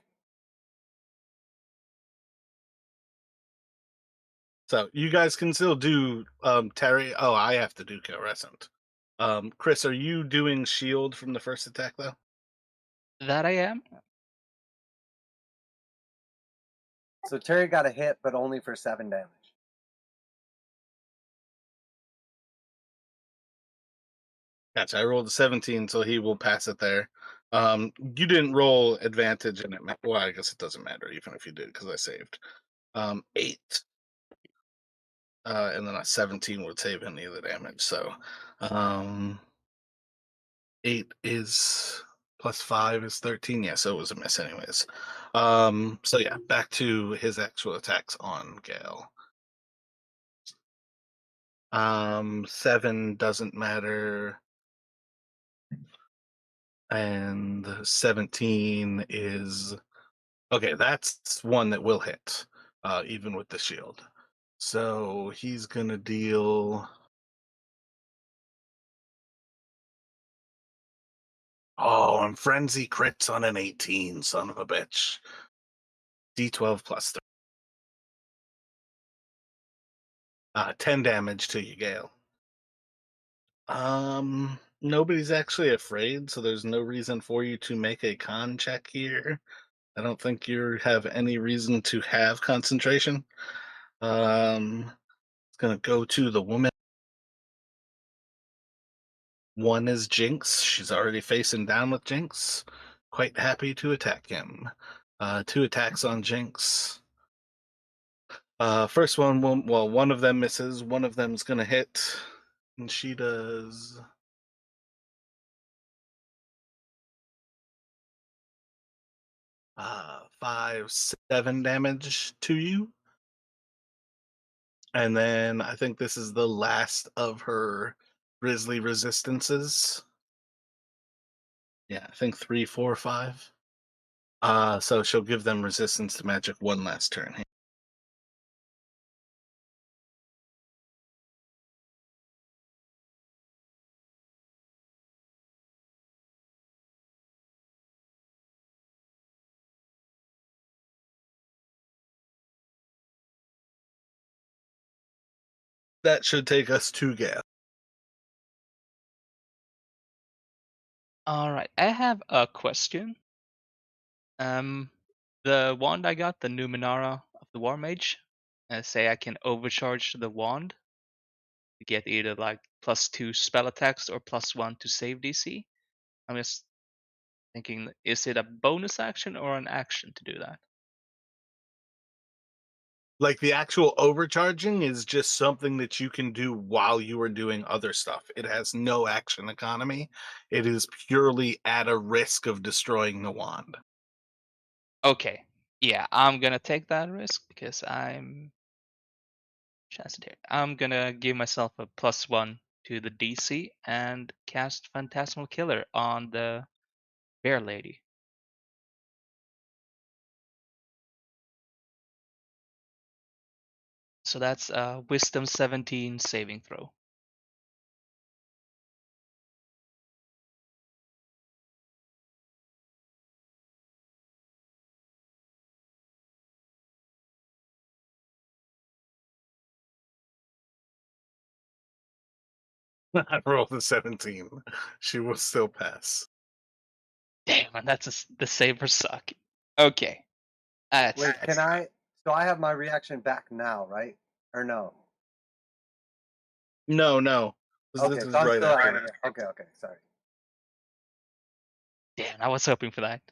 So you guys can still do Terry. Oh, I have to do Kalrescent. Chris, are you doing shield from the first attack though? That I am. So Terry got a hit, but only for 7 damage. Gotcha. I rolled a 17, so he will pass it there. You didn't roll advantage and well, I guess it doesn't matter even if you did because I saved. 8. And then a 17 would save any of the damage. So 8 is plus 5 is 13. Yeah, so it was a miss anyways. So yeah, back to his actual attacks on Gale. 7 doesn't matter. And 17 is okay, that's one that will hit, even with the shield. So he's gonna deal. Oh, and frenzy crits on an 18, son of a bitch. D12 plus 3. 10 damage to you, Gale. Nobody's actually afraid, so there's no reason for you to make a con check here. I don't think you have any reason to have concentration. It's gonna go to the woman. One is Jinx. She's already facing down with Jinx. Quite happy to attack him. 2 attacks on Jinx. First one, well, one of them misses. One of them's gonna hit, and she does. 5, 7 damage to you. And then I think this is the last of her grizzly resistances. Yeah, I think 3, 4, 5. So she'll give them resistance to magic one last turn. That should take us to Gale. All right, I have a question. Um, the wand I got, the Numenara of the War Mage, say I can overcharge the wand to get either like +2 spell attacks or +1 to save DC. I'm just thinking, is it a bonus action or an action to do that? Like the actual overcharging is just something that you can do while you are doing other stuff. It has no action economy. It is purely at a risk of destroying the wand. Okay, yeah, I'm gonna take that risk because I'm Chanceteer. I'm gonna give myself a +1 to the DC and cast Phantasmal Killer on the bear lady. So that's a Wisdom 17 saving throw. I rolled a 17. She will still pass. Damn, and that's the savers suck. Okay, that's Wait, can I? So I have my reaction back now, right? Or no? No, no. This Okay, so is I'm right still after. at it. Okay, okay, sorry. damn. I was hoping for that.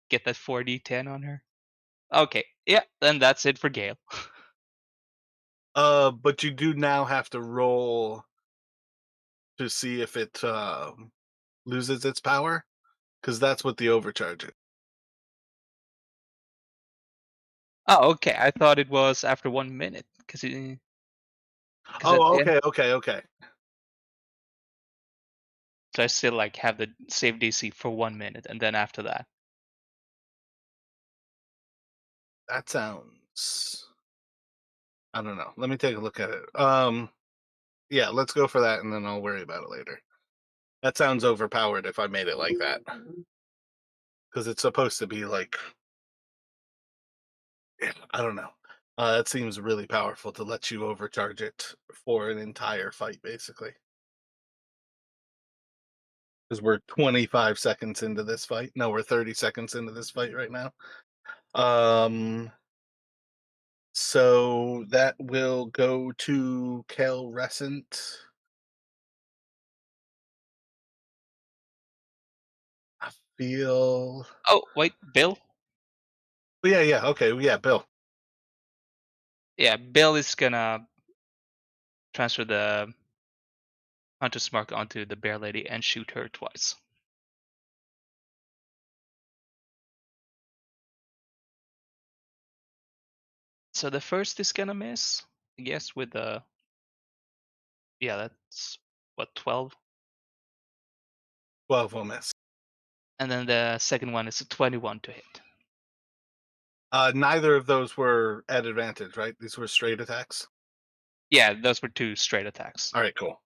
Get that 4d10 on her. Okay, yeah, then that's it for Gale. But you do now have to roll to see if it loses its power, because that's what the overcharge is. Oh, okay. I thought it was after 1 minute because at the Oh, end, okay, okay, okay. so I still like have the save DC for 1 minute, and then after that. That sounds. I don't know. Let me take a look at it. Yeah, let's go for that, and then I'll worry about it later. That sounds overpowered if I made it like that, because it's supposed to be like, yeah, I don't know. That seems really powerful to let you overcharge it for an entire fight, basically. Because we're 25 seconds into this fight. No, we're 30 seconds into this fight right now. Um, so that will go to Kalrescent. I feel. Oh wait, Bill. Oh, yeah, yeah, okay, yeah, Bill. Yeah, Bill is gonna transfer the Hunter's Mark onto the bear lady and shoot her twice. So the first is gonna miss, I guess, with the that's what 12, 12 will miss. and then the second one is a 21 to hit. Neither of those were at advantage, right? These were straight attacks. Yeah, those were two straight attacks. All right, cool.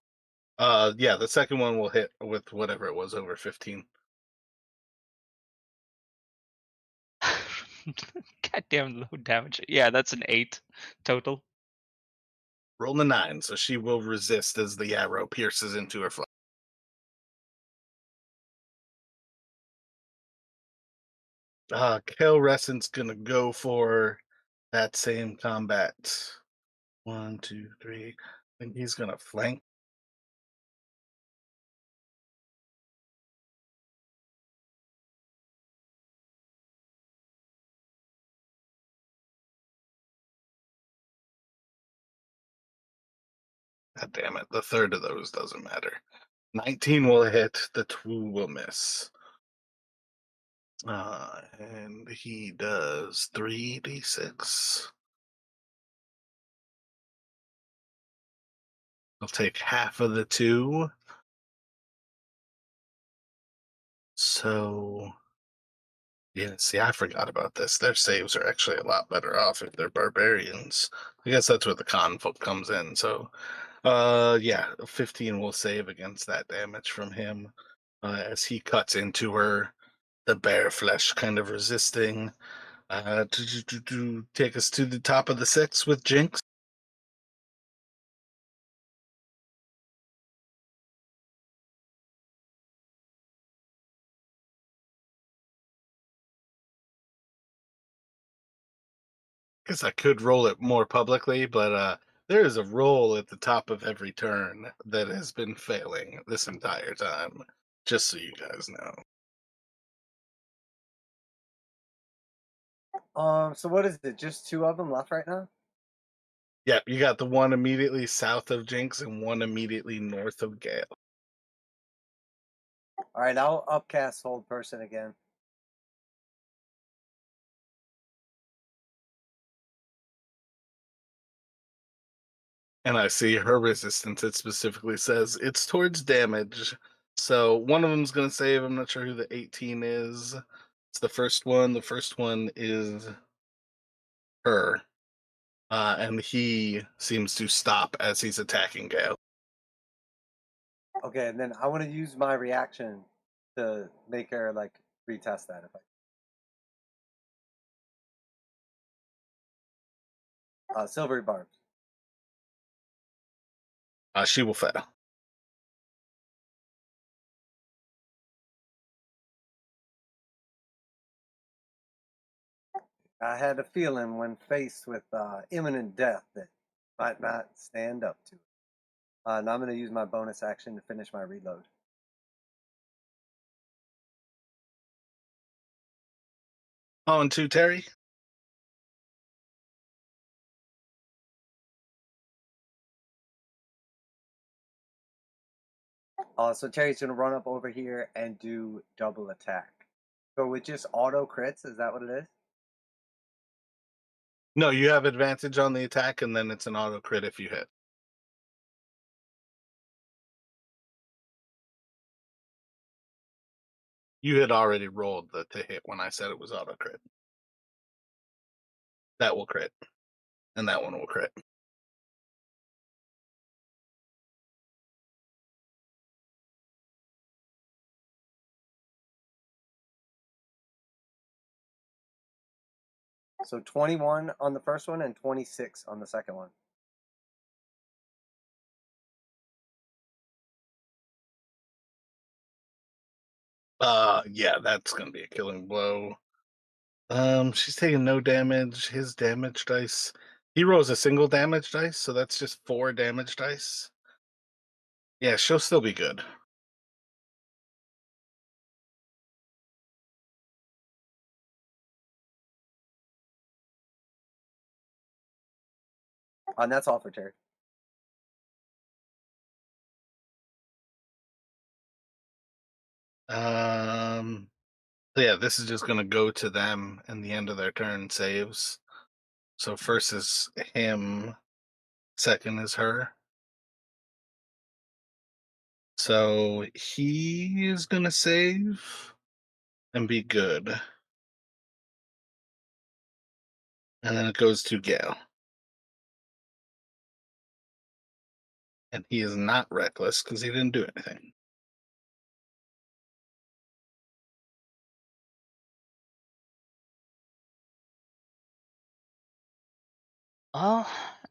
Yeah, the second one will hit with whatever it was over 15. Goddamn low damage. Yeah, that's an 8 total. Roll the 9, so she will resist as the arrow pierces into her flesh. Kalrescent's gonna go for that same combat. 1, 2, 3. I think he's gonna flank. God damn it. The third of those doesn't matter. 19 will hit, the 2 will miss. And he does 3d6. I'll take half of the two. So, yeah, see, I forgot about this. Their saves are actually a lot better off if they're barbarians. I guess that's where the conflict comes in. So, yeah, 15 will save against that damage from him as he cuts into her, the bare flesh kind of resisting. Take us to the top of the six with Jinx. Guess I could roll it more publicly, but there is a roll at the top of every turn that has been failing this entire time. Just so you guys know. So what is it? Just two of them left right now? Yep, you got the one immediately south of Jinx and one immediately north of Gale. All right, I'll upcast hold person again. And I see her resistance. It specifically says it's towards damage. So one of them's going to save. I'm not sure who the 18 is. It's the first one. The first one is her. And he seems to stop as he's attacking Gale. Okay, and then I want to use my reaction to make her like retest that if silvery barbs. She will fail. I had a feeling when faced with imminent death that might not stand up to it. And I'm going to use my bonus action to finish my reload. On to Terry. So Terry's going to run up over here and do double attack. So with just auto crits, is that what it is? No, you have advantage on the attack, and then it's an auto crit if you hit. You had already rolled the to hit when I said it was auto crit. That will crit, and that one will crit. So 21 on the first one and 26 on the second one. Yeah, that's gonna be a killing blow. She's taking no damage. His damage dice. He rolls a single damage dice, so that's just 4 damage dice. Yeah, she'll still be good. And that's all for Terry. So yeah, this is just gonna go to them and the end of their turn saves. So first is him, second is her. So he is gonna save and be good. And then it goes to Gale. And he is not reckless because he didn't do anything. Oh,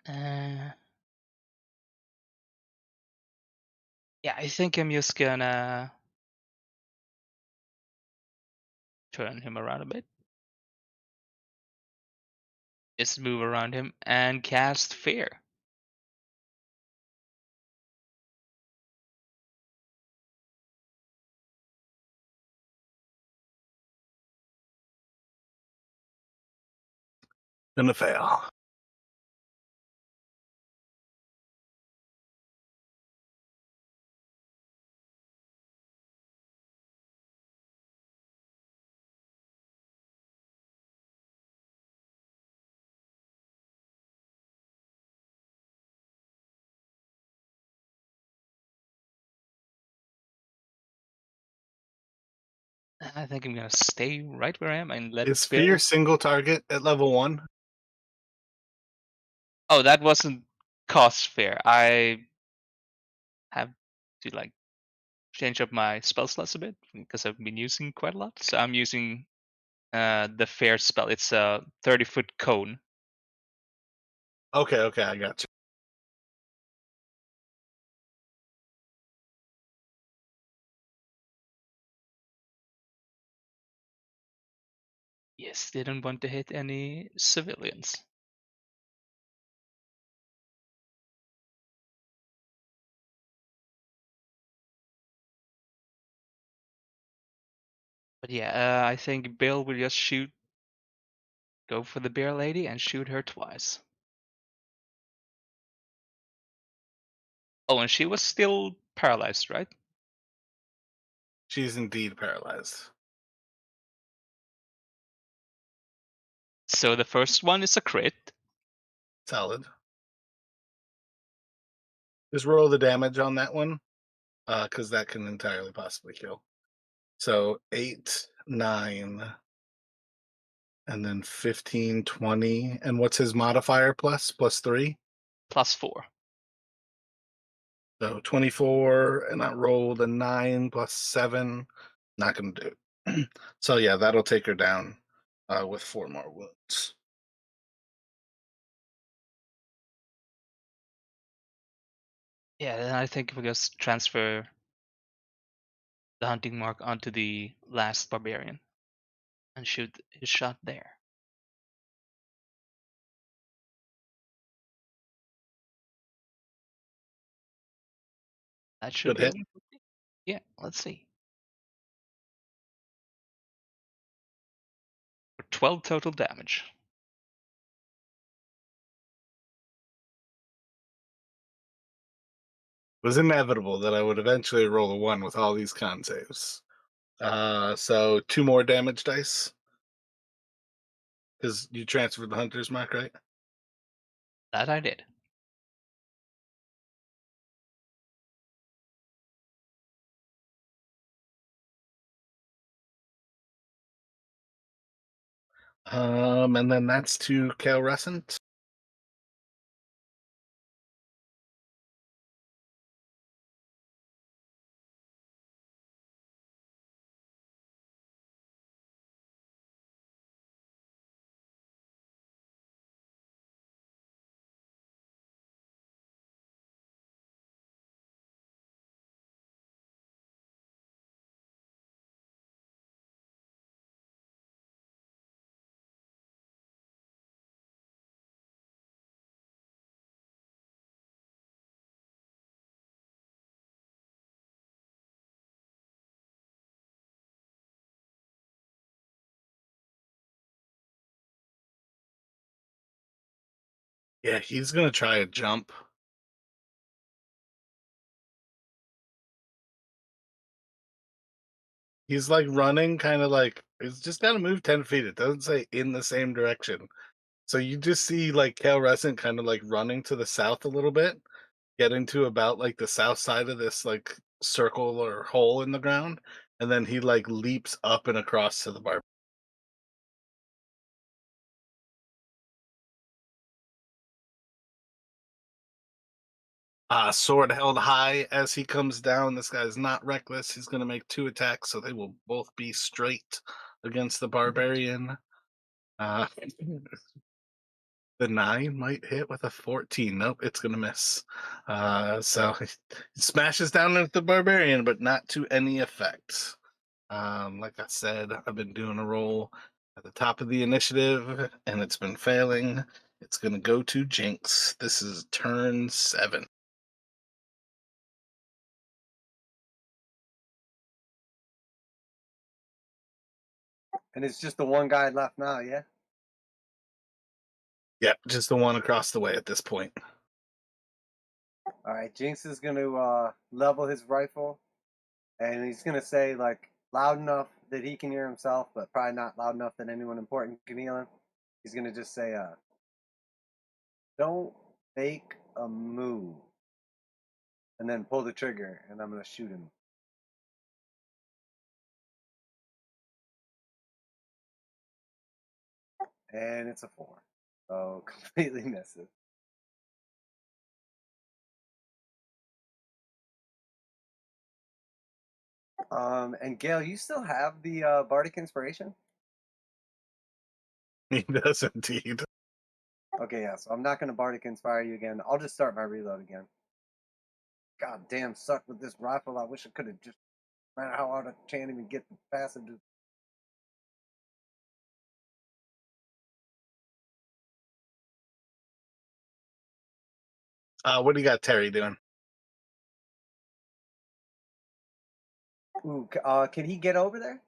uh, yeah, I think I'm just gonna turn him around a bit. Just move around him and cast Fear. Gonna fail. I think I'm gonna stay right where I am and let Is fear Bill. single target at level 1? Oh, that wasn't cost fair. I have to like change up my spell slots a bit because I've been using quite a lot. So I'm using the fair spell. It's a 30-foot cone. Okay, I got you. Yes, didn't want to hit any civilians. But yeah, I think Bill will just go for the bear lady and shoot her twice. Oh, and she was still paralyzed, right? She's indeed paralyzed. So the first one is a crit. Solid. Just roll the damage on that one, because that can entirely possibly kill. So 8, 9, and then 15, 20. And what's his modifier plus? Plus 3? +4. So 24, and I rolled a 9 plus 7. Not going to do it. So yeah, that'll take her down with 4 more wounds. Yeah, then I think we just transfer the hunting mark onto the last barbarian and shoot his shot there. That should Good be hit. enough. Yeah, let's see. For 12 total damage. It was inevitable that I would eventually roll a 1 with all these con saves. So 2 more damage dice. Because you transferred the hunter's mark, right? That I did. And then that's to Kalrescent. Yeah, he's gonna try a jump. He's like running, kind of like he's just got to move 10 feet. It doesn't say in the same direction. So you just see like Kalrescent kind of like running to the south a little bit, getting to about like the south side of this like circle or hole in the ground, and then he like leaps up and across to the bar. Sword held high as he comes down. This guy's not reckless. He's going to make 2 attacks, so they will both be straight against the barbarian. Uh, the 9 might hit with a 14. Nope, it's going to miss. So he smashes down at the barbarian, but not to any effect. Like I said, I've been doing a roll at the top of the initiative, and it's been failing. It's going to go to Jinx. This is turn 7. And it's just the one guy left now, yeah? Yep, just the one across the way at this point. All right, Jinx is going to level his rifle, and he's going to say, like, loud enough that he can hear himself, but probably not loud enough that anyone important can hear him. He's going to just say, don't make a move. And then pull the trigger, and I'm going to shoot him. and it's a 4. So completely misses. And Gail, you still have the bardic inspiration? He does indeed. Okay, yeah. So I'm not gonna bardic inspire you again. I'll just start my reload again. God damn, suck with this rifle. I wish I could have just. No matter how hard I can't even get the passengers. What do you got Terry doing? Ooh, can he get over there?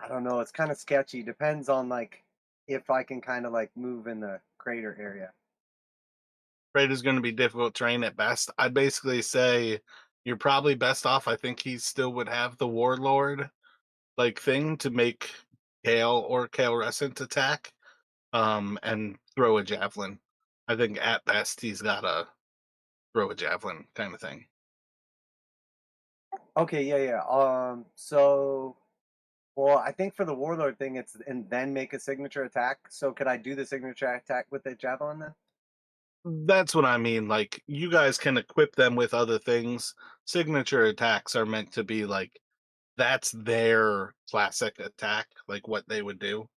I don't know. It's kind of sketchy. Depends on like if I can kind of like move in the crater area. Raid is going to be difficult terrain at best. I'd basically say you're probably best off. I think he still would have the warlord like thing to make Kale or Kalrescent attack, and throw a javelin. I think at best he's got a throw a javelin kind of thing. Okay, yeah, yeah. So well, I think for the warlord thing, it's and then make a signature attack. So could I do the signature attack with the javelin then? That's what I mean. Like you guys can equip them with other things. Signature attacks are meant to be like that's their classic attack, like what they would do.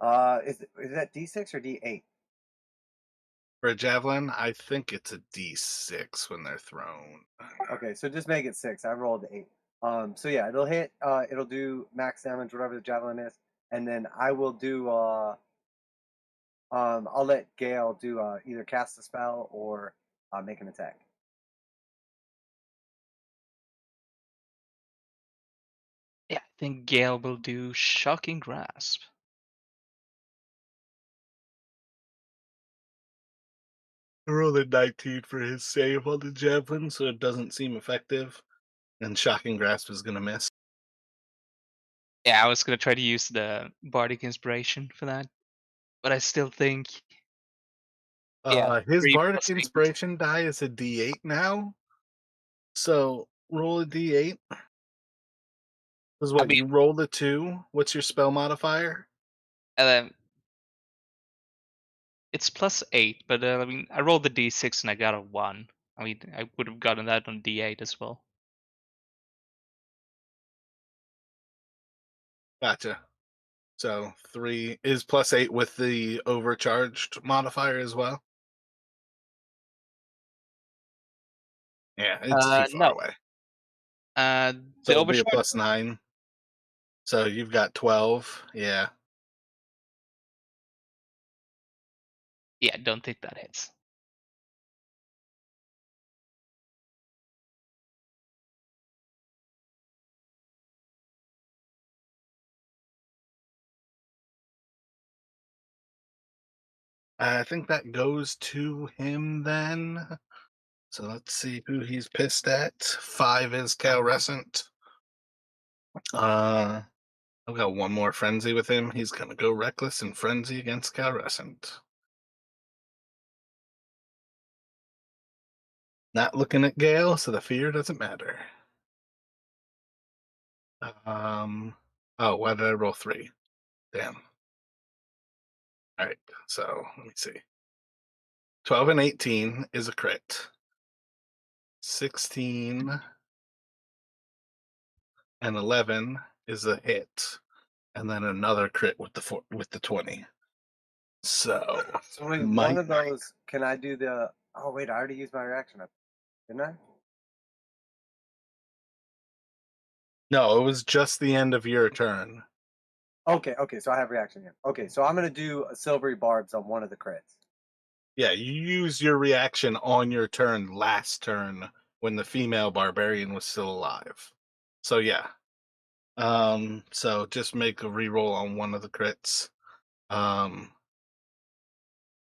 Is that D6 or D8? For a javelin, I think it's a D6 when they're thrown. Okay, so just make it 6. I rolled 8. So yeah, it'll hit. It'll do max damage, whatever the javelin is, and then I will do. I'll let Gale do either cast a spell or make an attack. Yeah, I think Gale will do shocking grasp. I rolled a 19 for his save on the javelin, so it doesn't seem effective. And Shocking Grasp is going to miss. Yeah, I was gonna try to use the bardic inspiration for that, but I still think, yeah, His 3 Bardic plus 8. Inspiration die is a D8 now. So roll a D8. Is I what mean, you roll the 2. What's your spell modifier? uh, it's plus 8, but I mean, I rolled the d6 and I got a 1. I mean, I would have gotten that on d8 as well. Gotcha. So 3 is plus 8 with the overcharged modifier as well. Yeah, it's too far No. away. So The it'll be a overcharge. plus 9. So you've got 12. Yeah. Yeah, don't think that hits. I think that goes to him then. So let's see who he's pissed at. 5 is Kalrescent. Uh, I've got one more frenzy with him. He's gonna go reckless and frenzy against Kalrescent. Not looking at Gale, so the fear doesn't matter. Um. Oh, why did I roll 3? Damn. All right. So let me see. 12 and 18 is a crit. 16 and 11 is a hit, and then another crit with with the 20. So So wait, one might of those. Can I do the? Oh wait, I already used my reaction, didn't I? no, it was just the end of your turn. Okay, okay. So I have reaction here. Okay, so I'm gonna do a silvery barbs on one of the crits. Yeah, you use your reaction on your turn last turn when the female barbarian was still alive. So yeah. So just make a reroll on one of the crits. Um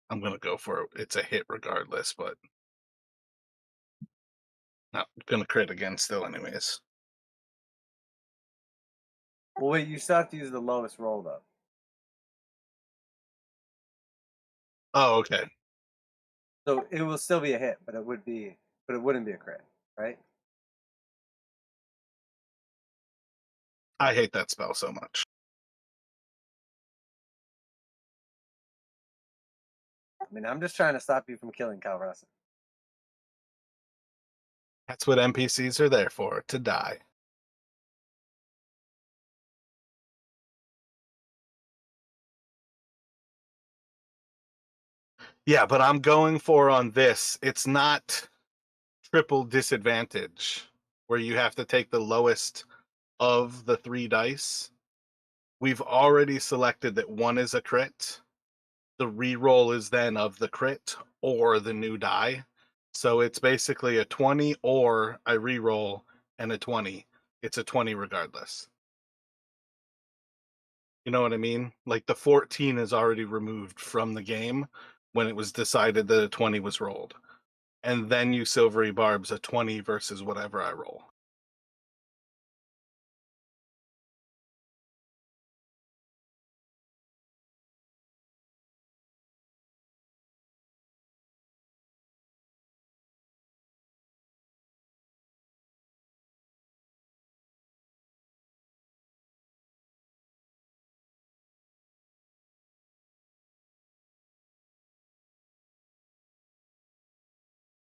I'm gonna go for it. It's a hit regardless, but no, gonna crit again still anyways. Well, wait, you still have to use the lowest roll though. Oh, okay. So it will still be a hit, but it wouldn't be a crit, right? I hate that spell so much. I mean, I'm just trying to stop you from killing Kalrescent. That's what NPCs are there for, to die. Yeah, but I'm going for on this. It's not triple disadvantage where you have to take the lowest of the 3 dice. We've already selected that one is a crit. The reroll is then of the crit or the new die. So it's basically a 20 or I reroll and a 20. It's a 20 regardless. You know what I mean? Like the 14 is already removed from the game when it was decided that a 20 was rolled. And then you silvery barbs a 20 versus whatever I roll.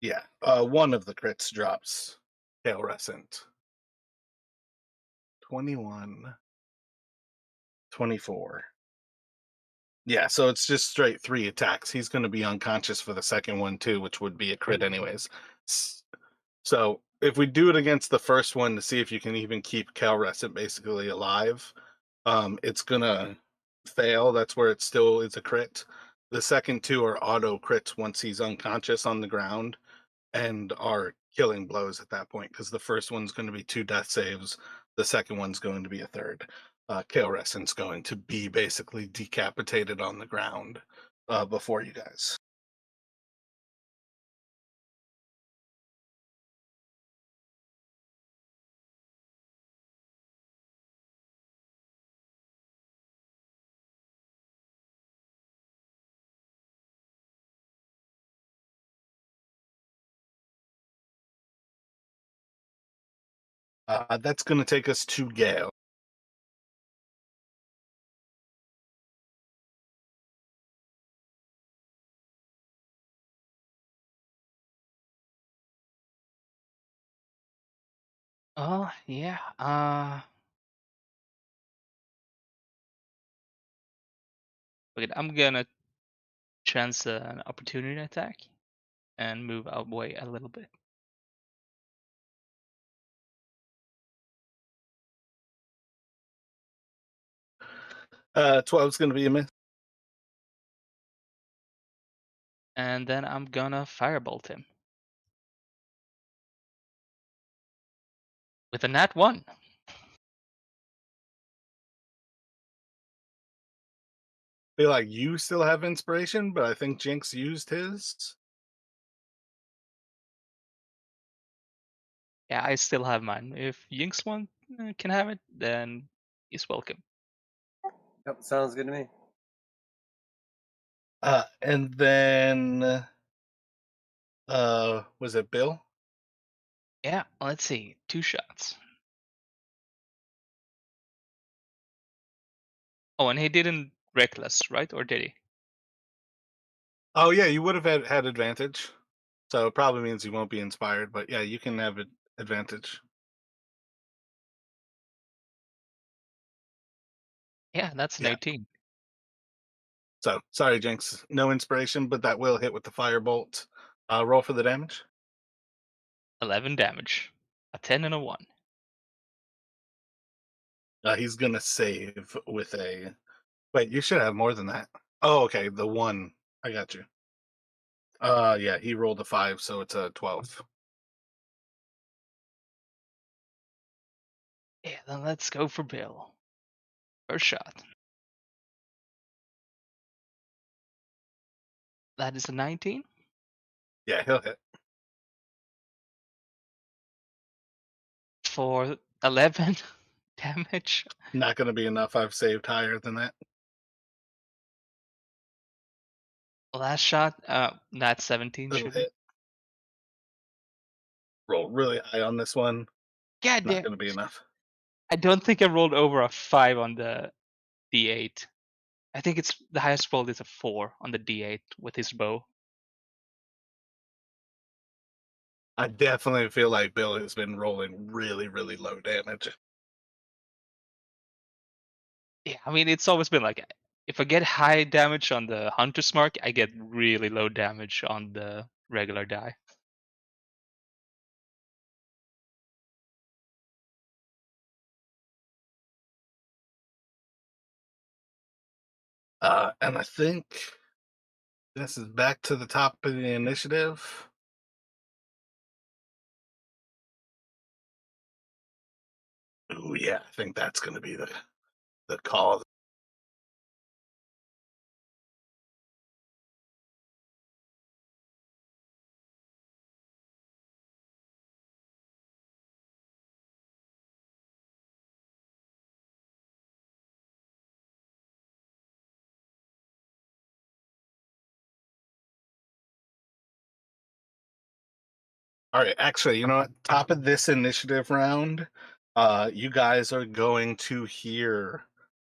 Yeah. One of the crits drops Kalrescent. 21, 24. Yeah, so it's just straight 3 attacks. He's going to be unconscious for the second one too, which would be a crit anyways. So if we do it against the first one to see if you can even keep Kalrescent basically alive, it's gonna fail. That's where it still is a crit. The second two are auto crits once he's unconscious on the ground and are killing blows at that point because the first one's going to be 2 death saves. The second one's going to be a third. Kalrescent's going to be basically decapitated on the ground before you guys. That's going to take us to Gale. Oh, yeah. Okay, I'm gonna chance an opportunity attack and move away a little bit. 12's going to be a miss. And then I'm gonna firebolt him with a nat 1. Feel like you still have inspiration, but I think Jinx used his. Yeah, I still have mine. If Jinx one can have it, then he's welcome. Yep, sounds good to me. And then was it Bill? Yeah, let's see. 2 shots. Oh, and he didn't reckless, right? Or did he? Oh yeah, you would have had advantage. So it probably means you won't be inspired, but yeah, you can have advantage. Yeah, that's an Yeah. 18. So sorry, Jinx. No inspiration, but that will hit with the firebolt. Roll for the damage. 11 damage. A 10 and a 1. He's gonna save with a. Wait, you should have more than that. Oh, okay. The one. I got you. Yeah, he rolled a 5, so it's a 12. Yeah, then let's go for Bill. First shot. That is a 19 Yeah, he'll hit. for 11. damage. Not going to be enough. I've saved higher than that. Last shot, nat 17 It'll shooting. hit. Roll really high on this one. God Not damn. going to be enough. I don't think I rolled over a 5 on the D8. I think it's the highest rolled is a 4 on the D8 with his bow. I definitely feel like Bill has been rolling really, really low damage. Yeah, I mean, it's always been like if I get high damage on the Hunter's Mark, I get really low damage on the regular die. And I think this is back to the top of the initiative. Ooh, yeah, I think that's going to be the call. All right, actually, you know what? Top of this initiative round, you guys are going to hear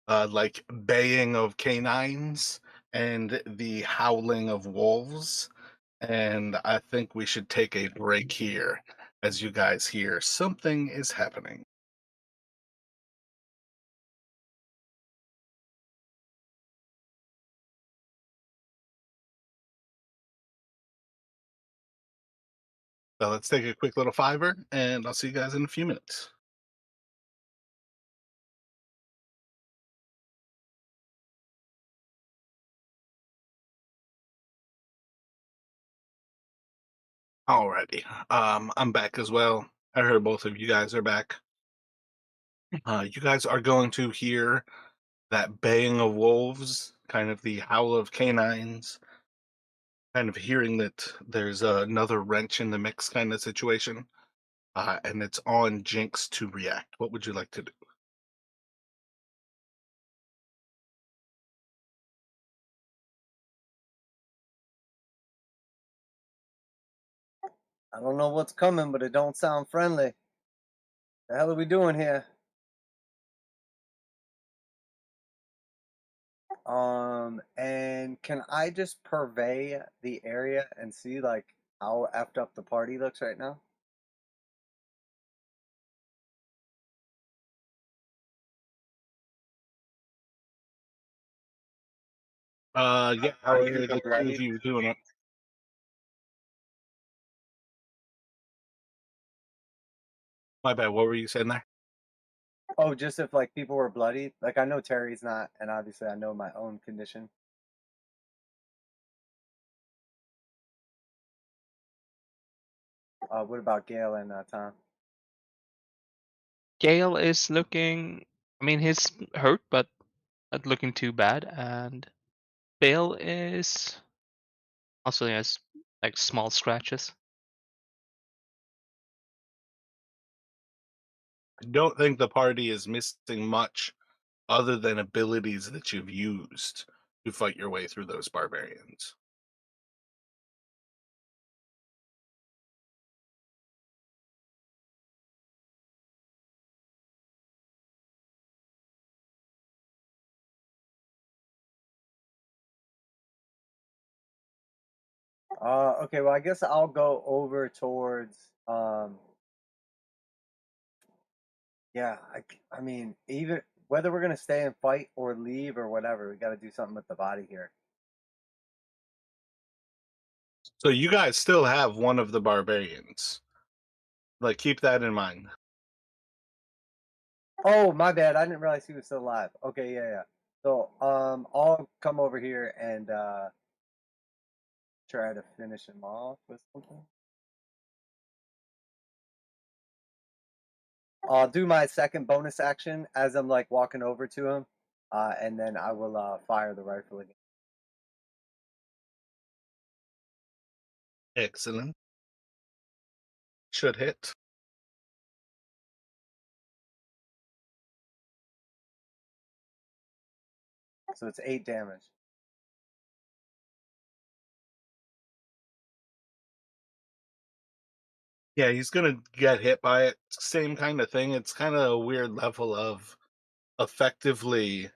like baying of canines and the howling of wolves. And I think we should take a break here as you guys hear something is happening. So let's take a quick little fiver, and I'll see you guys in a few minutes. Alrighty. I'm back as well. I heard both of you guys are back. You guys are going to hear that baying of wolves, kind of the howl of canines, kind of hearing that there's another wrench in the mix kind of situation, and it's on Jinx to react. What would you like to do? I don't know what's coming, but it don't sound friendly. The hell are we doing here? And can I just purvey the area and see like how effed up the party looks right now? Yeah, how are the two of you doing it? My bad. What were you saying there? Oh, just if like people were bloody. Like I know Terry's not, and obviously I know my own condition. What about Gail and Tom? Gale is looking. I mean, he's hurt, but not looking too bad. And Bill is also has like small scratches. I don't think the party is missing much other than abilities that you've used to fight your way through those barbarians. Okay, well I guess I'll go over towards yeah, I mean even whether we're gonna stay and fight or leave or whatever, we got to do something with the body here. So you guys still have one of the barbarians. Like, keep that in mind. Oh, my bad. I didn't realize he was still alive. Okay, yeah, yeah. So, I'll come over here and try to finish him off with something. I'll do my second bonus action as I'm like walking over to him, and then I will fire the rifle again. Excellent. Should hit. so it's 8 damage. Yeah, he's gonna get hit by it. Same kind of thing. It's kind of a weird level of effectively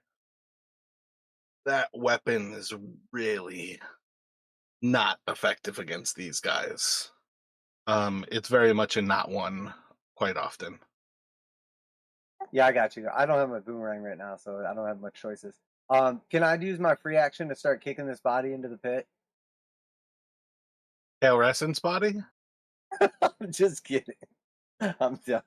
that weapon is really not effective against these guys. It's very much a not one quite often. Yeah, I got you. I don't have my boomerang right now, so I don't have much choices. Can I use my free action to start kicking this body into the pit? Kalrescent's body? I'm just kidding. I'm done.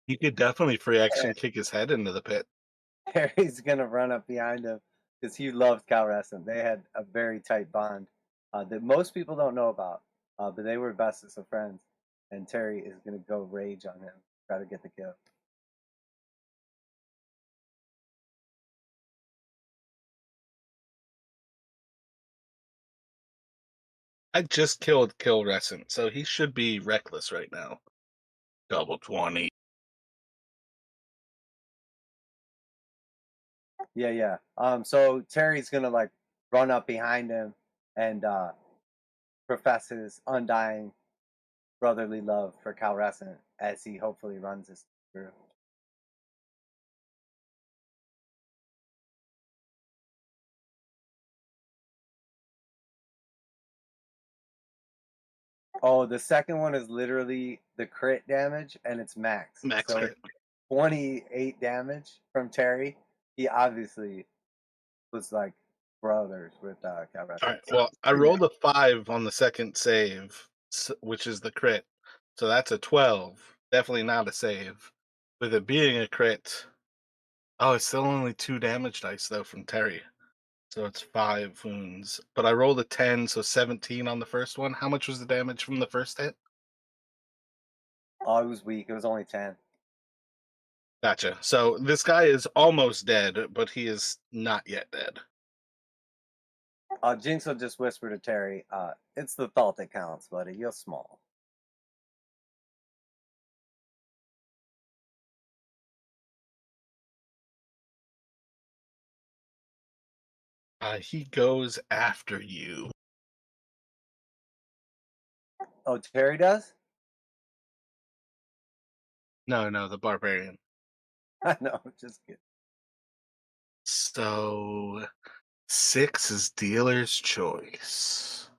You could definitely free action kick his head into the pit. Harry's gonna run up behind him because he loved Kalrescent. They had a very tight bond that most people don't know about, but they were bestest of friends. And Terry is gonna go rage on him, try to get the kill. I just killed Kalrescent, so he should be reckless right now. Double 20. Yeah, yeah. So Terry's gonna like run up behind him and profess his undying brotherly love for Kalrescent as he hopefully runs this through. Oh, the second one is literally the crit damage and it's max. Max So crit. it's 28 damage from Terry. He obviously was like brothers with All Kalrescent. right. So Well, I yeah. rolled a 5 on the second save, which is the crit. So that's a 12. Definitely not a save. With it being a crit, oh, it's still only 2 damage dice, though, from Terry. So it's 5 wounds. But I rolled a 10, so 17 on the first one. How much was the damage from the first hit? Oh, it was weak. It was only 10. Gotcha. So this guy is almost dead, but he is not yet dead. Jinx will just whisper to Terry, it's the thought that counts, buddy. You're small. He goes after you. Oh, Terry does? No, no, the barbarian. I know, just kidding. So 6 is dealer's choice.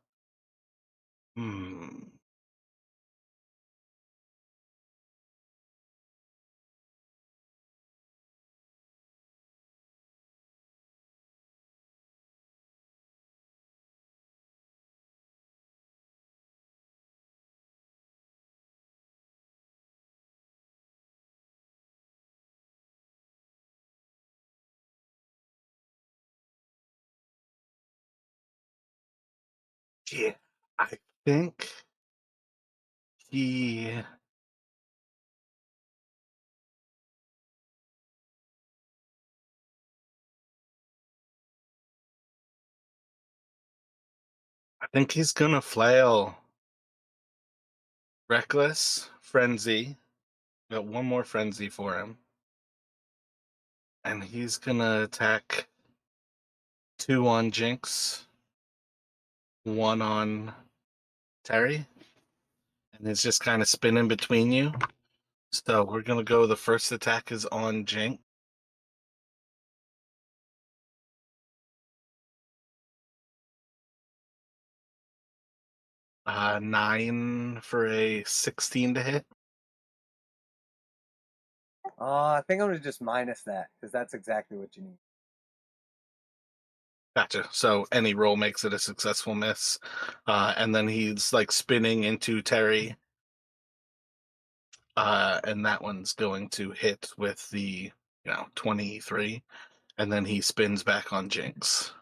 Hmm. Yeah, I think he. I think he's gonna flail. Reckless, frenzy. Got one more frenzy for him, and he's gonna attack 2 on Jinx, 1 on Terry, and it's just kind of spinning between you. So we're gonna go. The first attack is on Jinx. 9 for a 16 to hit. I think I'm going to just minus that because that's exactly what you need. Gotcha. So any roll makes it a successful miss, and then he's like spinning into Terry, and that one's going to hit with the 23, and then he spins back on Jinx,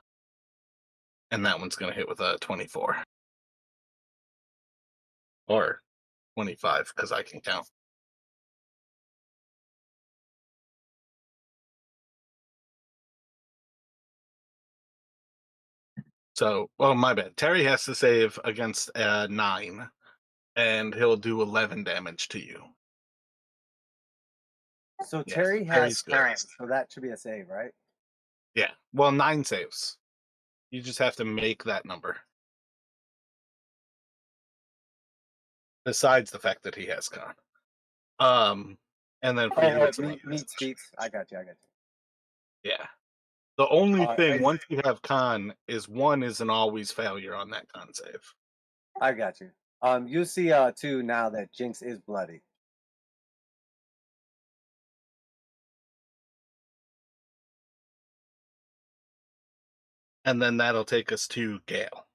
and that one's going to hit with a 24 or 25 because I can count. So, well, my bad. Terry has to save against 9, and he'll do 11 damage to you. So Yes, Terry has Terry's good. time, so that should be a save, right? Yeah. Well, 9 saves. You just have to make that number. Besides the fact that he has con. Um, and then for you, Oh, it's an meets beats. I got you. I got yeah. The only you. thing once you have con is 1 is an always failure on that con save. I got you. You see, too, now that Jinx is bloody. And then that'll take us to Gale.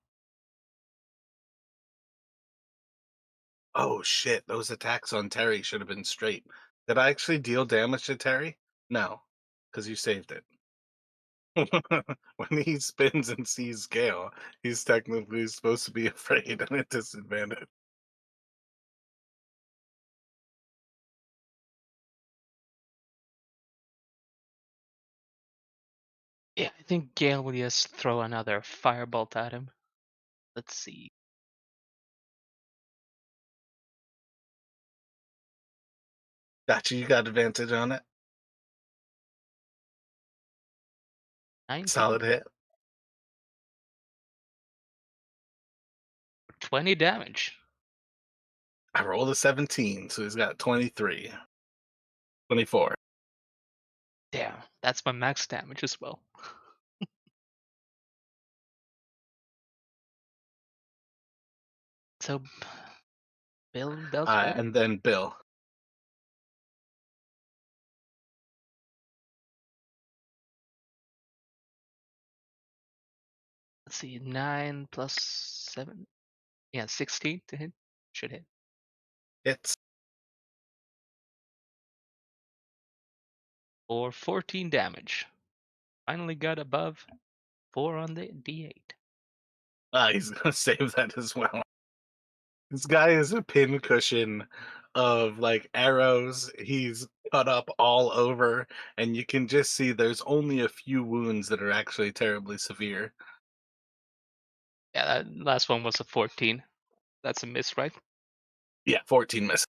Oh shit, those attacks on Terry should have been straight. Did I actually deal damage to Terry? No, because you saved it. When he spins and sees Gale, he's technically supposed to be afraid and at disadvantage. Yeah, I think Gale will just throw another firebolt at him. Let's see. Gotcha, you got advantage on it. 19, Solid hit. 20 damage. I rolled a 17, so he's got 23. 24. Damn, that's my max damage as well. So Bill does what? And then Bill. Let's see, 9 plus 7. Yeah, 16 to hit. Should hit. It's For 14 damage. Finally got above 4 on the D8. he's gonna save that as well. This guy is a pincushion of like arrows. He's cut up all over, and you can just see there's only a few wounds that are actually terribly severe. Yeah, that last one was a 14. That's a miss, right? Yeah, 14 misses.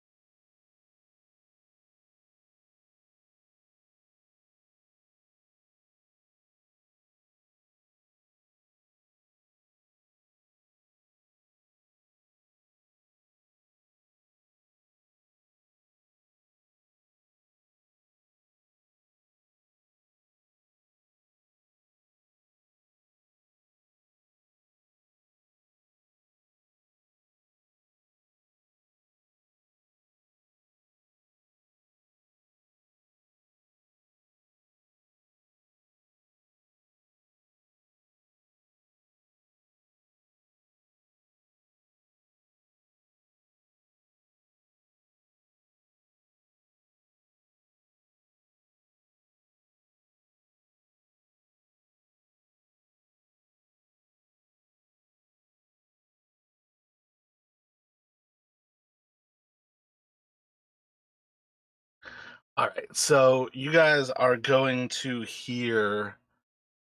All right, so you guys are going to hear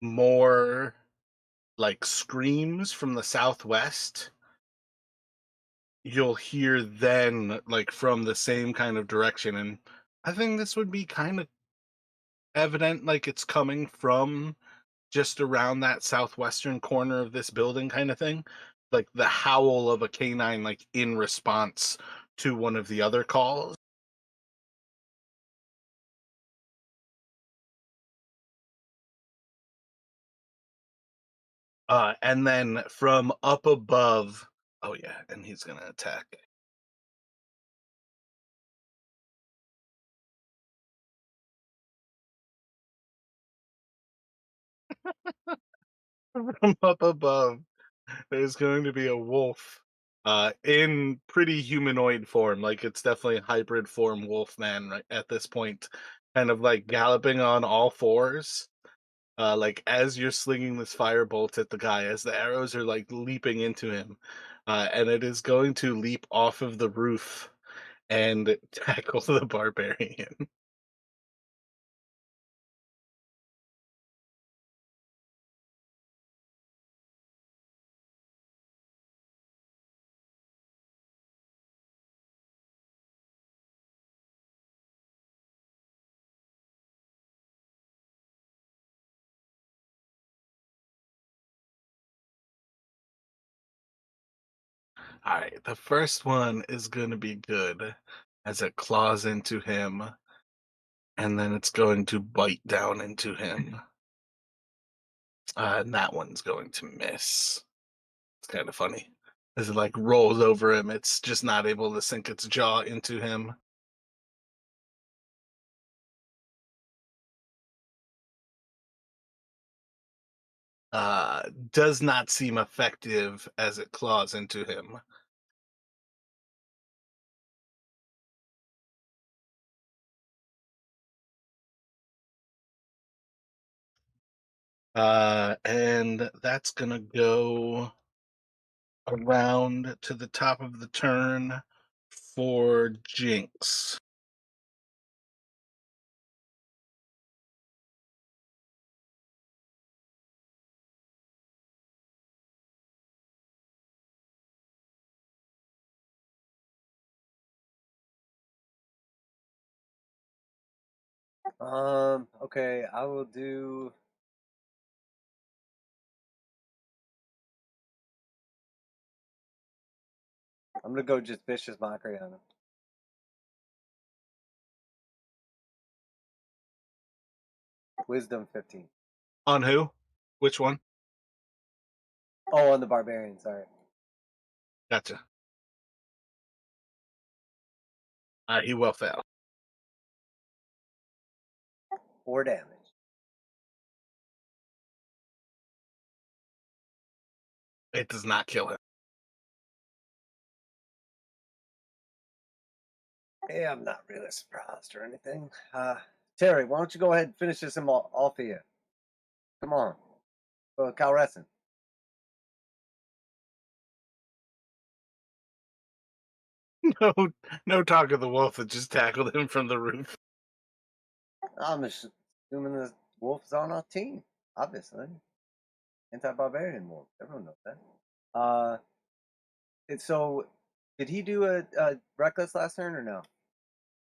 more like screams from the southwest. You'll hear then like from the same kind of direction, and I think this would be kind of evident, like it's coming from just around that southwestern corner of this building kind of thing, like the howl of a canine like in response to one of the other calls. And then from up above, oh yeah, and he's gonna attack. From up above, there's going to be a wolf in pretty humanoid form, like it's definitely a hybrid form wolf man right at this point, kind of like galloping on all fours. Like as you're slinging this firebolt at the guy, as the arrows are like leaping into him, and it is going to leap off of the roof and tackle the barbarian. All right, the first one is going to be good as it claws into him, and then it's going to bite down into him. And that one's going to miss. It's kind of funny. As it like rolls over him, it's just not able to sink its jaw into him. Does not seem effective as it claws into him. And that's gonna go around to the top of the turn for Jinx. Okay, I will do. I'm gonna go just vicious mockery on him. Wisdom 15. On who? Which one? Oh, on the barbarian. Sorry. Gotcha. He will fail. 4 damage. It does not kill him. Hey, I'm not really surprised or anything. Terry, why don't you go ahead and finish this off here? Come on. Kalrescent. No, no talk of the wolf that just tackled him from the roof. I'm assuming the wolf's on our team, obviously. Anti-barbarian wolf. Everyone knows that. Uh, so, did he do a reckless last turn or no?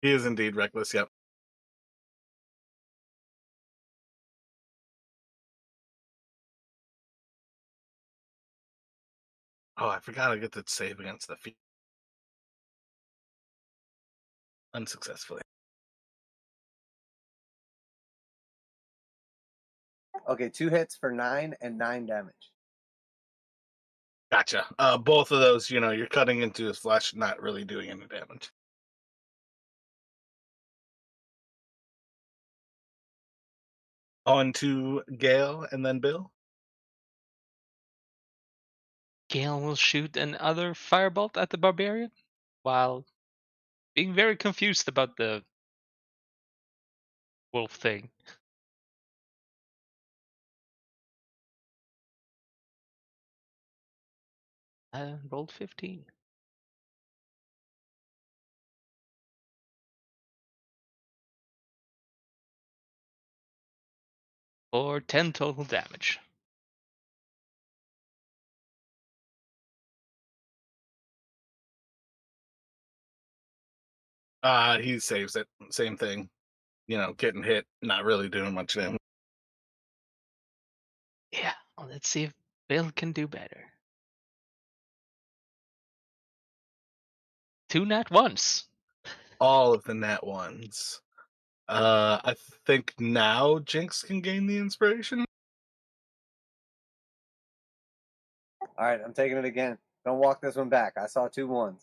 He is indeed reckless. Yep. Oh, I forgot I get to save against the feet unsuccessfully. Okay, 2 hits for 9 and 9 damage. Gotcha. Both of those, you're cutting into his flesh, not really doing any damage. On to Gale and then Bill. Gale will shoot another firebolt at the barbarian while being very confused about the wolf thing. Rolled 15. For 10 total damage. He saves it. Same thing. Getting hit, not really doing much damage. Yeah, well, let's see if Bill can do better. 2 nat ones. All of the nat ones. I think now Jinx can gain the inspiration. All right, I'm taking it again. Don't walk this one back. I saw 2 ones.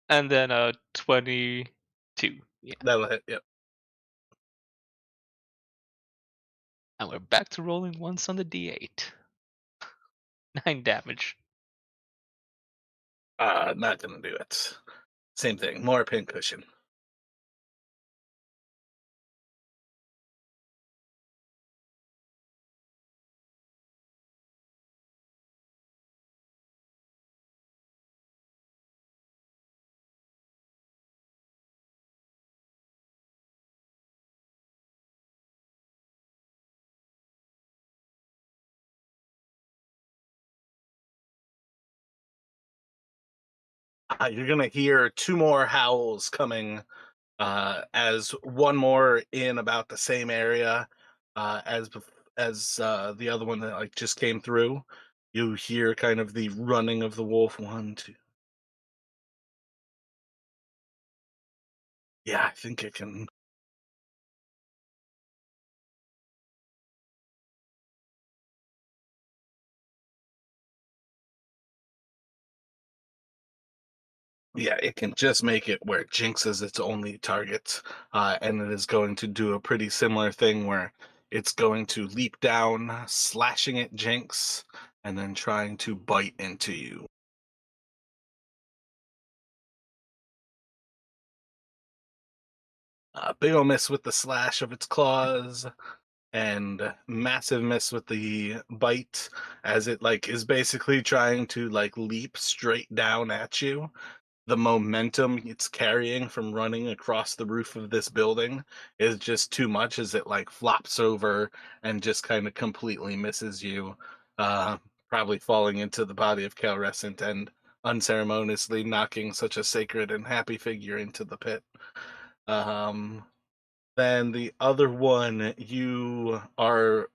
And then 22. Yeah. That'll hit. Yep. And we're back to rolling once on the d8. 9 damage. Not gonna do it. Same thing. More pincushion. You're gonna hear 2 more howls coming. As one more in about the same area as the other one that like just came through, you hear kind of the running of the wolf. One, two. Yeah, I think it can. Yeah, it can just make it where Jinx is its only target, and it is going to do a pretty similar thing where it's going to leap down, slashing at Jinx, and then trying to bite into you. Big ol' miss with the slash of its claws, and massive miss with the bite, as it like is basically trying to like leap straight down at you. The momentum it's carrying from running across the roof of this building is just too much as it like flops over and just kind of completely misses you, uh, probably falling into the body of Kalrescent and unceremoniously knocking such a sacred and happy figure into the pit. Um, then the other one, you are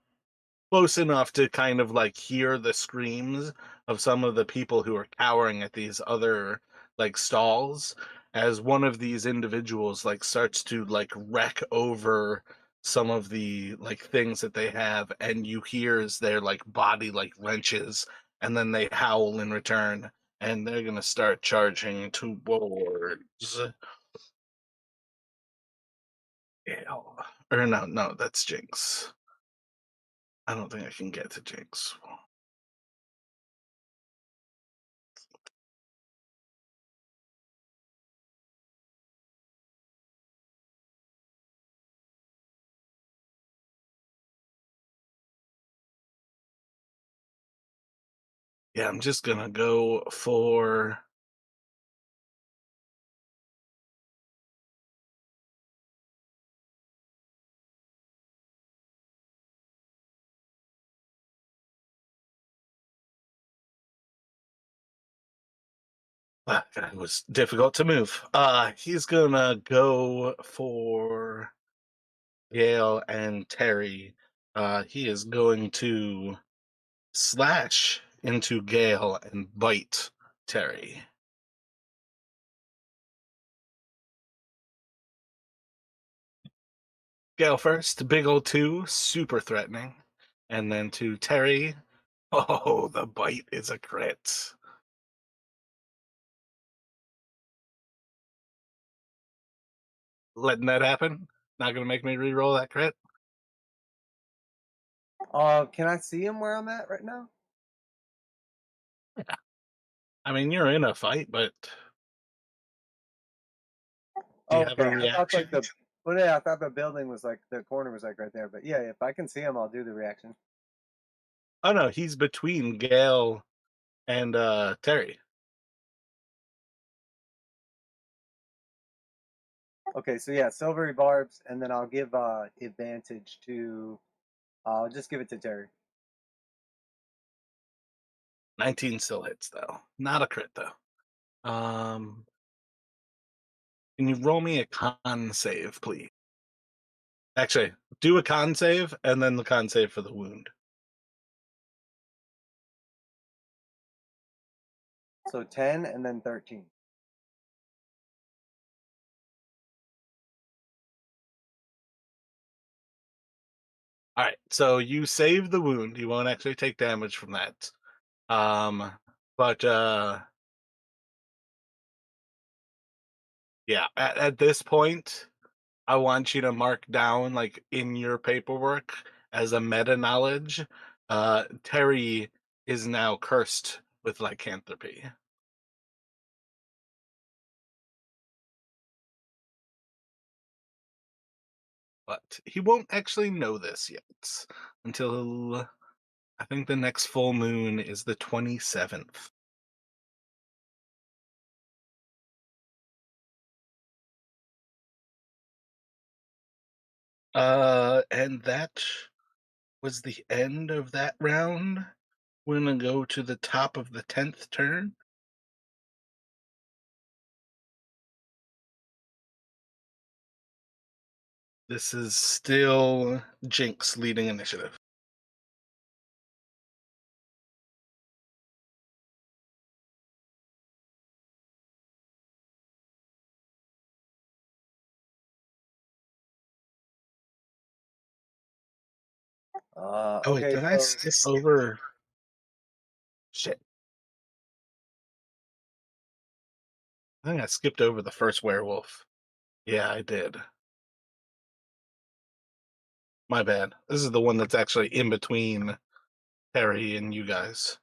close enough to kind of like hear the screams of some of the people who are cowering at these other like stalls as one of these individuals like starts to like wreck over some of the like things that they have, and you hear as their like body like wrenches, and then they howl in return, and they're gonna start charging towards Gale. Or no, that's Jinx. I don't think I can get to Jinx. Yeah, I'm just gonna go for. That was difficult to move. He's gonna go for Gale and Terry. He is going to slash into Gale and bite Terry. Gale first, big old two, super threatening. And then to Terry, oh, the bite is a crit. Letting that happen. Not gonna make me re-roll that crit. Can I see him where I'm at right now? Yeah. I mean, you're in a fight, but do you Oh, have okay. a I thought reaction? like the Well, yeah, I thought the building was like the corner was like right there. But yeah, if I can see him, I'll do the reaction. Oh no, he's between Gale and Terry. Okay, so yeah, silvery barbs, and then I'll give advantage to. I'll just give it to Terry. 19 still hits though. Not a crit though. Can you roll me a con save, please? Actually, do a con save and then the con save for the wound. So 10 and then 13. All right, so you save the wound. You won't actually take damage from that. Um, but yeah, at this point, I want you to mark down like in your paperwork as a meta knowledge. Terry is now cursed with lycanthropy. But he won't actually know this yet until I think the next full moon is the 27th. And that was the end of that round. We're gonna go to the top of the 10th turn. This is still Jinx leading initiative. Oh wait, Okay, did I so skip over? Shit, I think I skipped over the first werewolf. Yeah, I did. My bad. This is the one that's actually in between Harry and you guys.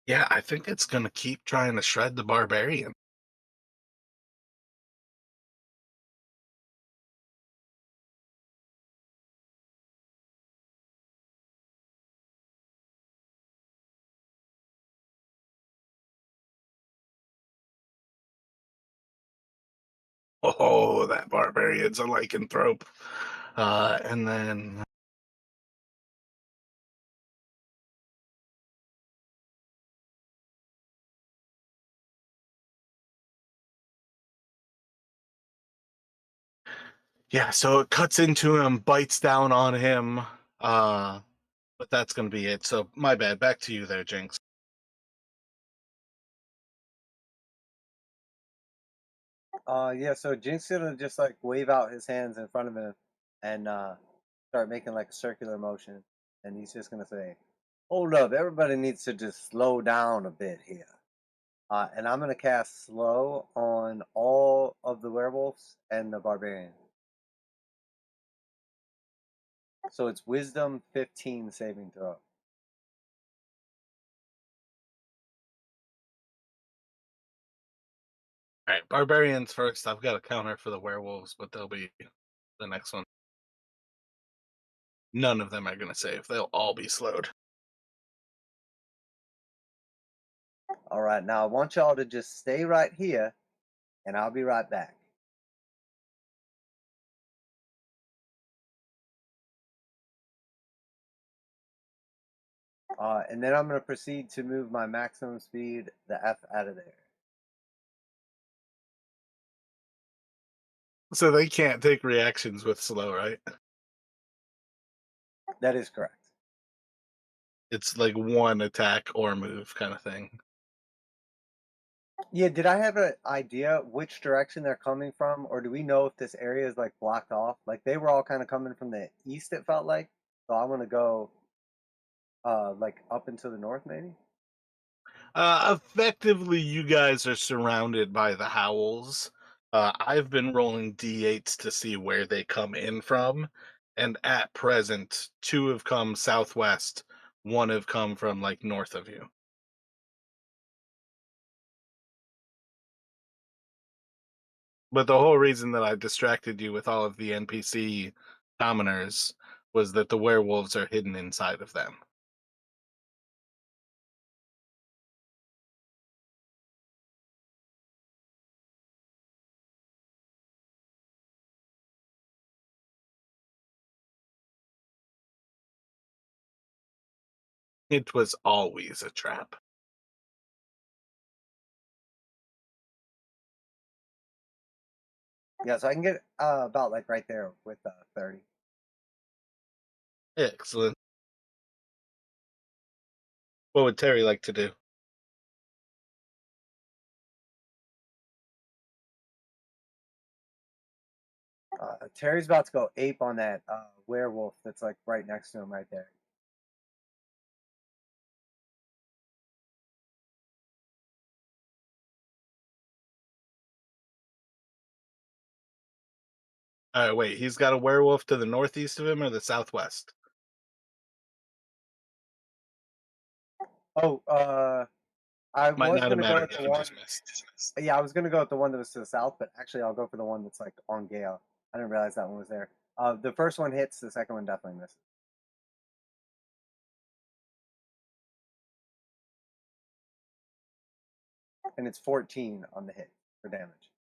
Yeah, I think it's gonna keep trying to shred the barbarian. Oh, that barbarian's a lycanthrope. And then yeah, so it cuts into him, bites down on him. Uh, but that's gonna be it. So my bad. Back to you there, Jinx. yeah, so Jinx gonna just like wave out his hands in front of him and start making like a circular motion, and he's just gonna say, "Hold up, everybody needs to just slow down a bit here." And I'm gonna cast slow on all of the werewolves and the barbarian. So it's Wisdom 15 saving throw. All right, barbarians first. I've got a counter for the werewolves, but they'll be the next one. None of them are gonna save. They'll all be slowed. All right, now I want y'all to just stay right here, and I'll be right back. And then I'm going to proceed to move my maximum speed, the F, out of there. So they can't take reactions with slow, right? That is correct. It's like one attack or move kind of thing. Yeah, did I have an idea which direction they're coming from, or do we know if this area is like blocked off? Like they were all kind of coming from the east, it felt like. So I want to go like up into the north, maybe. Effectively, you guys are surrounded by the howls. I've been rolling d8s to see where they come in from, and at present, two have come southwest, one have come from like north of you. But the whole reason that I distracted you with all of the NPC commoners was that the werewolves are hidden inside of them. It was always a trap. Yeah, so I can get about like right there with 30. Excellent. What would Terry like to do? Terry's about to go ape on that werewolf that's like right next to him right there. All right, wait. He's got a werewolf to the northeast of him or the southwest? Oh, I Might was not have gonna go mattered with the if you one. just missed. Yeah, I was gonna go with the one that was to the south, but actually I'll go for the one that's like on Gale. I didn't realize that one was there. The first one hits, the second one definitely misses. And it's 14 on the hit for damage.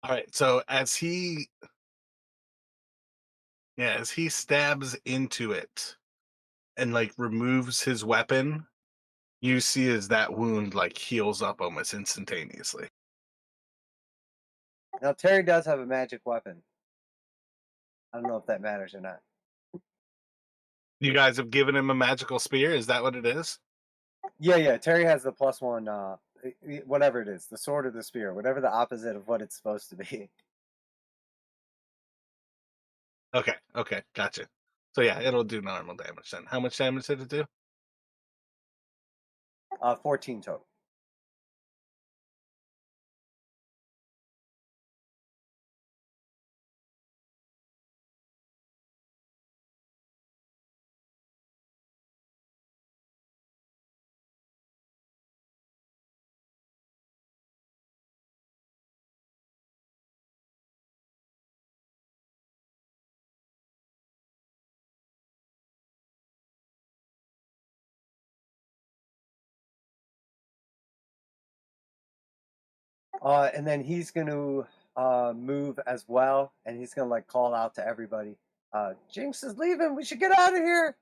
All right, so as he stabs into it and like removes his weapon, you see as that wound like heals up almost instantaneously. Now Terry does have a magic weapon. I don't know if that matters or not. You guys have given him a magical spear. Is that what it is? Yeah, yeah. Terry has the plus one. Whatever it is, the sword or the spear, whatever the opposite of what it's supposed to be. Okay, okay, gotcha. So yeah, it'll do normal damage then. How much damage did it do? 14 total. And then he's going to move as well, and he's going to like call out to everybody. Jinx is leaving. We should get out of here.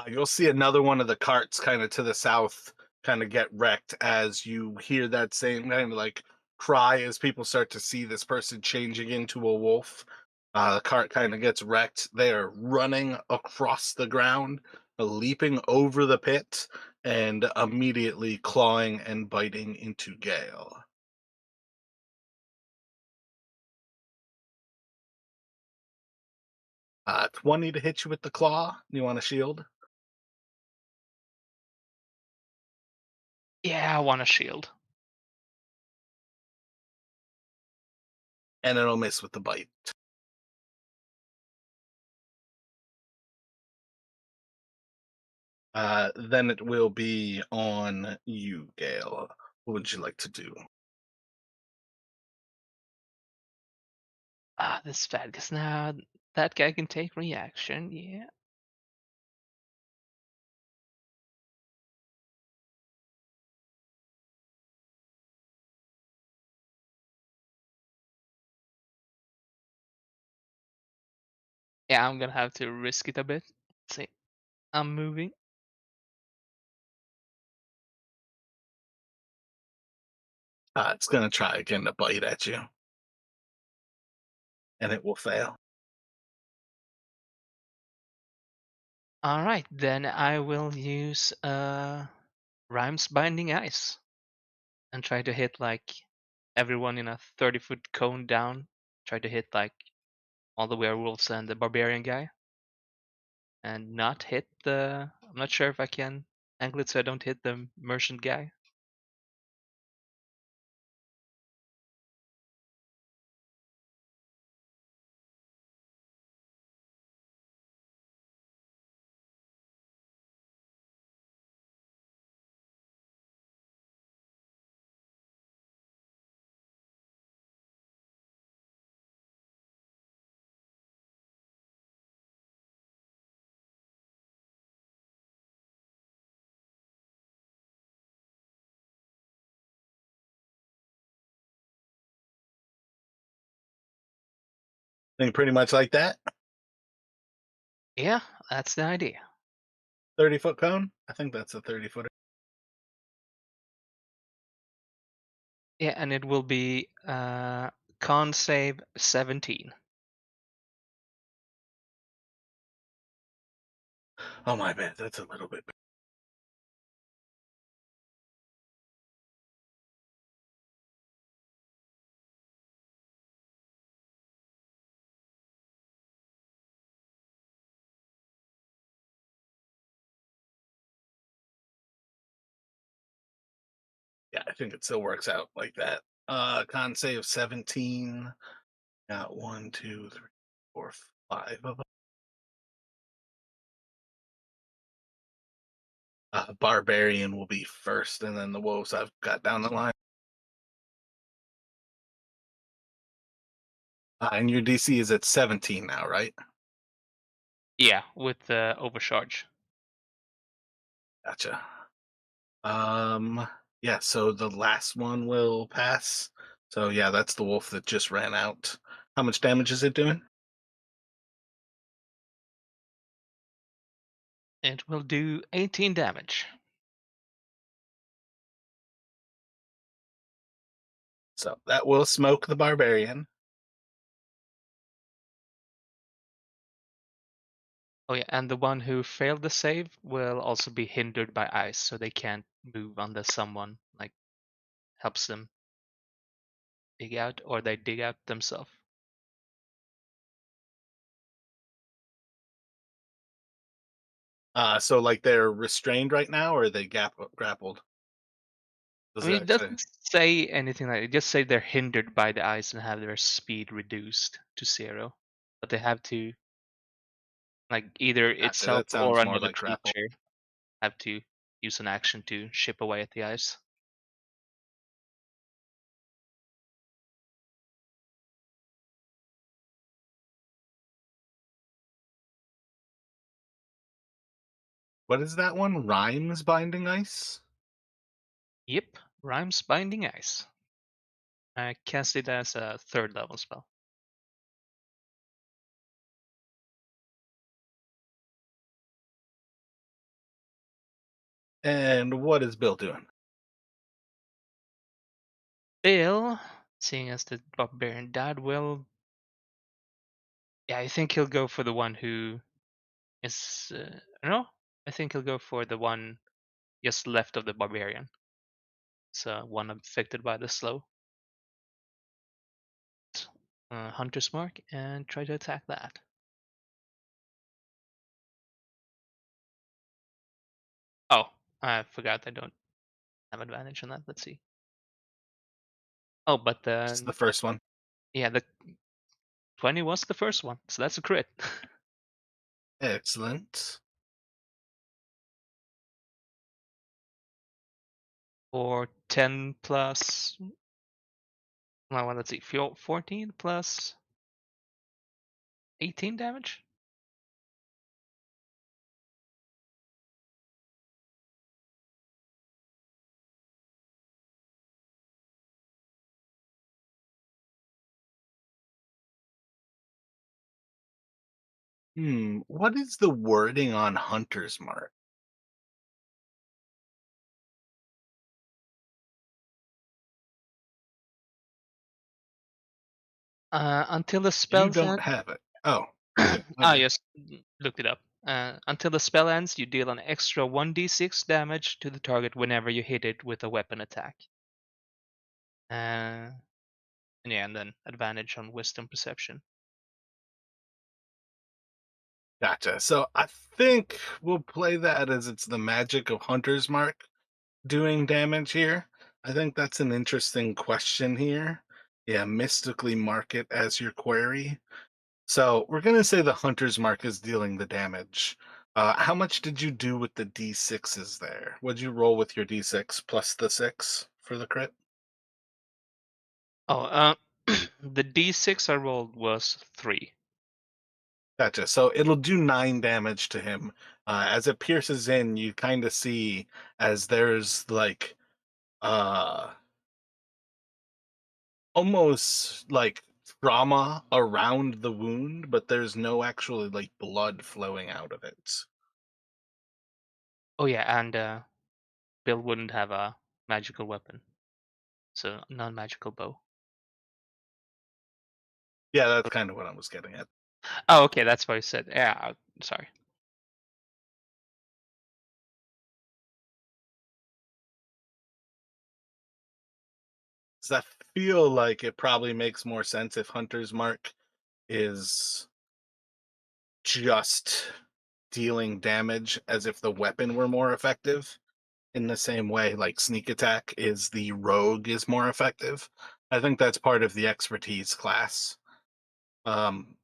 You'll see another one of the carts kind of to the south kind of get wrecked as you hear that same kind of like cry as people start to see this person changing into a wolf. The cart kind of gets wrecked. They are running across the ground, leaping over the pit, and immediately clawing and biting into Gale. 20 to hit you with the claw. You want a shield? Yeah, I want a shield. And it'll miss with the bite. Then it will be on you, Gale. What would you like to do? This bad because now that guy can take reaction. Yeah. Yeah, I'm gonna have to risk it a bit. See, I'm moving. It's going to try again to bite at you, and it will fail. All right, then I will use Rhymes Binding Ice and try to hit like everyone in a 30-foot cone down. Try to hit like all the werewolves and the barbarian guy, and not hit the. I'm not sure if I can angle it so I don't hit the merchant guy. Think pretty much like that. Yeah, that's the idea. 30-foot cone. I think that's a 30-footer. Yeah, and it will be con save 17. Oh my bad. That's a little bit. Yeah, I think it still works out like that. Con save 17. Got one, two, three, four, five of them. Barbarian will be first, and then the wolves I've got down the line. And your DC is at 17 now, right? Yeah, with the overcharge. Gotcha. Um, yeah, so the last one will pass. So yeah, that's the wolf that just ran out. How much damage is it doing? It will do 18 damage. So that will smoke the barbarian. Oh yeah, and the one who failed the save will also be hindered by ice, so they can't move unless someone like helps them dig out, or they dig out themselves. So like they're restrained right now, or are they grappled? I Does mean, it it actually? doesn't say anything like it. Just say they're hindered by the ice and have their speed reduced to 0, but they have to like either Gotcha. itself That or sounds more another like grapple. creature have to use an action to chip away at the ice. What is that one? Rhymes binding ice? Yep, Rhymes Binding Ice. I cast it as a 3rd level spell. And what is Bill doing? Bill, seeing as the barbarian died, will yeah, I think he'll go for the one who is no, I think he'll go for the one just left of the barbarian. So one affected by the slow. Hunter's Mark and try to attack that. Oh, I forgot I don't have advantage on that. Let's see. Oh, but This is the first one. yeah, the 20 was the first one, so that's a crit. Excellent. Or 10 plus. Well, let's see. 14 plus 18 damage. What is the wording on Hunter's Mark? Until the You spell don't ends. have it. Oh, you do. Ah, Okay. yes, looked it up. Until the spell ends, you deal an extra 1d6 damage to the target whenever you hit it with a weapon attack. And yeah, and then advantage on wisdom perception. Gotcha. So I think we'll play that as it's the magic of Hunter's Mark doing damage here. I think that's an interesting question here. Yeah, mystically mark it as your query. So we're gonna say the Hunter's Mark is dealing the damage. How much did you do with the D6s there? What'd you roll with your D6 plus the 6 for the crit? Oh, the d6 I rolled was 3. Gotcha. So it'll do 9 damage to him. As it pierces in, you kind of see as there's like uh almost like trauma around the wound, but there's no actually like blood flowing out of it. Oh yeah, and Bill wouldn't have a magical weapon, so non-magical bow. Yeah, that's kind of what I was getting at. Oh, okay, that's what I said. Yeah, sorry. Does that feel like it probably makes more sense if Hunter's Mark is just dealing damage as if the weapon were more effective? In the same way, like sneak attack is the rogue is more effective. I think that's part of the expertise class.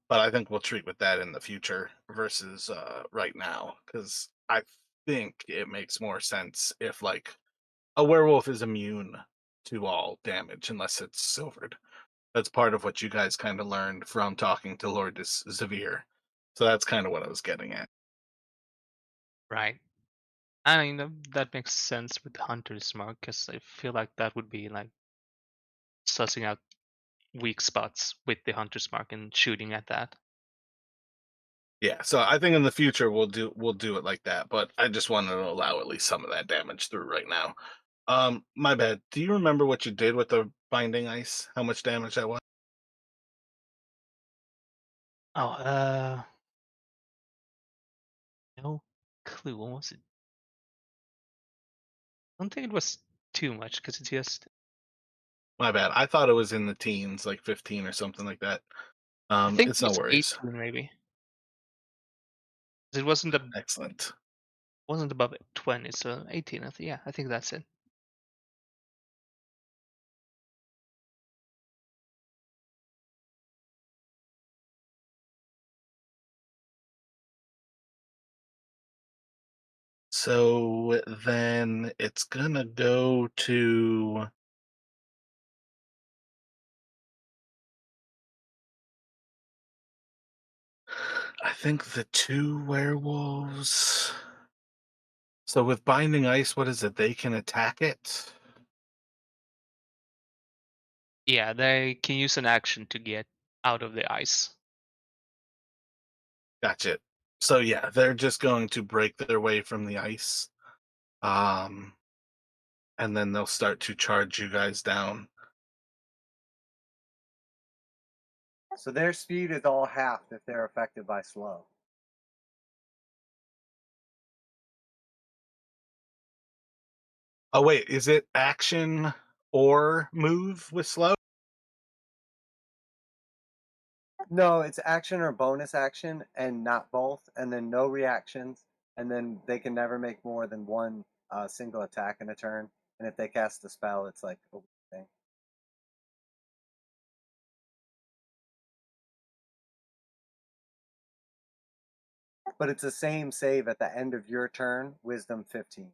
But I think we'll treat with that in the future versus right now because I think it makes more sense if like a werewolf is immune to all damage unless it's silvered. That's part of what you guys kind of learned from talking to Lord Zavir. So that's kind of what I was getting at. Right. I mean, that makes sense with the hunter's mark, because I feel like that would be like sussing out weak spots with the hunter's mark and shooting at that. Yeah, so I think in the future we'll do it like that, but I just wanted to allow at least some of that damage through right now. My bad. Do you remember what you did with the binding ice? How much damage that was? Oh, no clue. What was it? I don't think it was too much, because it's just. My bad. I thought it was in the teens, like 15 or something like that. I think It's it no was worries. 18 maybe. 'Cause it Excellent. wasn't above 20, so 18. Yeah, I think that's it. So then it's gonna go to I think the two werewolves. So with binding ice, what is it? They can attack it. Yeah, they can use an action to get out of the ice. Gotcha. So yeah, they're just going to break their way from the ice. Um, and then they'll start to charge you guys down. So their speed is all halved if they're affected by slow. Oh wait, is it action or move with slow? No, it's action or bonus action, and not both, and then no reactions, and then they can never make more than one single attack in a turn. And if they cast a spell, it's like a weak thing. But it's the same save at the end of your turn, Wisdom 15.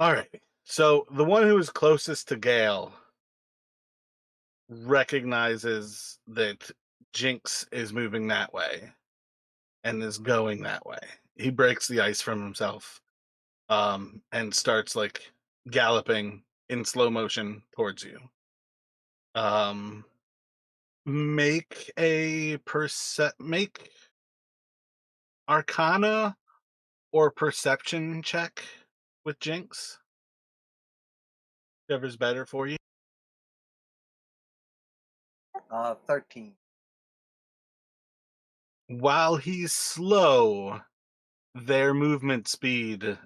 All right. So the one who is closest to Gale recognizes that Jinx is moving that way and is going that way. He breaks the ice from himself, and starts like galloping in slow motion towards you. Um, make Arcana or Perception check with Jinx, whichever's better for you. 13. While he's slow, their movement speed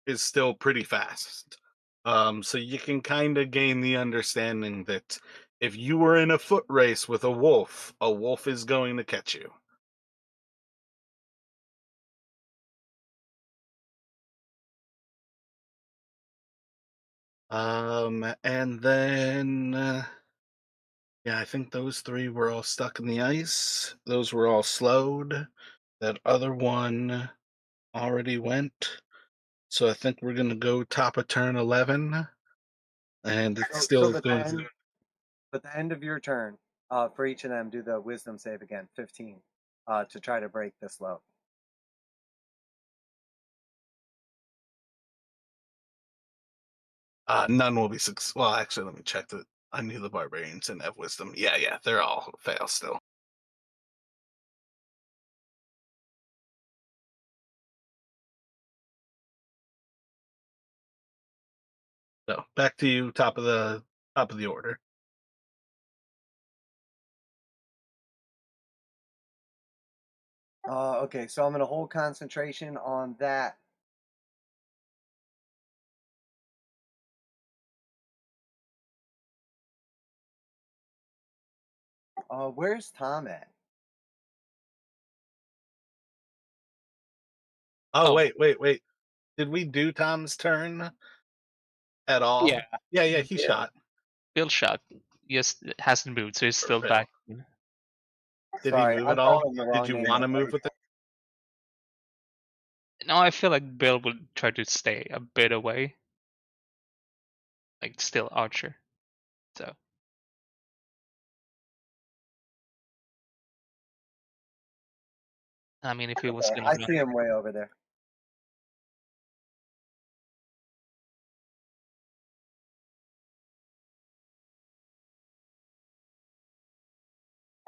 is still pretty fast. So you can kind of gain the understanding that if you were in a foot race with a wolf is going to catch you. And then yeah, I think those three were all stuck in the ice. Those were all slowed. That other one already went. So I think we're gonna go top of turn 11, and it still So is going to. at the end of your turn, for each of them, do the Wisdom save again, 15, to try to break this low. None will be well, actually, let me check that. I knew the barbarians didn't have wisdom. Yeah, yeah, they're all fail still. So back to you, top of the order. Okay, so I'm gonna hold concentration on that. Where's Tom at? Oh, Oh, wait. Did we do Tom's turn at yeah. all? Yeah, he Bill, shot. Bill shot. Yes, hasn't moved, so he's still Perfect. back. Did he Sorry, move I'm at all? calling him the Did wrong you name want to already. move with it? No, I feel like Bill would try to stay a bit away, like still Archer. So I mean, if he was Okay, gonna I run, see him way over there.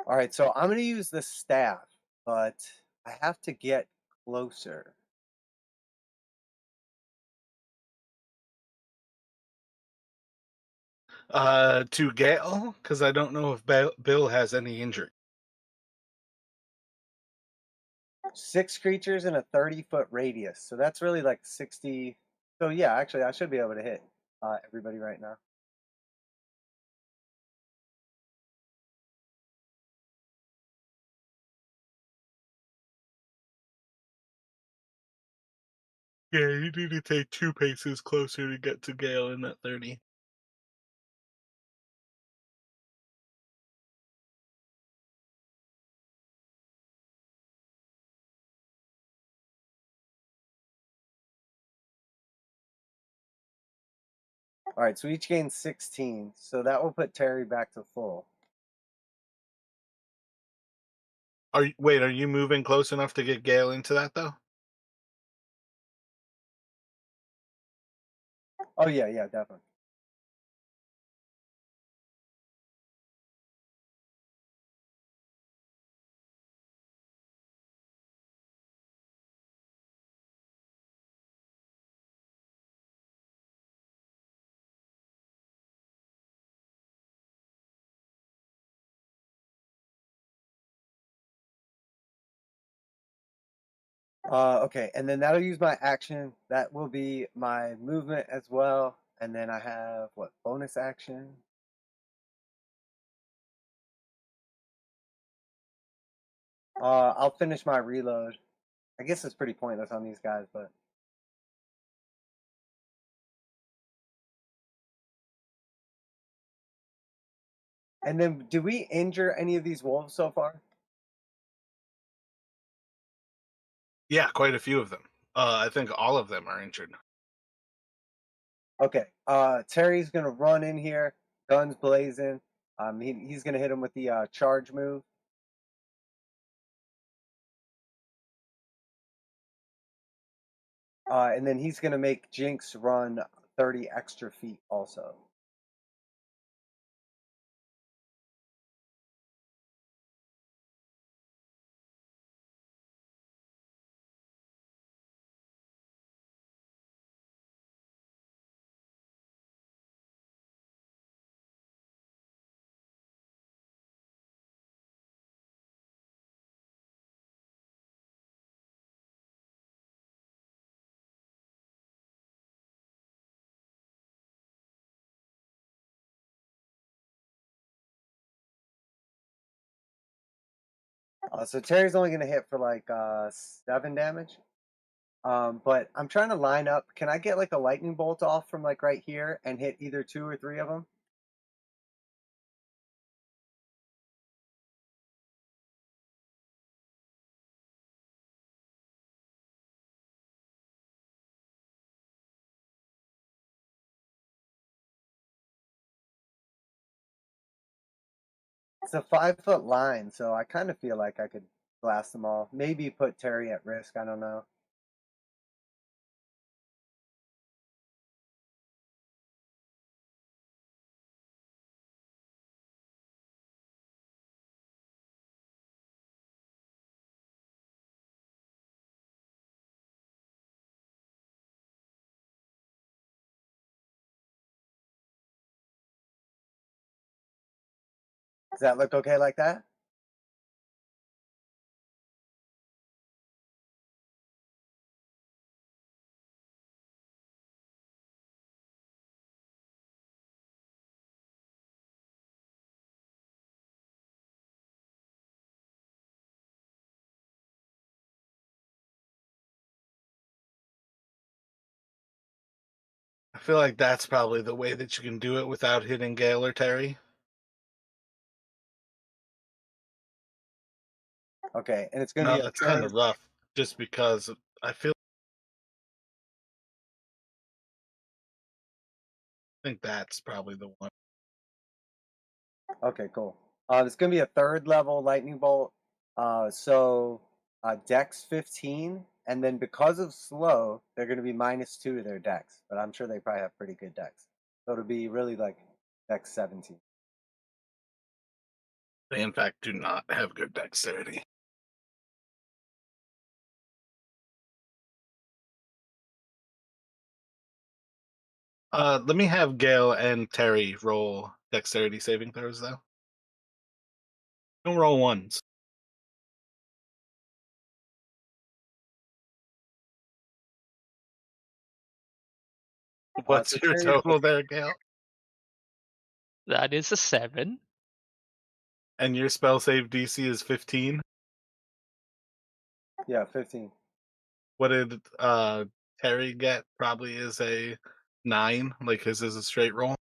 All right, so I'm gonna use the staff, but I have to get closer. To Gale, because I don't know if Bill has any injury. 6 creatures in a 30-foot radius, so that's really like 60. So yeah, actually, I should be able to hit everybody right now. Yeah, you need to take 2 paces closer to get to Gale in that 30. All right, so each gain 16, so that will put Terry back to full. Are you moving close enough to get Gale into that though? Oh yeah, yeah, definitely. Okay, and then that'll use my action. That will be my movement as well. And then I have what bonus action? I'll finish my reload. I guess it's pretty pointless on these guys, but and then do we injure any of these wolves so far? Yeah, quite a few of them. I think all of them are injured. Okay. Terry's gonna run in here, guns blazing. He's gonna hit him with the charge move. And then he's gonna make Jinx run 30 extra feet also. So Terry's only gonna hit for like 7 damage. But I'm trying to line up. Can I get like a lightning bolt off from like right here and hit either 2 or 3 of them? It's a 5 foot line, so I kind of feel like I could blast them all. Maybe put Terry at risk. I don't know. Does that look okay like that? I feel like that's probably the way that you can do it without hitting Gale or Terry. Okay, and it's going to No, be a that's kind third. of rough, just because I think that's probably the one. Okay, cool. It's going to be a third level lightning bolt. Dex 15, and then because of slow, they're going to be -2 to their dex. But I'm sure they probably have pretty good dex, so it'll be really like dex 17. They, in fact, do not have good dexterity. Let me have Gale and Terry roll dexterity saving throws, though. Don't roll ones. So What's your Terry's total there, Gale? That is a 7. And your spell save DC is 15. yeah 15. What did Terry get? Probably is a 9. Like his is a straight roll.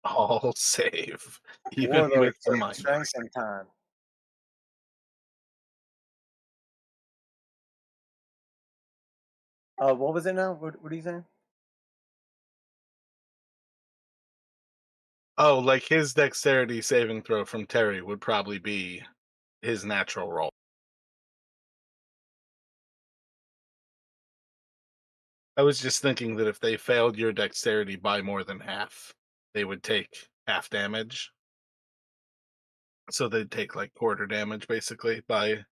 All save, even with Warlord the putting mind strength blaster. and time. What was it now? What are you saying? Oh, like his dexterity saving throw from Terry would probably be his natural roll. I was just thinking that if they failed your dexterity by more than half, they would take half damage. So they'd take like quarter damage basically by.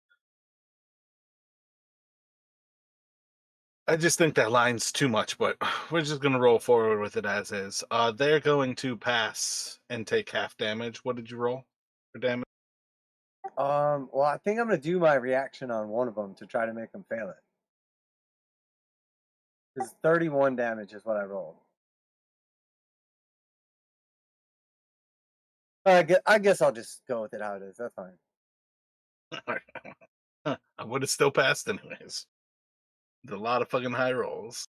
I just think that line's too much, but we're just gonna roll forward with it as is. They're going to pass and take half damage. What did you roll for damage? Well, I think I'm gonna do my reaction on one of them to try to make them fail it. Because 31 damage is what I rolled. I guess I'll just go with it how it is. That's fine. I would have still passed anyways. It's a lot of fucking high rolls.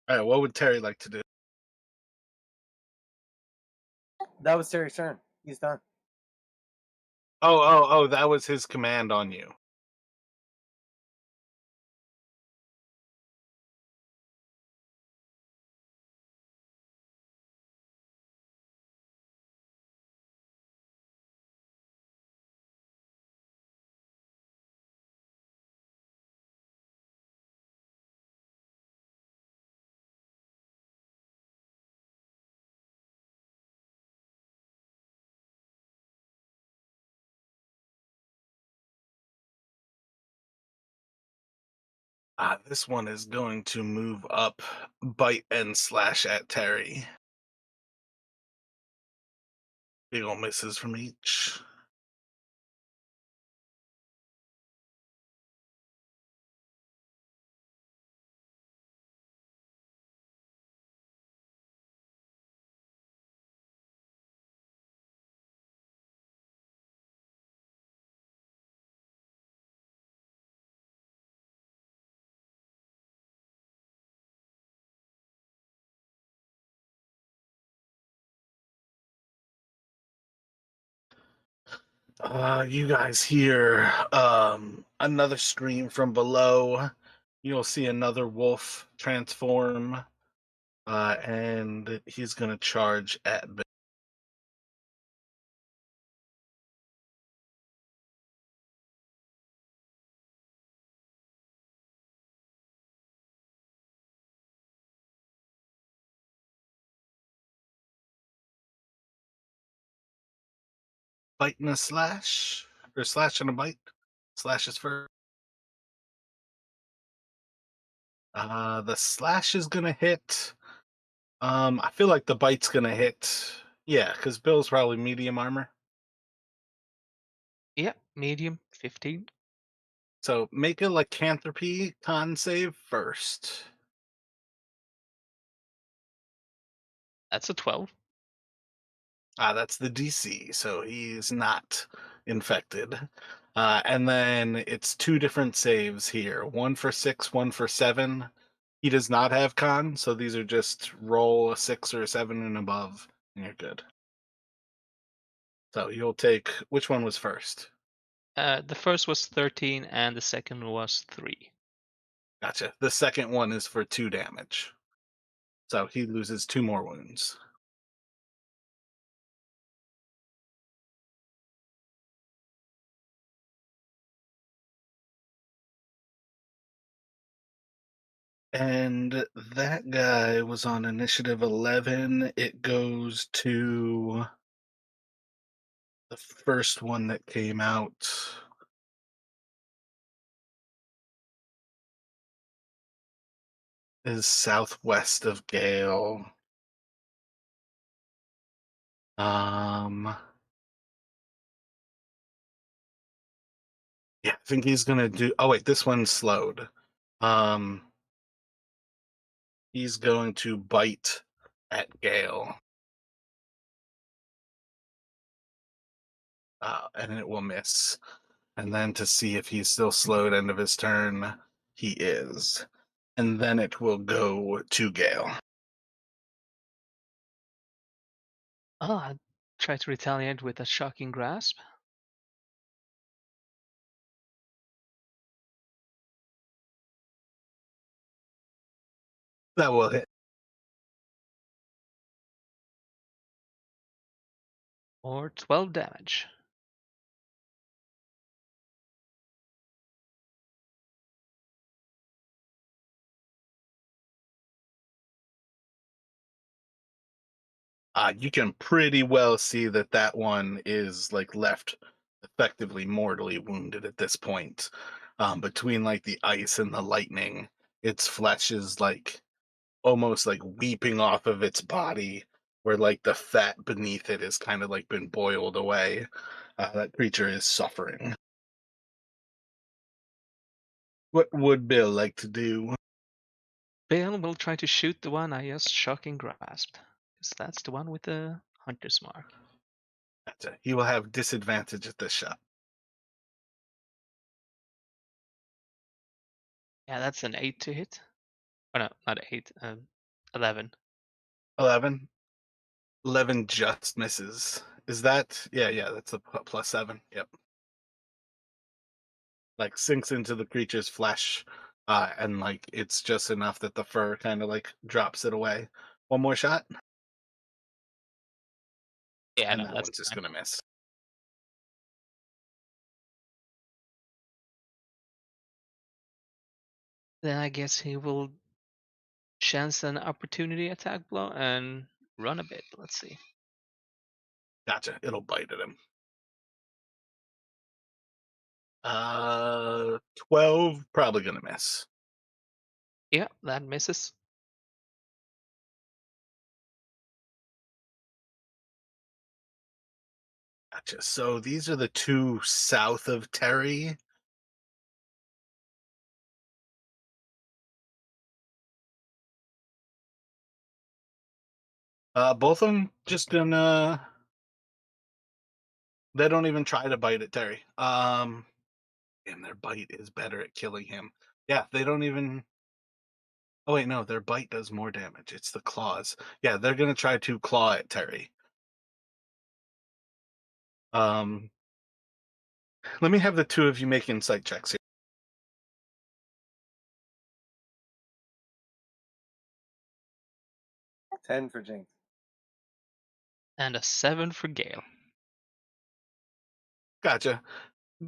All right, what would Terry like to do? That was Terry's turn. He's done. Oh, that was his command on you. This one is going to move up, bite and slash at Terry. Big ol' misses from each. You guys hear another scream from below. You'll see another wolf transform, and he's gonna charge at bite and a slash, or slash and a bite. Slash is first. The slash is gonna hit. I feel like the bite's gonna hit. Yeah, because Bill's probably medium armor. Yeah, medium, 15. So make a lycanthropy con save first. That's a 12. That's the DC, so he's not infected. And then it's two different saves here, one for 6, one for 7. He does not have con, so these are just roll a 6 or a 7 and above, and you're good. So you'll take, which one was first? The first was 13 and the second was 3. Gotcha. The second one is for 2 damage. So he loses 2 more wounds. And that guy was on initiative 11. It goes to the first one that came out is southwest of Gale. Um, yeah, I think he's gonna do. Oh wait, this one's slowed. Um, he's going to bite at Gale, and it will miss. And then to see if he's still slowed end of his turn, he is. And then it will go to Gale. Oh, I try to retaliate with a shocking grasp. That will hit. Or 12 damage. You can pretty well see that that one is like left effectively mortally wounded at this point. Between like the ice and the lightning, its flesh is like almost like weeping off of its body, where like the fat beneath it is kind of like been boiled away. That creature is suffering. What would Bill like to do? Bill will try to shoot the one I just shocking grasped. Because that's the one with the hunter's mark. He will have disadvantage at this shot. Yeah, that's an 8 to hit. Oh no, not 8, 11. 11. 11 just misses. Is that? Yeah, yeah, that's a plus 7. Yep. Like sinks into the creature's flesh, and like it's just enough that the fur kind of like drops it away. One more shot, Yeah, and no, that that's one's just fine. gonna miss. Then I guess he will chance an opportunity attack blow and run a bit. Let's see. Gotcha. It'll bite at him. 12, probably gonna miss. Yeah, that misses. Gotcha. So these are the two south of Terry. Both of them just gonna. They don't even try to bite at Terry. And their bite is better at killing him. Yeah, they don't even. Oh wait, no, their bite does more damage. It's the claws. Yeah, they're gonna try to claw at Terry. Um, Let me have the two of you make insight checks here. 10 for Jinx. And a 7 for Gale. Gotcha.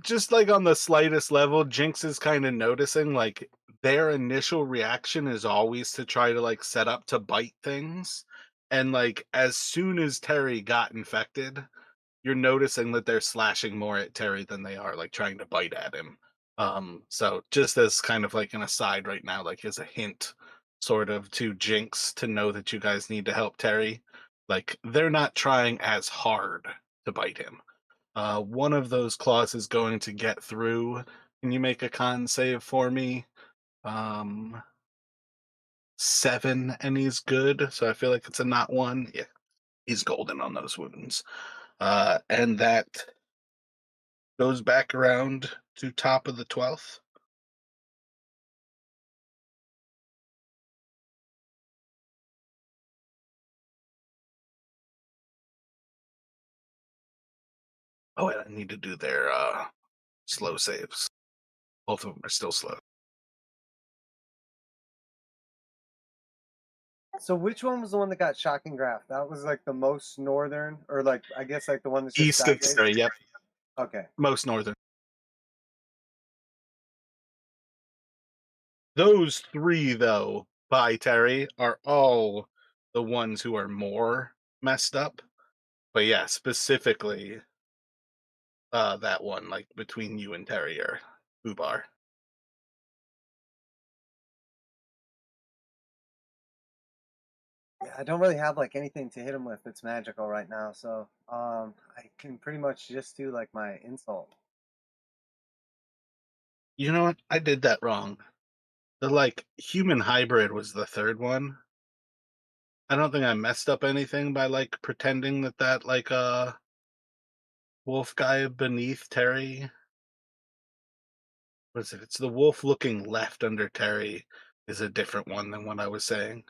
Just like on the slightest level, Jinx is kind of noticing like their initial reaction is always to try to like set up to bite things. And like as soon as Terry got infected, you're noticing that they're slashing more at Terry than they are like trying to bite at him. So just as kind of like an aside right now, like as a hint sort of to Jinx to know that you guys need to help Terry, like they're not trying as hard to bite him. One of those claws is going to get through. Can you make a con save for me? 7, and he's good. So I feel like it's a not one. Yeah, he's golden on those wounds. And that goes back around to top of the 12th. Oh, and I need to do their slow saves. Both of them are still slow. So which one was the one that got shocking graph? That was like the most northern, or like I guess like the one that's just East of sideways. Surrey, yep. Okay. Most northern. Those three, though, by Terry, are all the ones who are more messed up. But yeah, specifically that one, like between you and Terry or Ubar. Yeah, I don't really have like anything to hit him with that's magical right now, so I can pretty much just do like my insult. You know what? I did that wrong. The like human hybrid was the third one. I don't think I messed up anything by like pretending that that like wolf guy beneath Terry. What is it? It's the wolf looking left under Terry is a different one than what I was saying.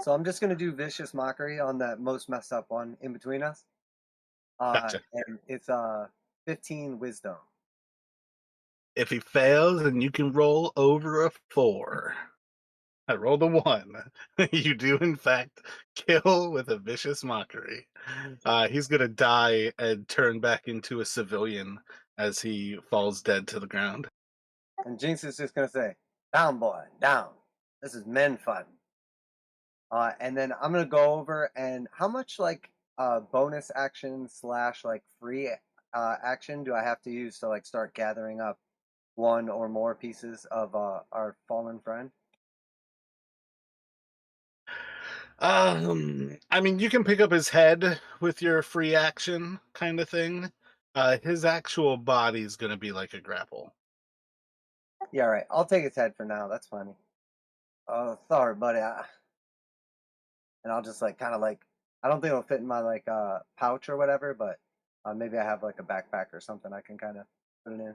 So I'm just gonna do vicious mockery on that most messed up one in between us. Gotcha. And it's 15 wisdom. If he fails, then you can roll over a 4. I rolled a 1. You do, in fact, kill with a vicious mockery. He's going to die and turn back into a civilian as he falls dead to the ground. And Jinx is just gonna say, "Down, boy, down. This is men fun." And then I'm gonna go over and how much like bonus action slash like free action do I have to use to like start gathering up one or more pieces of our fallen friend? I mean, you can pick up his head with your free action kind of thing. His actual body's going to be like a grapple. Yeah, right. I'll take his head for now. That's funny. Oh, sorry, buddy. And I'll just like kind of like I don't think it'll fit in my like pouch or whatever, but maybe I have like a backpack or something I can kind of put it in.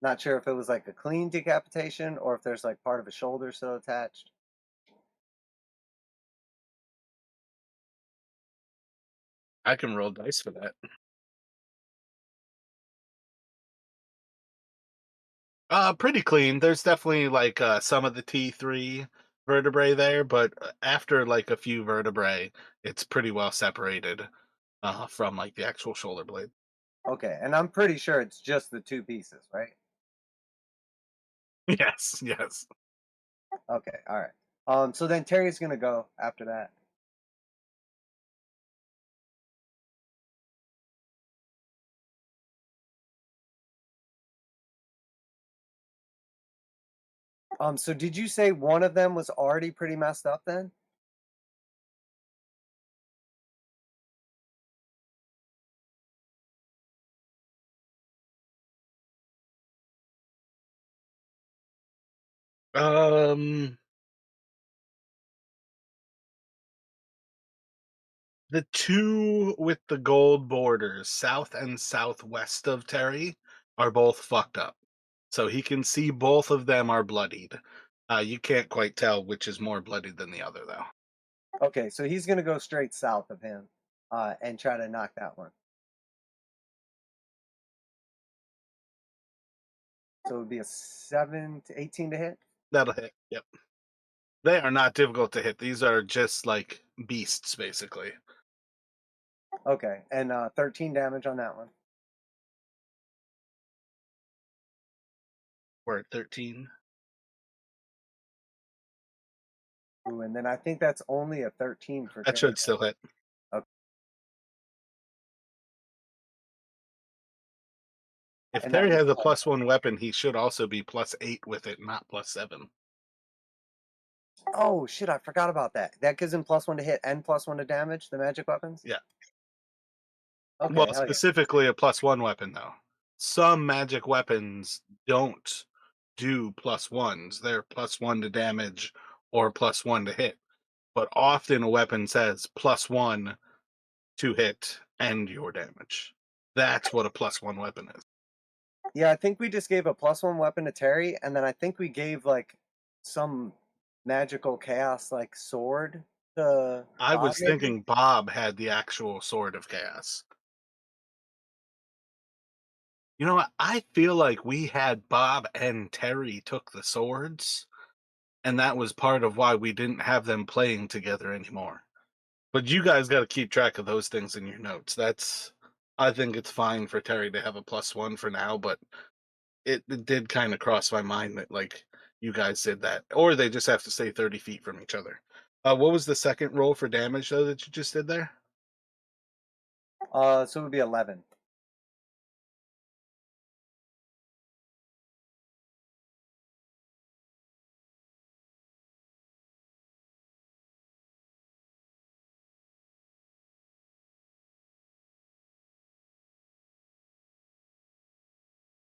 Not sure if it was like a clean decapitation or if there's like part of a shoulder still attached. I can roll dice for that. Pretty clean. There's definitely like some of the T3 vertebrae there, but after like a few vertebrae, it's pretty well separated from like the actual shoulder blade. Okay, and I'm pretty sure it's just the two pieces, right? Yes, yes. Okay, all right. So then Terry's gonna go after that. So did you say one of them was already pretty messed up then? Um, the two with the gold borders, south and southwest of Terry, are both fucked up. So he can see both of them are bloodied. You can't quite tell which is more bloodied than the other, though. Okay, so he's gonna go straight south of him, and try to knock that one. So it would be a 7 to 18 to hit. That'll hit. Yep. They are not difficult to hit. These are just like beasts, basically. Okay, and 13 damage on that one. We're at 13. Ooh, and then I think that's only a 13 for That Terry. should still hit. Okay. If And now Terry you has a still have. +1 weapon, he should also be +8 with it, not +7. Oh shit! I forgot about that. That gives him +1 to hit and +1 to damage. The magic weapons. Yeah. Okay, Well, hell yeah. specifically a +1 weapon, though. Some magic weapons don't do +1s. They're +1 to damage or +1 to hit. But often a weapon says +1 to hit and your damage. That's what a +1 weapon is. Yeah, I think we just gave a +1 weapon to Terry, and then I think we gave like some magical chaos like sword to I Bob, was maybe. thinking Bob had the actual Sword of Chaos. You know what? I feel like we had Bob and Terry took the swords, and that was part of why we didn't have them playing together anymore. But you guys got to keep track of those things in your notes. I think it's fine for Terry to have a +1 for now, but it did kind of cross my mind that like you guys did that, or they just have to stay 30 feet from each other. What was the second roll for damage though that you just did there? So it would be 11.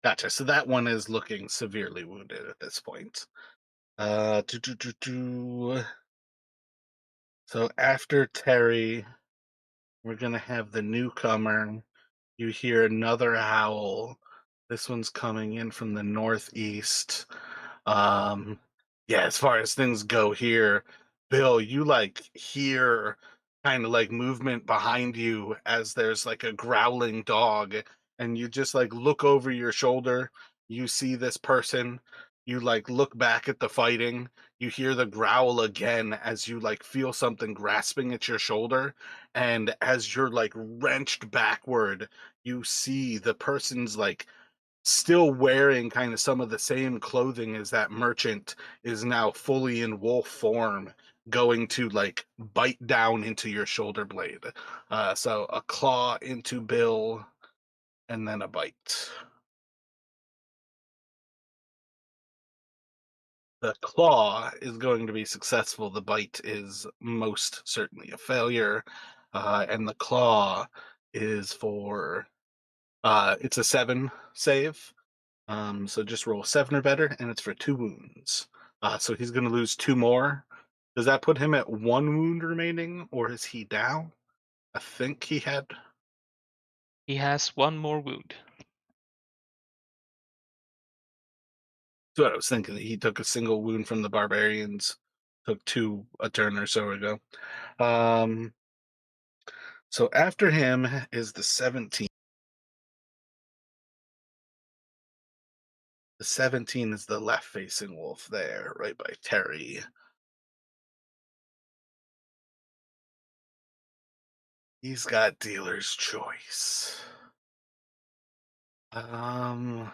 Gotcha. So that one is looking severely wounded at this point. Do, do, do, do. So after Terry, we're gonna have the newcomer. You hear another howl. This one's coming in from the northeast. Um, yeah, as far as things go here, Bill, you like hear kind of like movement behind you as there's like a growling dog, and you just like look over your shoulder. You see this person. You like look back at the fighting. You hear the growl again as you like feel something grasping at your shoulder, and as you're like wrenched backward, you see the person's like still wearing kind of some of the same clothing as that merchant is now fully in wolf form, going to like bite down into your shoulder blade. So a claw into Bill and then a bite. The claw is going to be successful. The bite is most certainly a failure. And the claw is for it's a 7 save. So just roll 7 or better, and it's for 2 wounds. So he's going to lose 2 more. Does that put him at 1 wound remaining, or is he down? I think he had. He has one more wound. That's what I was thinking. He took a single wound from the barbarians. Took 2 a turn or so ago. Um, so after him is the 17. The 17 is the left facing wolf there, right by Terry. He's got dealer's choice. Um,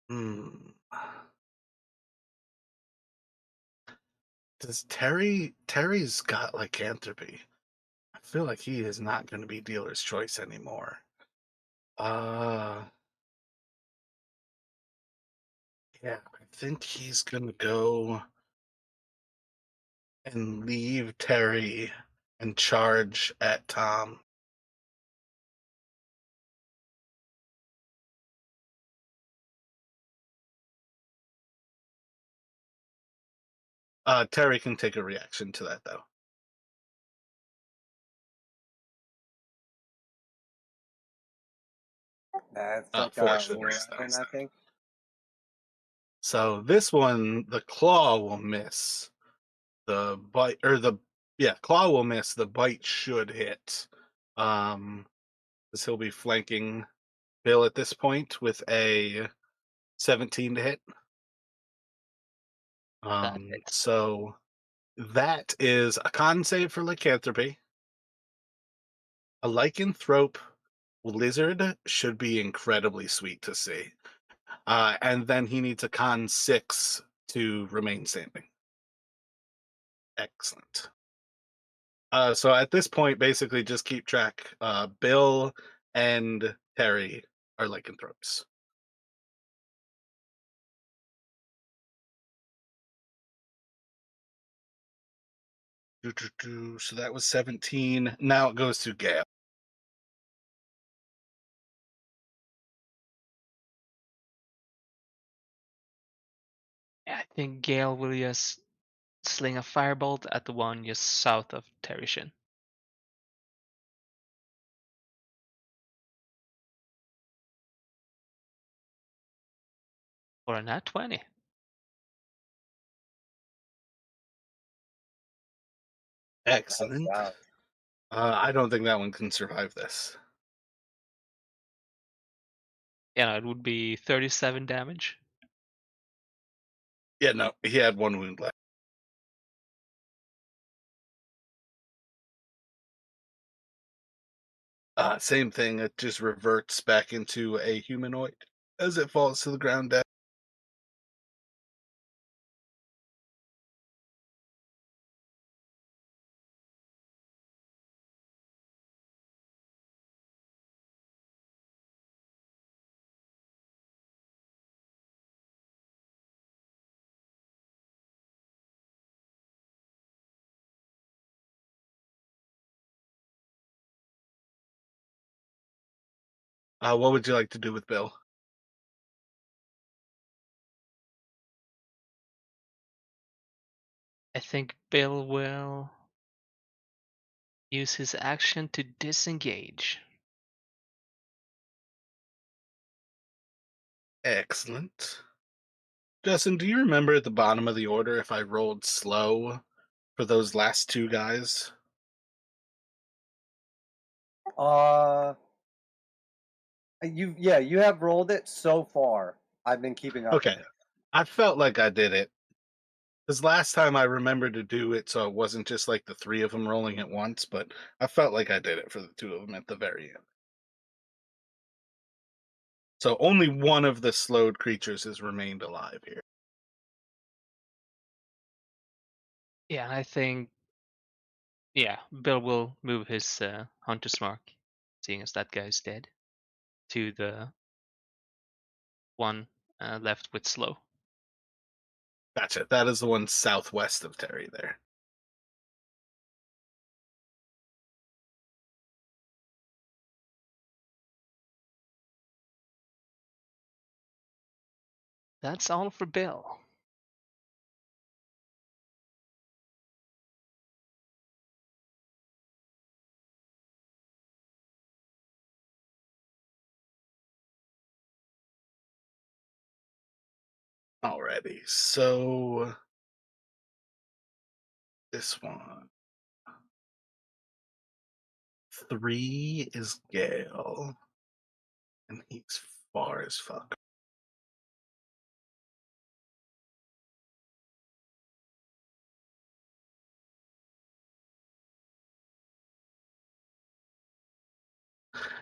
hmm. Does Terry's got lycanthropy? I feel like he is not going to be dealer's choice anymore. Uh, Yeah, I think he's gonna go and leave Terry and charge at Tom. Terry can take a reaction to that though. That's like Fortunately, eleven, I think. so this one, the claw will miss. The bite or the yeah, claw will miss. The bite should hit. Um, because he'll be flanking Bill at this point with a 17 to hit. That hits. So that is a con save for lycanthropy. A lycanthrope lizard should be incredibly sweet to see. And then he needs a con 6 to remain standing. Excellent. So at this point, basically just keep track. Bill and Terry are lycanthropes. So that was 17. Now it goes to Gale. Yeah, I think Gale will just sling a firebolt at the one just south of Terishin. For a nat 20. Nice Excellent. job. I don't think that one can survive this. Yeah, no, it would be 37 damage. Yeah, no, he had one wound left. Same thing. It just reverts back into a humanoid as it falls to the ground dead. What would you like to do with Bill? I think Bill will use his action to disengage. Excellent. Justin, do you remember at the bottom of the order if I rolled slow for those last two guys? Uh, you have rolled it so far. I've been keeping up with Okay. it. I felt like I did it. Because last time I remembered to do it, so it wasn't just like the three of them rolling at once, but I felt like I did it for the two of them at the very end. So only one of the slowed creatures has remained alive here. Yeah, and I think Bill will move his hunter's mark, seeing as that guy's dead, to the one left with slow. Gotcha. That is the one southwest of Terry there. That's all for Bill. Alrighty, so this one. 3 is Gale, and he's far as fuck.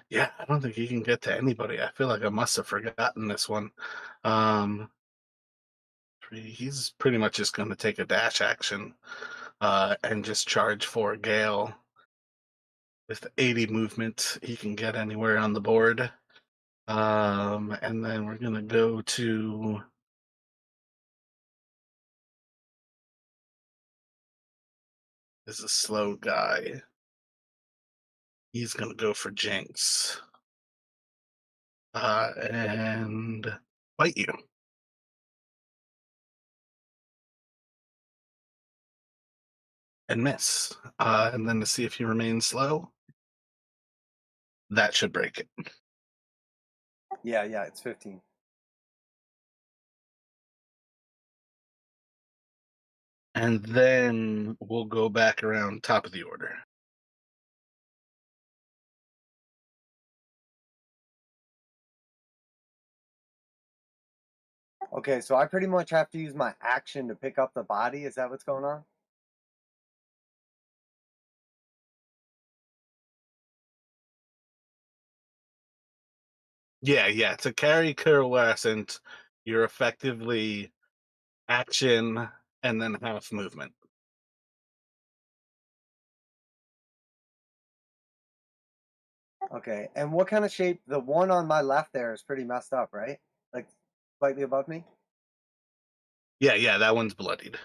Yeah, I don't think he can get to anybody. I feel like I must have forgotten this one. Um, 3, he's pretty much just going to take a dash action and just charge for Gale. With 80 movement, he can get anywhere on the board. And then we're going to go to is a slow guy. He's gonna go for Jinx. And bite you and miss. And then to see if he remains slow, that should break it. Yeah, yeah, it's 15. And then we'll go back around top of the order. Okay, so I pretty much have to use my action to pick up the body. Is that what's going on? Yeah, yeah. To carry Kalrescent, you're effectively action and then half movement. Okay, and what kind of shape? The one on my left there is pretty messed up, right? Like slightly above me. Yeah, yeah, that one's bloodied.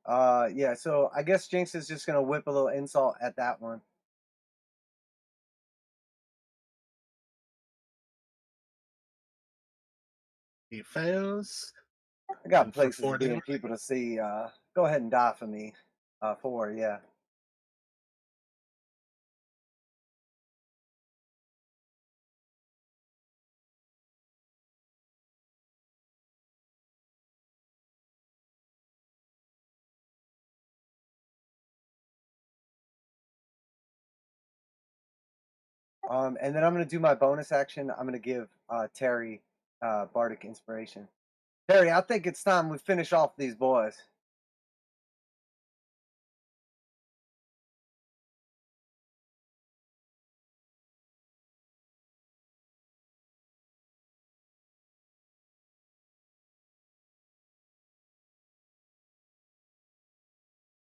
Yeah. So I guess Jinx is just gonna whip a little insult at that one. He fails. I got And for places 4 being damage. people to see. Go ahead and die for me. 4, yeah. And then I'm gonna do my bonus action. I'm gonna give Terry Bardic Inspiration. Terry, I think it's time we finish off these boys.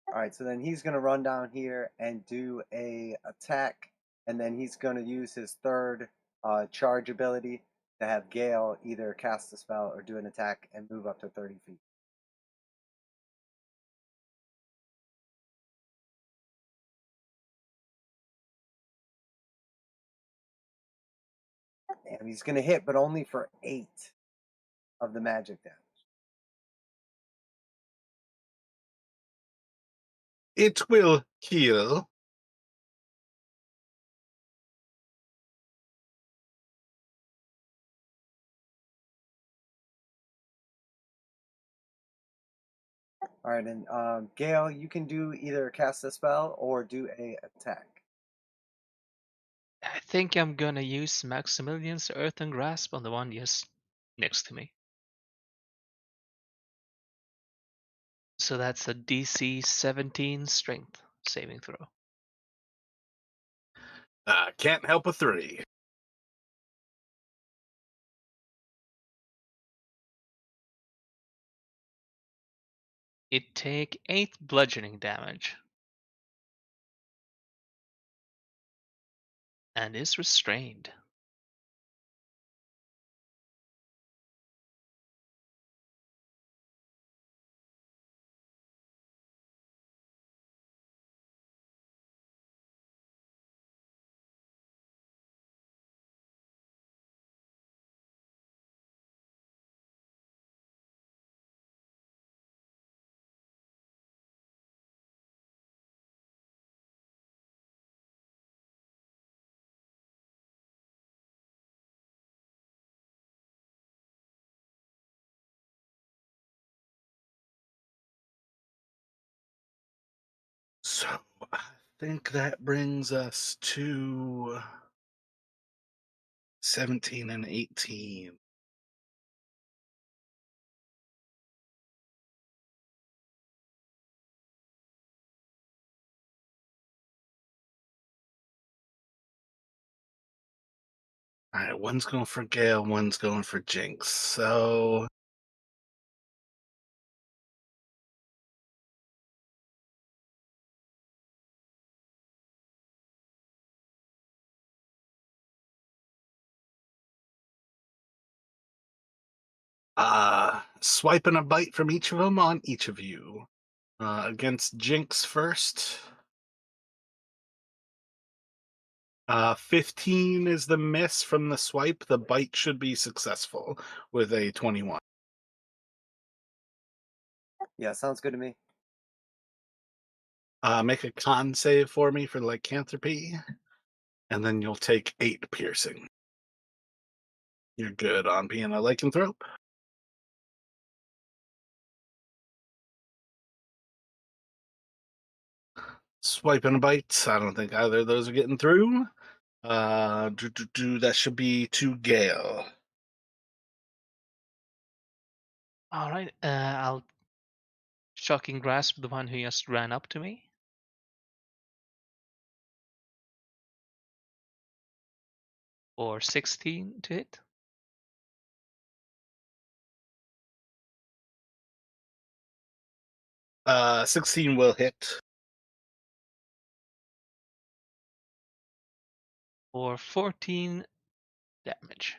All right, so then he's gonna run down here and do a attack, and then he's gonna use his third charge ability to have Gale either cast a spell or do an attack and move up to 30 feet. And he's gonna hit, but only for 8 of the magic damage. It will kill. All right, and Gale, you can do either cast a spell or do a attack. I think I'm gonna use Maximilian's Earthen Grasp on the one just next to me. So that's a DC 17 Strength saving throw. Can't help a 3. It take 8 bludgeoning damage and is restrained. So I think that brings us to 17 and 18. All right, one's going for Gale, one's going for Jinx. So swiping a bite from each of them on each of you. Against Jinx first. 15 is the miss from the swipe. The bite should be successful with a 21. Yeah, sounds good to me. Make a con save for me for lycanthropy, and then you'll take 8 piercing. You're good on being a lycanthrope. Swipe and a bite. I don't think either of those are getting through. That should be to Gale. All right. I'll shocking grasp the one who just ran up to me. Or 16 to hit. Uh, 16 will hit. Or 14 damage.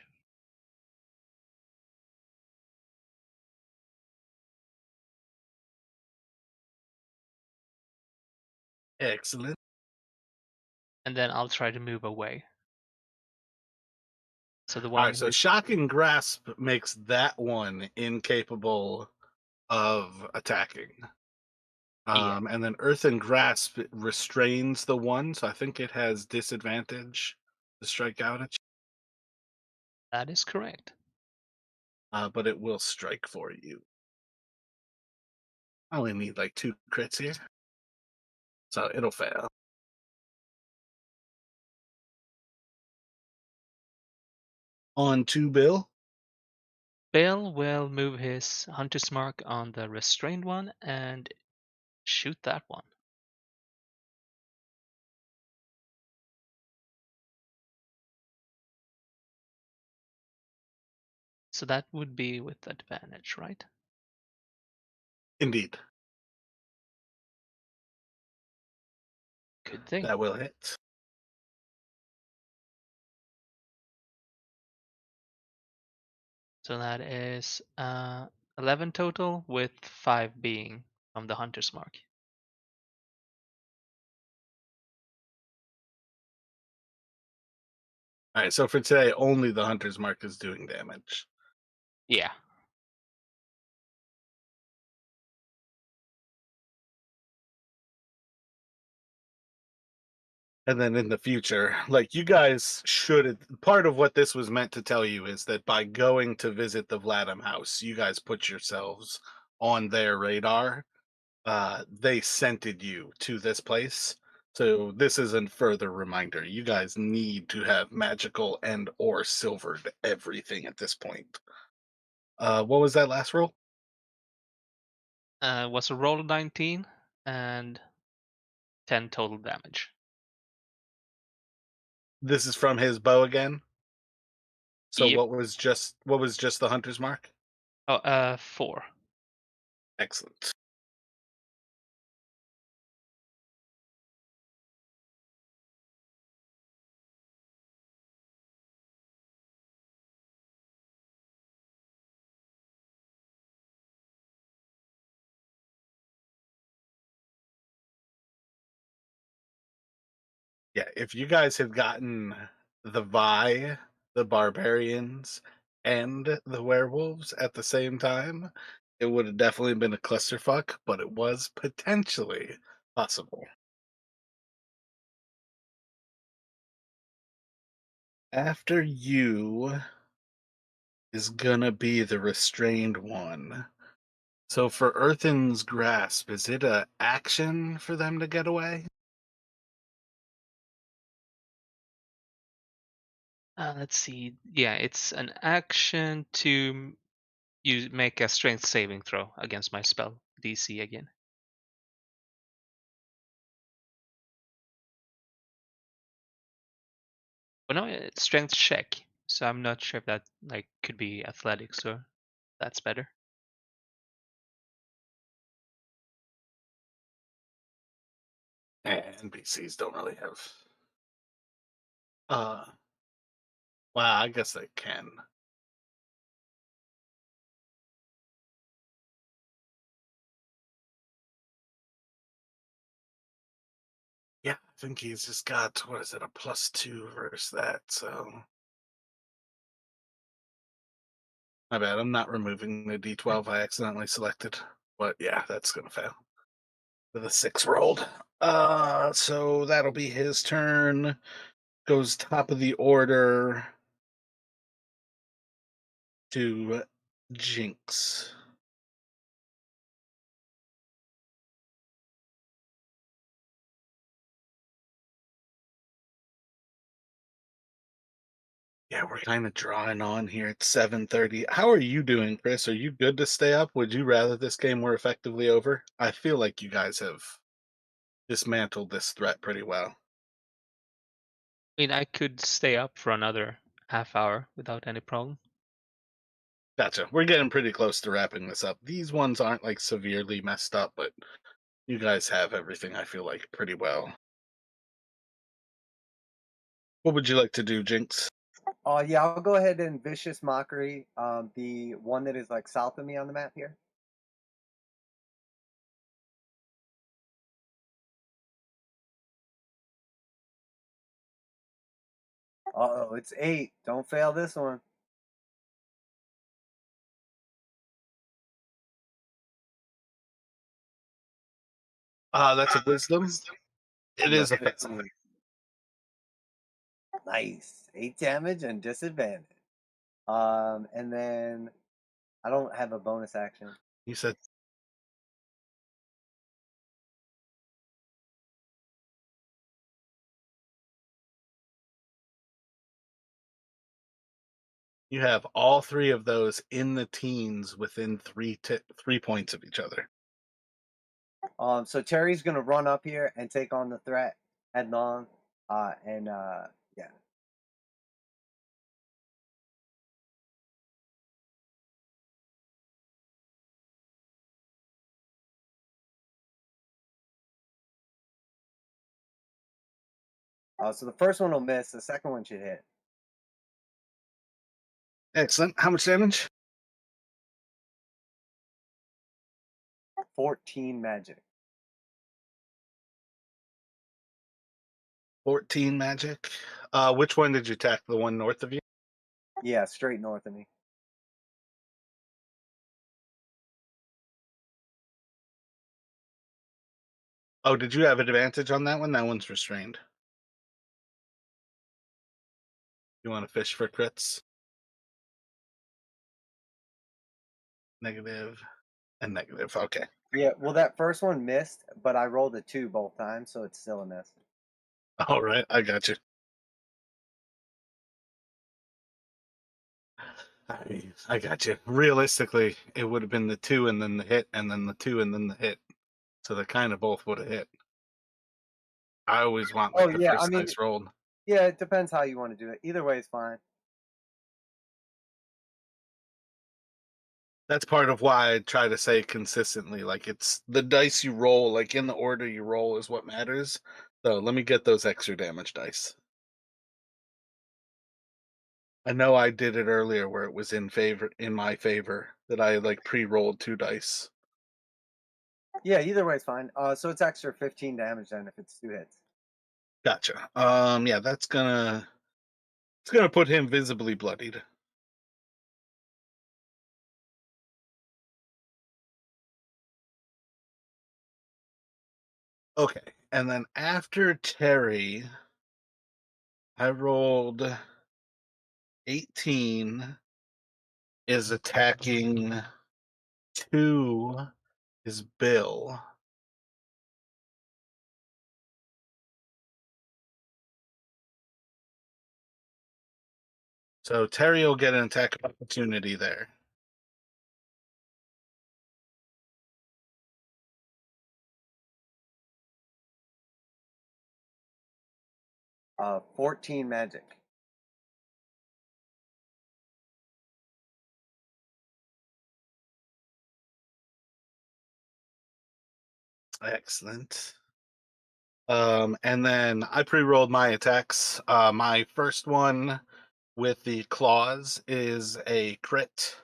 Excellent. And then I'll try to move away. So the All one right, so who's shocking grasp makes that one incapable of attacking. yeah, And then earthen grasp restrains the one, so I think it has disadvantage to strike out at you, that is correct. but it will strike for you. I only need like 2 crits here, so it'll fail. On to Bill. Bill will move his hunter's mark on the restrained one and shoot that one. So that would be with advantage, right? Indeed, Good thing. that will hit. So that is 11 total, with 5 being from the hunter's mark. All right, so for today, only the hunter's mark is doing damage. Yeah. And then in the future, like you guys should, part of what this was meant to tell you is that by going to visit the Vladim house, you guys put yourselves on their radar. They scented you to this place. So this is a further reminder. You guys need to have magical and or silvered everything at this point. What was that last roll? Was a roll of 19 and 10 total damage. This is from his bow again. So Yep. what was just the hunter's mark? Oh, 4. Excellent. Yeah, if you guys had gotten the Vi, the barbarians, and the werewolves at the same time, it would have definitely been a clusterfuck, but it was potentially possible. After you is gonna be the restrained one. So for Earthen's grasp, is it a action for them to get away? Let's see. Yeah, it's an action to you make a strength saving throw against my spell DC again. But no, it's strength check. So I'm not sure if that like could be athletics or that's better. NPCs don't really have. Uh, well, I guess they can. think he's just got, what is it, a +2 versus that, so my bad, I'm not removing the D12 I accidentally selected. But yeah, that's gonna fail. With a 6 rolled. So that'll be his turn. Goes top of the order to Jinx. Yeah, we're kind of drawing on here. It's 7:30. How are you doing, Chris? Are you good to stay up? Would you rather this game were effectively over? I feel like you guys have dismantled this threat pretty well. I mean, I could stay up for another half hour without any problem. Gotcha. We're getting pretty close to wrapping this up. These ones aren't like severely messed up, but you guys have everything, I feel like, pretty well. What would you like to do, Jinx? Yeah, I'll go ahead and vicious mockery. The one that is like south of me on the map here. Oh, it's 8. Don't fail this one. That's a wisdom. It And a is effective. 15. Nice. 8 damage and disadvantage. And then I don't have a bonus action. You said you have all three of those in the teens within 3 points of each other. So Terry's gonna run up here and take on the threat headlong. Yeah. So the first one will miss. The second one should hit. Excellent. How much damage? 14 magic. 14 magic. Which one did you attack? The one north of you? Yeah, straight north of me. Oh, did you have advantage on that one? That one's restrained. You want to fish for crits? Negative and negative. Okay. Yeah, well, that first one missed, but I rolled a 2 both times, so it's still a miss. All right. I got you. I got you. Realistically, it would have been the 2 and then the hit, and then the 2 and then the hit. So they kind of both would have hit. I always want Oh like the yeah, I first mean, dice rolled. yeah, it depends how you want to do it. Either way is fine. That's part of why I try to say consistently, like it's the dice you roll, like in the order you roll is what matters. So let me get those extra damage dice. I know I did it earlier where it was in my favor that I like pre-rolled 2 dice. Yeah, either way is fine. So it's extra 15 damage then if it's 2 hits. Gotcha. Yeah, it's gonna put him visibly bloodied. Okay. And then after Terry, I rolled 18 is attacking 2 is Bill. So Terry will get an attack of opportunity there. 14 magic. Excellent. And then I pre-rolled my attacks. My first one with the claws is a crit.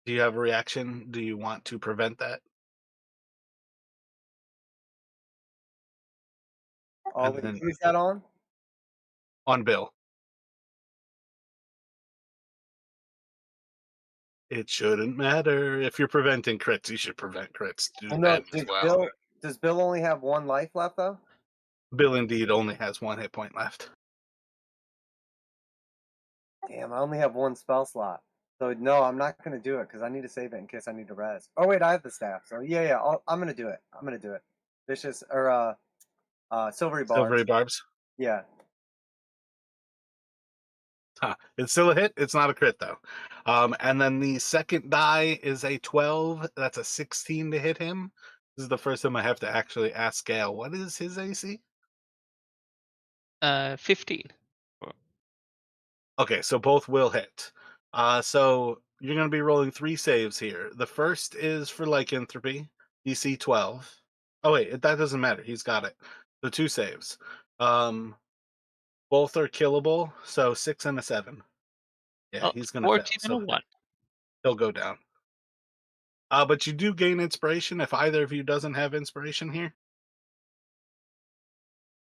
Do you have a reaction? Do you want to prevent that? Oh, and wait, then who's that on? on Bill. It shouldn't matter. If you're preventing crits, you should prevent crits Oh, to no, them as well. Does Bill only have 1 life left, though? Bill indeed only has 1 hit point left. Damn, I only have 1 spell slot. So, no, I'm not gonna do it because I need to save it in case I need to res. Oh, wait, I have the staff. So, yeah, yeah, I'm gonna do it. I'm gonna do it. Vicious or, silvery Silvery barbs. barbs. Yeah. Huh. It's still a hit. It's not a crit though. And then the second die is a 12. That's a 16 to hit him. This is the first time I have to actually ask Gale, what is his AC? 15. Okay, so both will hit. So you're going to be rolling 3 saves here. The first is for lycanthropy, DC 12. Oh wait, that doesn't matter. He's got it. The 2 saves. Both are killable. So 6 and a 7. Yeah, Oh, he's going to fail. 14 and a So 1. he'll go down. But you do gain inspiration if either of you doesn't have inspiration here.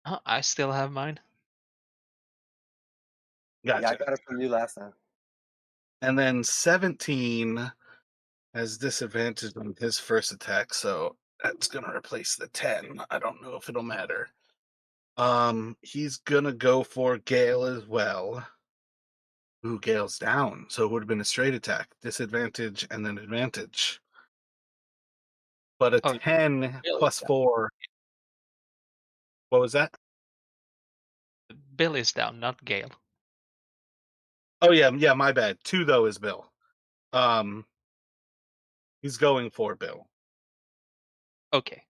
I still have mine. Yeah, I Gotcha. got it from you last time. And then 17 has disadvantage on his first attack, so that's gonna replace the 10. I don't know if it'll matter. He's gonna go for Gale as well. Ooh, Gale's down, so it would have been a straight attack, disadvantage, and then advantage. But a Oh, 10 Bill is plus down. 4. What was that? Bill is down, not Gale. Oh yeah, yeah, my bad. 2 though is Bill. Um, he's going for Bill. Okay.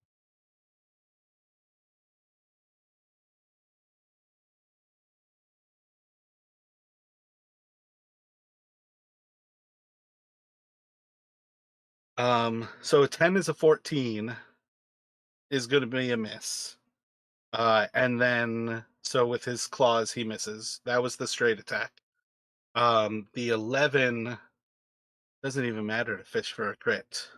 So a 10 is a 14 is going to be a miss. And then so with his claws he misses. That was the straight attack. The 11 doesn't even matter to fish for a crit.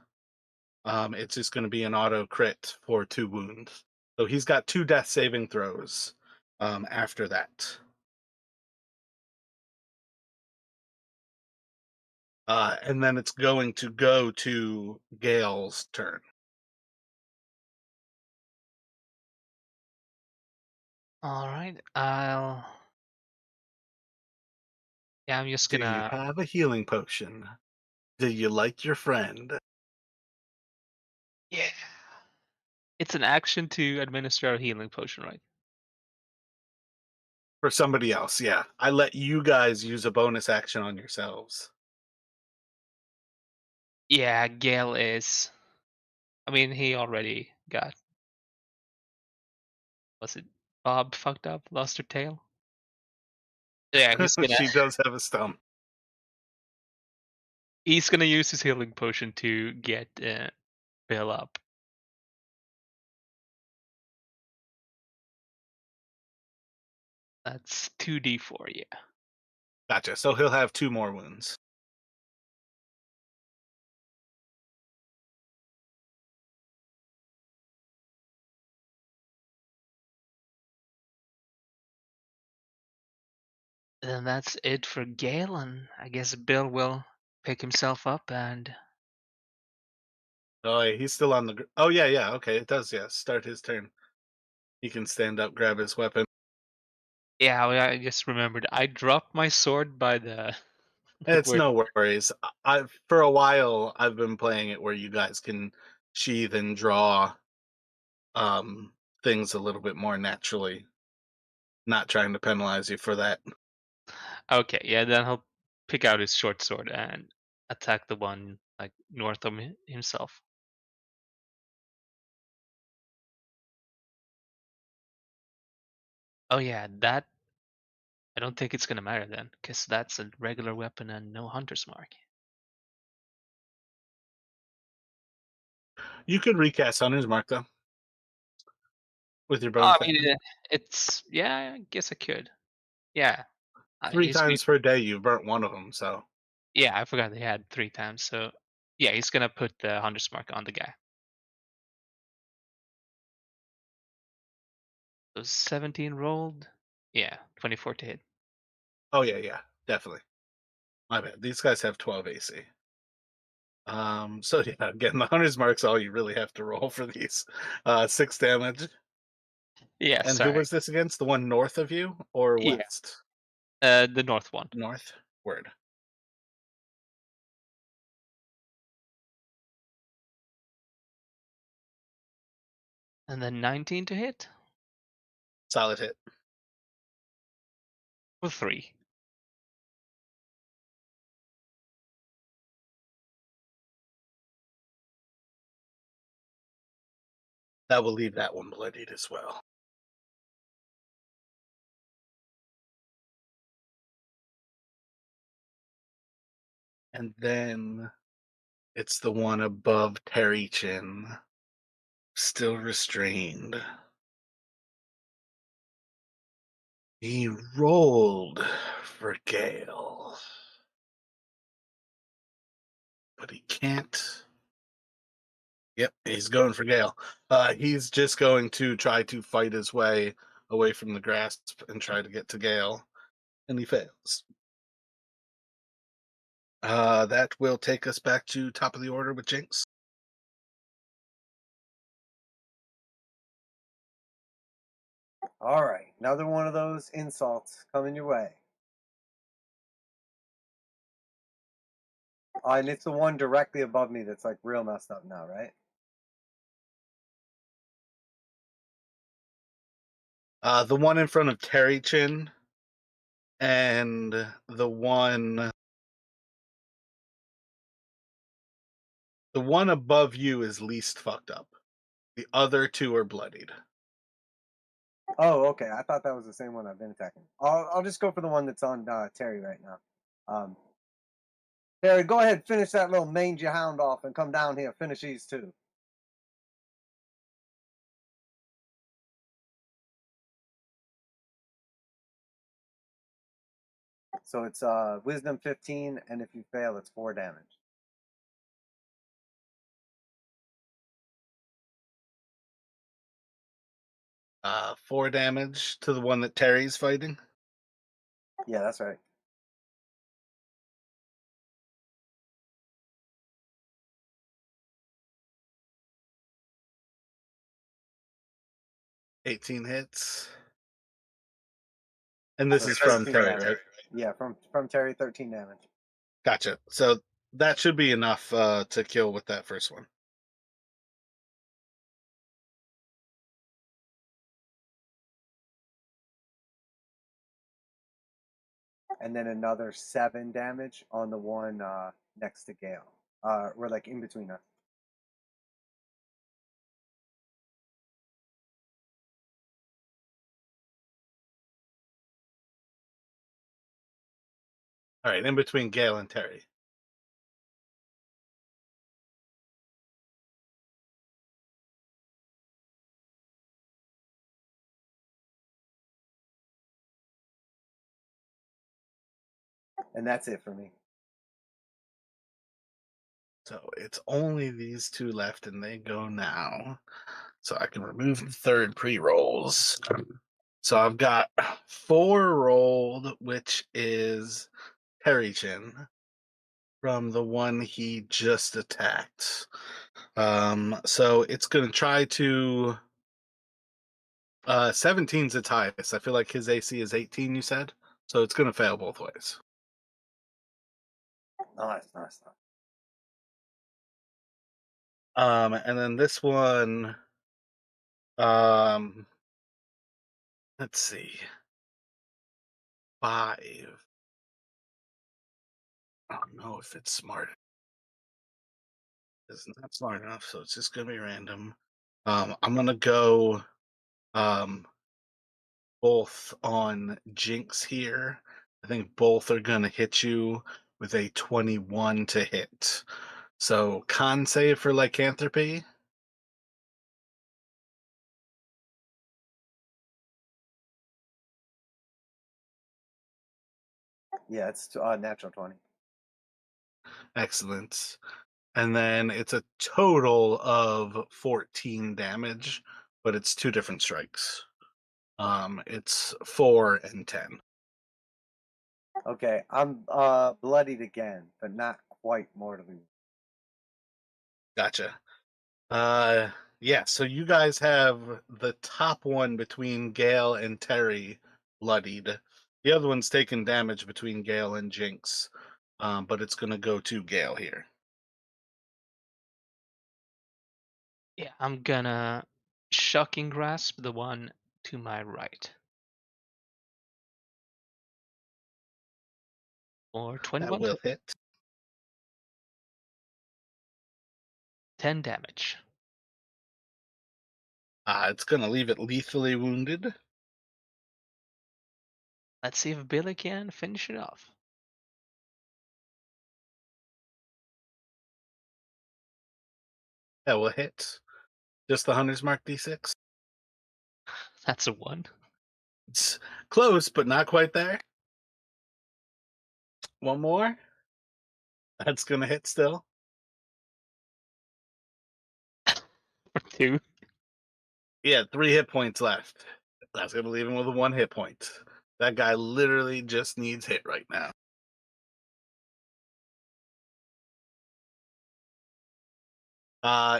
It's just going to be an auto crit for 2 wounds. So he's got 2 death saving throws after that. And then it's going to go to Gale's turn. All right. Yeah, I'm just Do you gonna. have a healing potion? Do you like your friend? Yeah. It's an action to administer a healing potion, right? For somebody else, yeah. I let you guys use a bonus action on yourselves. Yeah, Gale is. I mean, he already got. Was it Bob fucked up, lost her tail? Yeah, he's gonna. She does have a stump. He's gonna use his healing potion to get Bill up. That's 2d4, yeah. Gotcha. So he'll have 2 more wounds. And that's it for Galen. I guess Bill will pick himself up and Oh, yeah, he's still on the. Oh, yeah, yeah. Okay, it does. Yeah, start his turn. He can stand up, grab his weapon. yeah, I just remembered I dropped my sword by the It's where no worries. For a while I've been playing it where you guys can sheathe and draw um things a little bit more naturally. Not trying to penalize you for that. Okay, yeah, then he'll pick out his short sword and attack the one like north of himself. Oh yeah, that I don't think it's gonna matter then, because that's a regular weapon and no hunter's mark. You could recast Hunter's Mark though with your I bonus mean, action. it's yeah, I guess I could. Yeah, Three he's times per day you burnt one of them, so yeah, I forgot they had 3 times. So yeah, he's gonna put the hunter's mark on the guy. So 17 rolled. Yeah, 24 to hit. Oh yeah, yeah, definitely. My bad. These guys have 12 AC. So yeah, again, the hunter's mark's all you really have to roll for these. 6 damage. Yeah, And who sorry. was this against? The one north of you or Yeah, west? the north one. North. Word. And then 19 to hit Solid hit. for 3. That will leave that one bloodied as well. And then it's the one above Terry Chin, still restrained. He rolled for Gale, but he can't. Yep, he's going for Gale. He's just going to try to fight his way away from the grasp and try to get to Gale, and he fails. That will take us back to top of the order with Jinx. All right, another one of those insults coming your way. And it's the one directly above me that's like real messed up now, right? The one in front of Terry Chin and the one above you is least fucked up. The other two are bloodied. Oh, okay. I thought that was the same one I've been attacking. I'll just go for the one that's on Terry right now. Terry, go ahead, finish that little mangy hound off and come down here. Finish these two. So it's wisdom 15, and if you fail, it's 4 damage. Four damage to the one that Terry's fighting. Yeah, that's right. '18 hits. And this So is from 13 Terry, damage. right? Yeah, from Terry, 13 damage. Gotcha. So that should be enough to kill with that first one. And then another 7 damage on the one next to Gale. We're like in between us. All right, in between Gale and Terry. And that's it for me. So it's only these two left, and they go now. So I can remove the third pre-rolls. So I've got 4 rolled, which is Terry Chin from the one he just attacked. So it's gonna try to 17's its highest. I feel like his AC is 18, you said. So it's gonna fail both ways. Nice, nice, nice. And then this one, um, let's see, 5. I don't know if it's smart. It's not smart enough, so it's just gonna be random. I'm gonna go um both on Jinx here. I think both are gonna hit you with a 21 to hit. So con save for lycanthropy. Yeah, it's natural 20. Excellent. And then it's a total of 14 damage, but it's 2 different strikes. It's 4 and 10. Okay, I'm bloodied again, but not quite mortally. Gotcha. Uh, yeah. So you guys have the top one between Gale and Terry bloodied. The other one's taking damage between Gale and Jinx, but it's gonna go to Gale here. Yeah, I'm gonna shocking grasp the one to my right. Or That 21, will hit. 10 damage. It's gonna leave it lethally wounded. Let's see if Billy can finish it off. That will hit. Just the Hunter's Mark D6. That's a 1. It's close, but not quite there. One more. That's gonna hit still. Or 2. Yeah, 3 hit points left. That's gonna leave him with a 1 hit point. That guy literally just needs hit right now.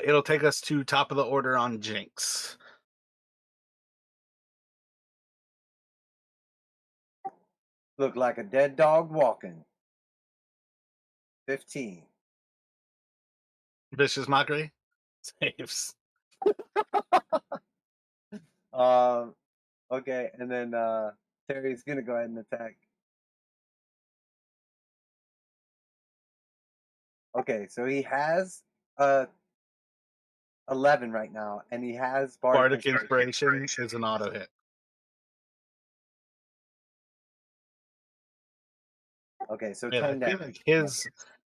It'll take us to top of the order on Jinx. Look like a dead dog walking. 15. Vicious Mockery saves. Um, okay, and then Terry's gonna go ahead and attack. Okay, so he has uh 11 right now, and he has Bardic Bardic Inspiration. Inspiration is an auto hit. Okay, so Yeah, I 10 feel damage. like his.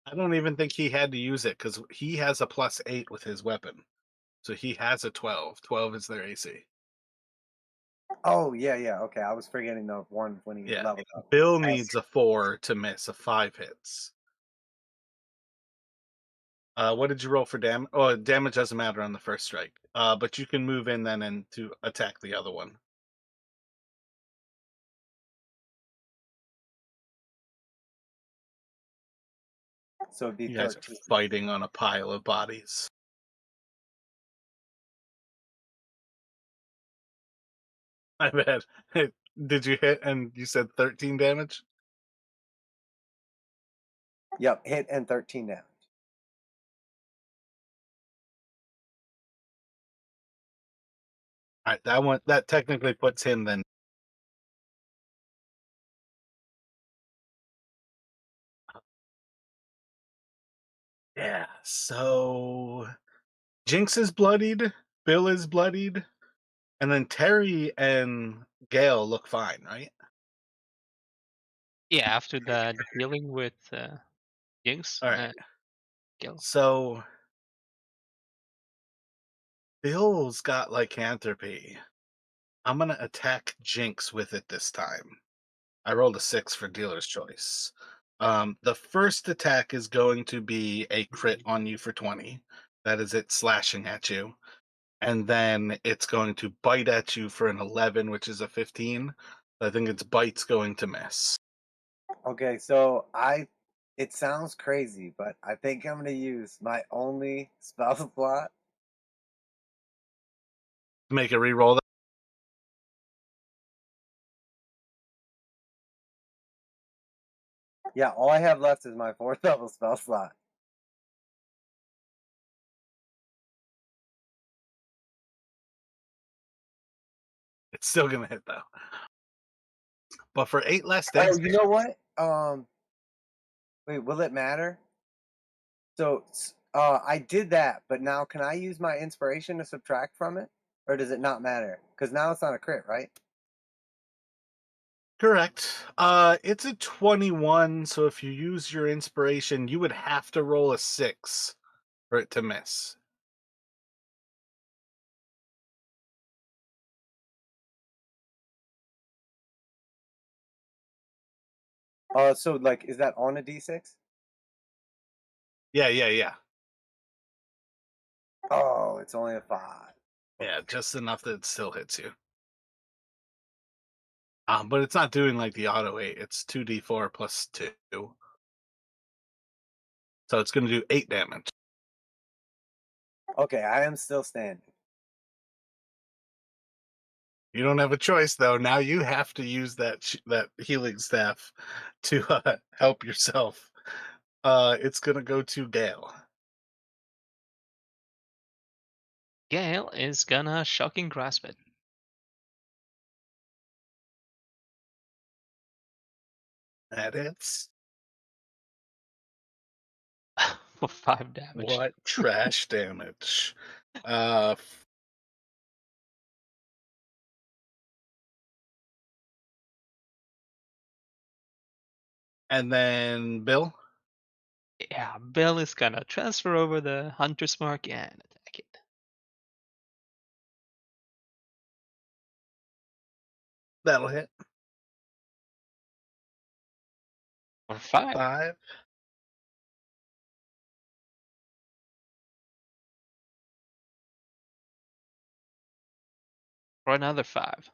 I don't even think he had to use it because he has a +8 with his weapon. So he has a 12. 12 is their AC. Oh yeah, yeah. Okay, I was forgetting the one when he Yeah. leveled up. Bill needs a 4 to miss a 5 hits. What did you roll for damage? Oh, damage doesn't matter on the first strike. But you can move in then and to attack the other one. So it'd be You guys are 13. fighting on a pile of bodies. I bet. Did you hit and you said 13 damage? Yep, hit and 13 damage. All right, that technically puts him then. Yeah. So Jinx is bloodied, Bill is bloodied, and then Terry and Gale look fine, right? Yeah, after the healing with Jinx, All right. Gil. So Bill's got lycanthropy. I'm gonna attack Jinx with it this time. I rolled a 6 for dealer's choice. The first attack is going to be a crit on you for 20. That is it slashing at you. And then it's going to bite at you for an 11, which is a 15. I think its bite's going to miss. Okay, so it sounds crazy, but I think I'm gonna use my only spell slot. Make a reroll. Yeah, all I have left is my 4th level spell slot. It's still gonna hit though. But for 8 less Oh, damage, you know what? Wait, will it matter? So I did that, but now can I use my inspiration to subtract from it? Or does it not matter? Because now it's not a crit, right? correct. It's a 21, so if you use your inspiration, you would have to roll a 6 for it to miss. So like, is that on a d6? Yeah, yeah, yeah. Oh, it's only a 5. Yeah, Okay. just enough that it still hits you. But it's not doing like the auto 8. It's 2d4 plus 2. So it's going to do 8 damage. Okay, I am still standing. You don't have a choice though. Now you have to use that healing staff to help yourself. It's going to go to Gale. Gale is gonna shocking grasp it That hits. for 5 damage. What trash damage. Uh and then Bill, Yeah, Bill is gonna transfer over the hunter's mark and attack it that'll hit. for 5 5. for another 5.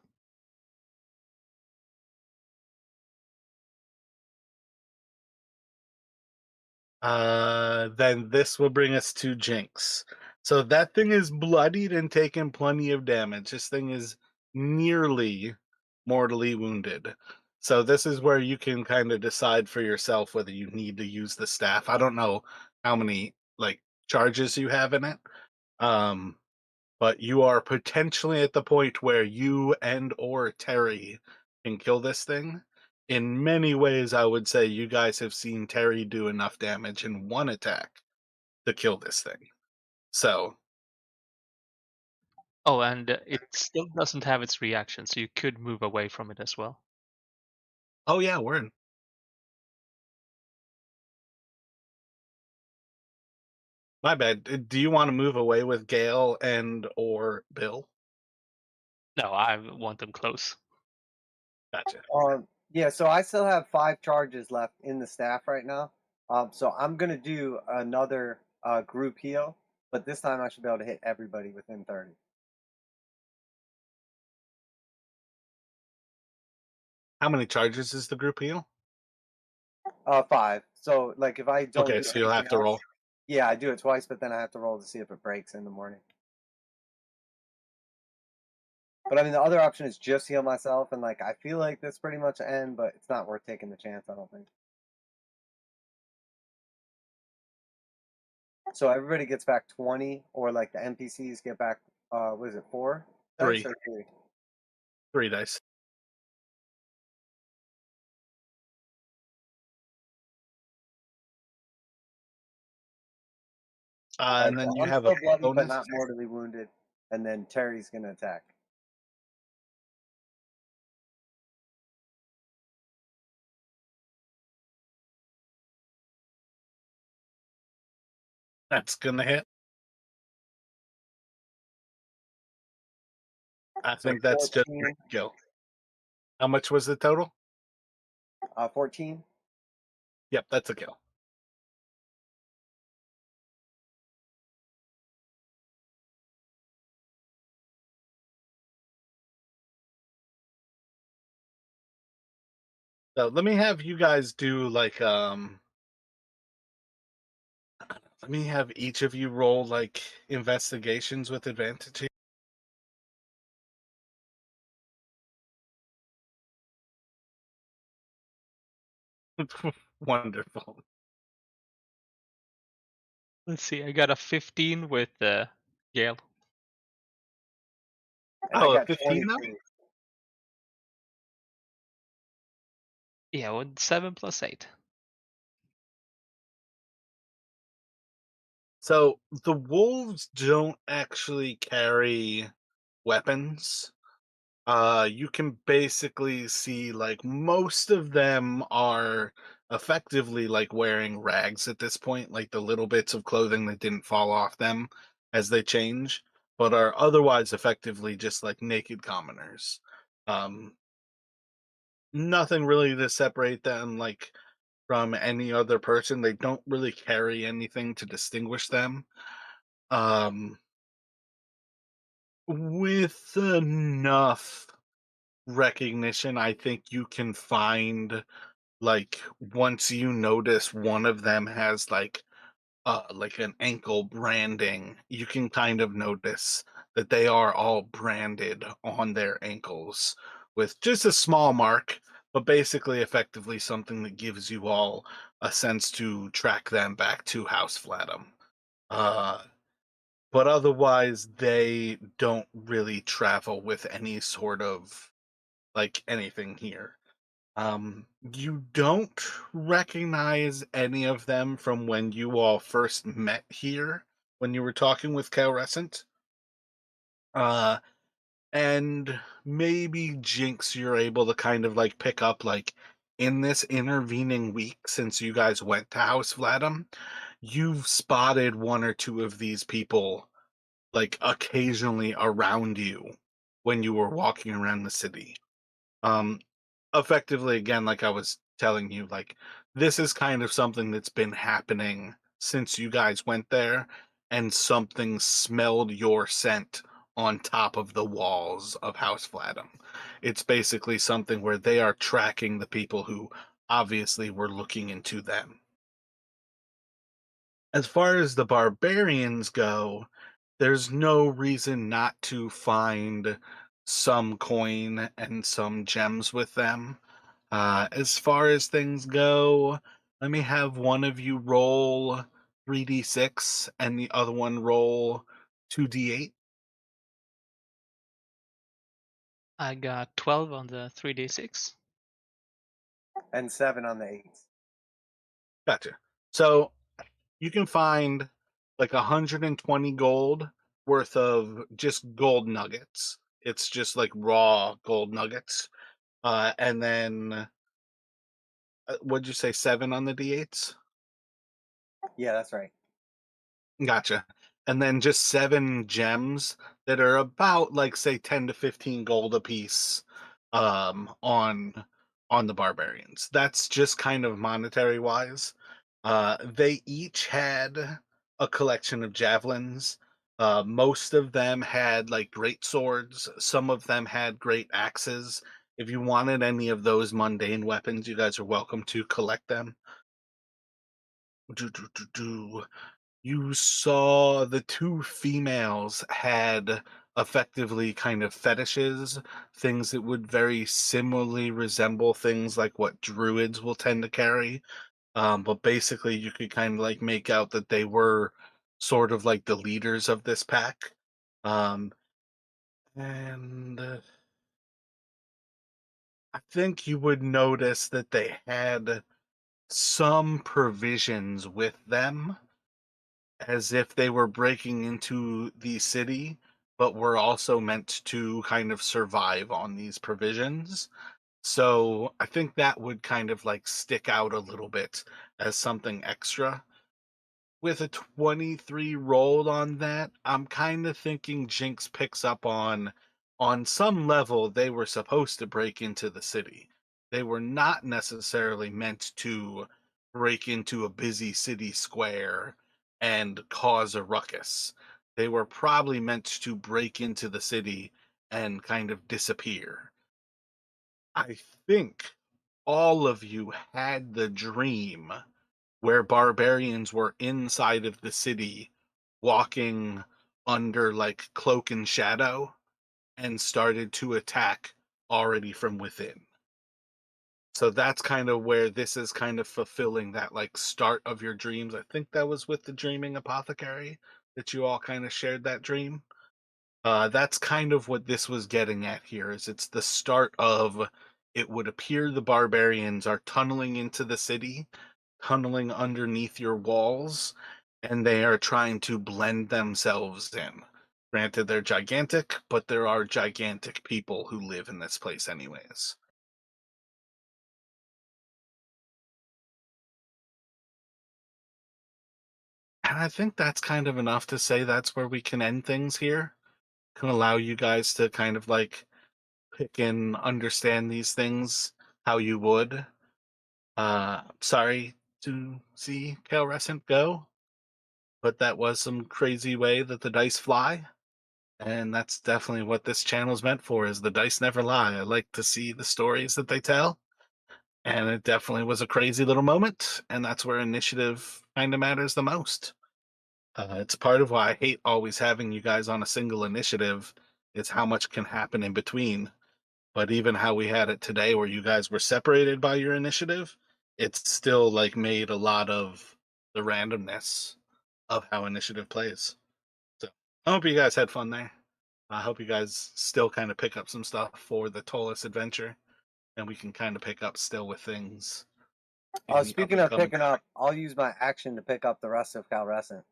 Then this will bring us to Jinx. So that thing is bloodied and taken plenty of damage. This thing is nearly mortally wounded. So this is where you can kind of decide for yourself whether you need to use the staff. I don't know how many like charges you have in it. Um, but you are potentially at the point where you and or Terry can kill this thing. In many ways, I would say you guys have seen Terry do enough damage in one attack to kill this thing. So, Oh, and it still doesn't have its reaction, so you could move away from it as well. oh yeah, we're in. My bad. Do you want to move away with Gale and or Bill? No, I want them close. Gotcha. Yeah, so I still have 5 charges left in the staff right now. So I'm gonna do another group heal, but this time I should be able to hit everybody within 30. How many charges is the group heal? 5. So like if I don't Okay, do so you'll anything have to else, roll. yeah, I do it twice, but then I have to roll to see if it breaks in the morning. But I mean, the other option is just heal myself, and like I feel like this pretty much end, but it's not worth taking the chance. I don't think. So everybody gets back 20, or like the NPCs get back. What is it, 4 dice 3. or 3? 3 dice. All right, And so then you I'm have a still bloody, but bonus. not mortally wounded, and then Terry's gonna attack. That's gonna hit. I So think that's just your 14, skill. How much was the total? 14. Yep, that's a kill. So let me have you guys do like let me have each of you roll like investigations with advantage. Wonderful. Let's see, I got a 15 with Gale. And I Oh, a got 15 now? 22. Yeah, with 7 plus 8. So the wolves don't actually carry weapons. You can basically see like most of them are effectively like wearing rags at this point, like the little bits of clothing that didn't fall off them as they change, but are otherwise effectively just like naked commoners. Um, Nothing really to separate them like from any other person. They don't really carry anything to distinguish them. Um, with enough recognition, I think you can find, like, once you notice one of them has like an ankle branding, you can kind of notice that they are all branded on their ankles with just a small mark, but basically effectively something that gives you all a sense to track them back to House Flatham. Uh, but otherwise, they don't really travel with any sort of like anything here. You don't recognize any of them from when you all first met here, when you were talking with Kalrescent. Uh, and maybe Jinx, you're able to kind of like pick up like in this intervening week since you guys went to House Vladam, you've spotted one or two of these people like occasionally around you when you were walking around the city. Um, Effectively, again, like I was telling you, like this is kind of something that's been happening since you guys went there, and something smelled your scent on top of the walls of House Flatham. It's basically something where they are tracking the people who obviously were looking into them. As far as the barbarians go, there's no reason not to find some coin and some gems with them. As far as things go, let me have one of you roll 3d6 and the other one roll 2d8. I got 12 on the 3d6. And 7 on the 8s. Gotcha. So you can find like 120 gold worth of just gold nuggets. It's just like raw gold nuggets. And then what'd you say, 7 on the d8s? Yeah, that's right. Gotcha. And then just 7 gems that are about like say 10 to 15 gold apiece on the barbarians. That's just kind of monetary wise. They each had a collection of javelins. Most of them had like great swords, some of them had great axes. If you wanted any of those mundane weapons, you guys are welcome to collect them. Do, do, do, do. You saw the 2 females had effectively kind of fetishes, things that would very similarly resemble things like what druids will tend to carry. But basically, you could kind of like make out that they were sort of like the leaders of this pack. Um, and I think you would notice that they had some provisions with them as if they were breaking into the city, but were also meant to kind of survive on these provisions. So I think that would kind of like stick out a little bit as something extra. With a 23 roll on that, I'm kind of thinking Jinx picks up on some level they were supposed to break into the city. They were not necessarily meant to break into a busy city square and cause a ruckus. They were probably meant to break into the city and kind of disappear. I think all of you had the dream where barbarians were inside of the city walking under like cloak and shadow and started to attack already from within. So that's kind of where this is kind of fulfilling that like start of your dreams. I think that was with the dreaming apothecary that you all kind of shared that dream. That's kind of what this was getting at here is it's the start of it would appear the barbarians are tunneling into the city, tunneling underneath your walls, and they are trying to blend themselves in. Granted, they're gigantic, but there are gigantic people who live in this place anyways. And I think that's kind of enough to say that's where we can end things here. Can allow you guys to kind of like pick and understand these things how you would. Sorry to see Kalrescent go, but that was some crazy way that the dice fly. And that's definitely what this channel's meant for, is the dice never lie. I like to see the stories that they tell, and it definitely was a crazy little moment, and that's where initiative kind of matters the most. It's part of why I hate always having you guys on a single initiative, is how much can happen in between. But even how we had it today, where you guys were separated by your initiative, it's still like made a lot of the randomness of how initiative plays. So I hope you guys had fun there. I hope you guys still kind of pick up some stuff for the Tolus adventure, and we can kind of pick up still with things in the up Speaking and of coming. picking up, I'll use my action to pick up the rest of Kalrescent.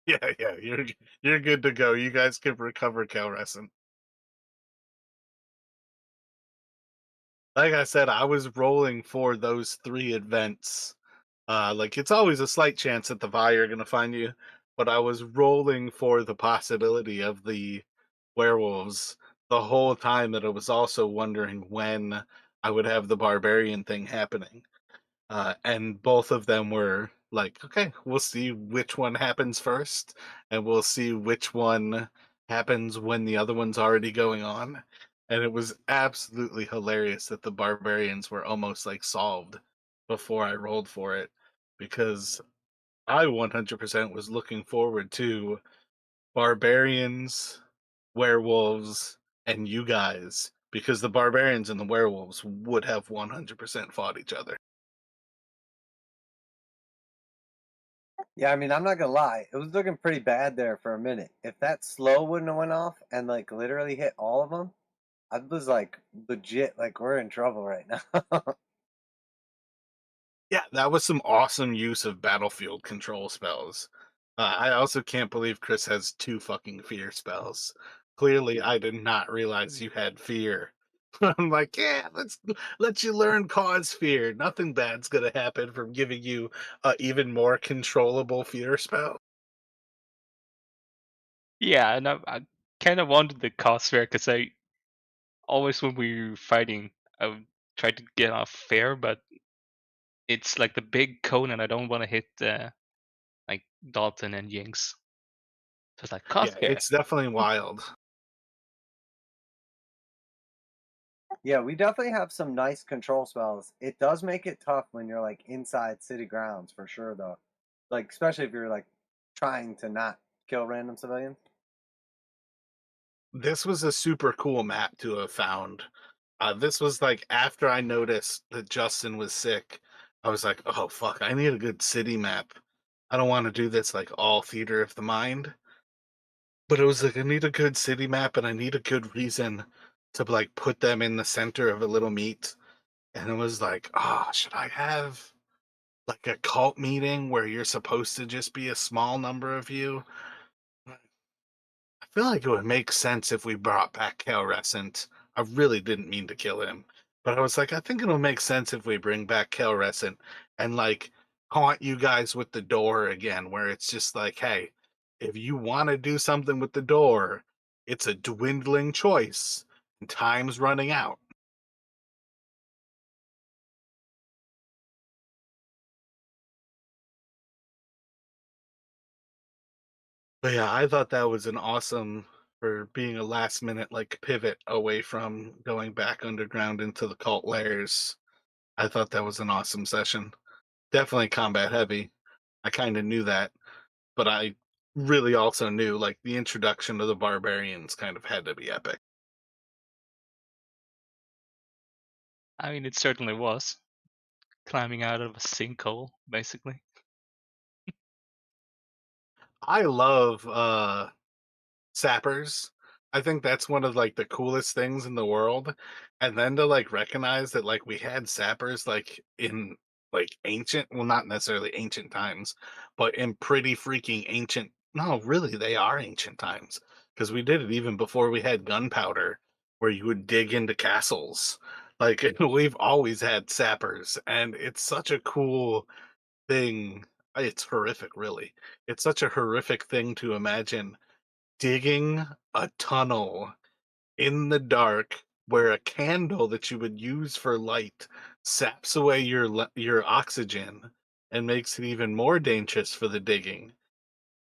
Yeah, yeah, you're good to go. You guys can recover Kalrescent. Like I said, I was rolling for those three events. Like it's always a slight chance that the Vi are gonna find you, but I was rolling for the possibility of the werewolves the whole time, that I was also wondering when I would have the barbarian thing happening. And both of them were like, okay, we'll see which one happens first, and we'll see which one happens when the other one's already going on. And it was absolutely hilarious that the barbarians were almost like solved before I rolled for it, because I 100% was looking forward to barbarians, werewolves, and you guys, because the barbarians and the werewolves would have 100% fought each other. Yeah, I mean, I'm not gonna lie, it was looking pretty bad there for a minute. If that slow wouldn't have went off and like literally hit all of them, I was like legit like we're in trouble right now. Yeah, that was some awesome use of battlefield control spells. I also can't believe Chris has two fucking fear spells. Clearly, I did not realize you had fear. I'm like, yeah, let's let you learn cause fear. Nothing bad's gonna happen from giving you a even more controllable fear spell. Yeah, and I kind of wanted the cost fair because I always when we were fighting, I would try to get off fair, but it's like the big cone, and I don't want to hit like Dalton and Jinx. So it's like Yeah, cost fair. it's definitely wild. Yeah, we definitely have some nice control spells. It does make it tough when you're like inside city grounds for sure though. Like especially if you're like trying to not kill random civilians. This was a super cool map to have found. This was like after I noticed that Justin was sick. I was like, oh fuck, I need a good city map. I don't want to do this like all theater of the mind. But it was like, I need a good city map, and I need a good reason to like put them in the center of a little meet. And it was like, oh, should I have like a cult meeting where you're supposed to just be a small number of you? I feel like it would make sense if we brought back Kalrescent. I really didn't mean to kill him, but I was like, I think it'll make sense if we bring back Kalrescent and like haunt you guys with the door again, where it's just like, hey, if you want to do something with the door, it's a dwindling choice and time's running out. But yeah, I thought that was an awesome, for being a last minute like pivot away from going back underground into the cult lairs. I thought that was an awesome session. Definitely combat heavy. I kind of knew that, but I really also knew like the introduction of the barbarians kind of had to be epic. I mean, it certainly was climbing out of a sinkhole, basically. I love sappers. I think that's one of like the coolest things in the world. And then to like recognize that like we had sappers like in like ancient, well, not necessarily ancient times, but in pretty freaking ancient. No, really, they are ancient times, because we did it even before we had gunpowder, where you would dig into castles. Like we've always had sappers, and it's such a cool thing. It's horrific, really. It's such a horrific thing to imagine digging a tunnel in the dark where a candle that you would use for light saps away your oxygen and makes it even more dangerous for the digging,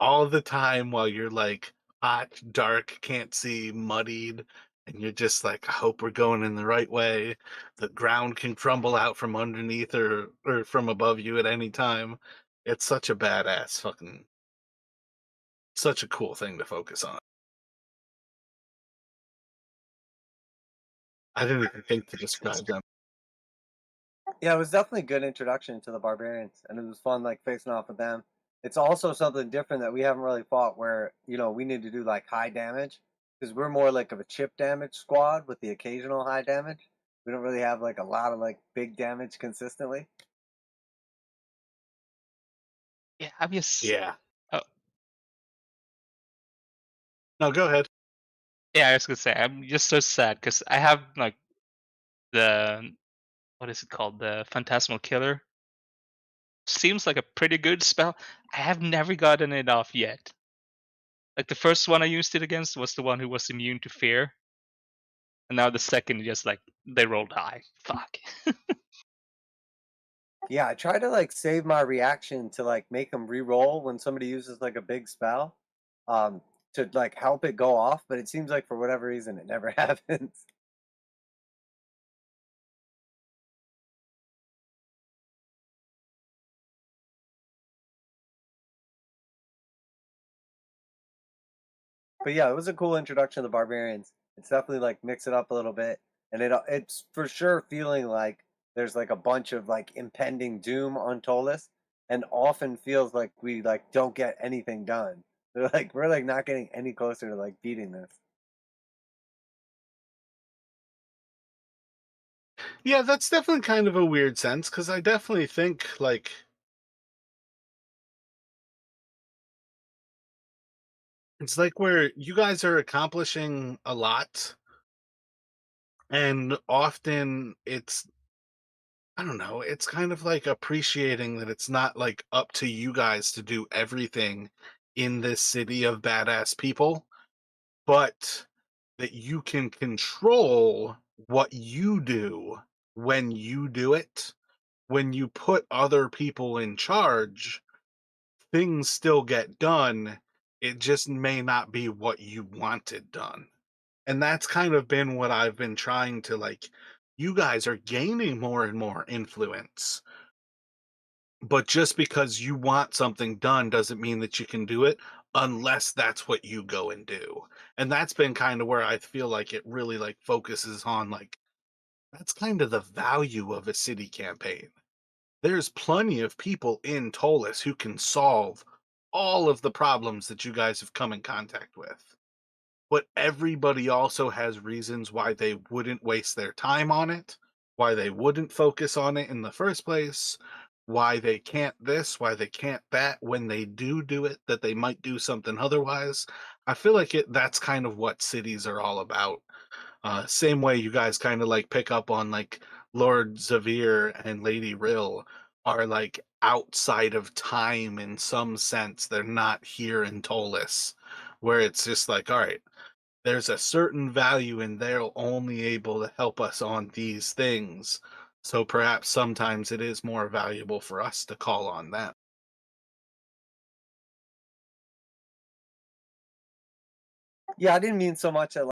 all the time while you're like hot, dark, can't see, muddied, and you're just like, I hope we're going in the right way. The ground can crumble out from underneath or from above you at any time. It's such a badass fucking such a cool thing to focus on. I didn't even think to describe them. Yeah, it was definitely a good introduction to the barbarians, and it was fun like facing off with them. It's also something different that we haven't really fought where, we need to do like high damage because we're more like of a chip damage squad with the occasional high damage. We don't really have like a lot of like big damage consistently. Yeah, I'm just. Yeah. Oh, No, go ahead. yeah, I was gonna say I'm just so sad because I have like the what is it called? The Phantasmal Killer. Seems like a pretty good spell. I have never gotten it off yet. Like the first one I used it against was the one who was immune to fear, and now the second just like they rolled high. Fuck. Yeah, I try to like save my reaction to like make them re-roll when somebody uses like a big spell, um, to like help it go off. But it seems like for whatever reason it never happens. But yeah, it was a cool introduction to the barbarians. It's definitely like mix it up a little bit, and it's for sure feeling like there's like a bunch of like impending doom on Tolis, and often feels like we like don't get anything done. They're like we're like not getting any closer to like beating this. Yeah, that's definitely kind of a weird sense because I definitely think like it's like where you guys are accomplishing a lot, and often it's I don't know, it's kind of like appreciating that it's not like up to you guys to do everything in this city of badass people, but that you can control what you do when you do it. When you put other people in charge, things still get done. It just may not be what you wanted done. And that's kind of been what I've been trying to like. You guys are gaining more and more influence, but just because you want something done doesn't mean that you can do it unless that's what you go and do. And that's been kind of where I feel like it really like focuses on like that's kind of the value of a city campaign. There's plenty of people in Tolis who can solve all of the problems that you guys have come in contact with. But everybody also has reasons why they wouldn't waste their time on it, why they wouldn't focus on it in the first place, why they can't this, why they can't that. When they do it, that they might do something otherwise. I feel like that's kind of what cities are all about. Same way you guys kind of like pick up on like Lord Zavir and Lady Rill are like outside of time in some sense. They're not here in Tolis, where it's just like, all right, there's a certain value and they're only able to help us on these things. So perhaps sometimes it is more valuable for us to call on them. Yeah, I didn't mean so much that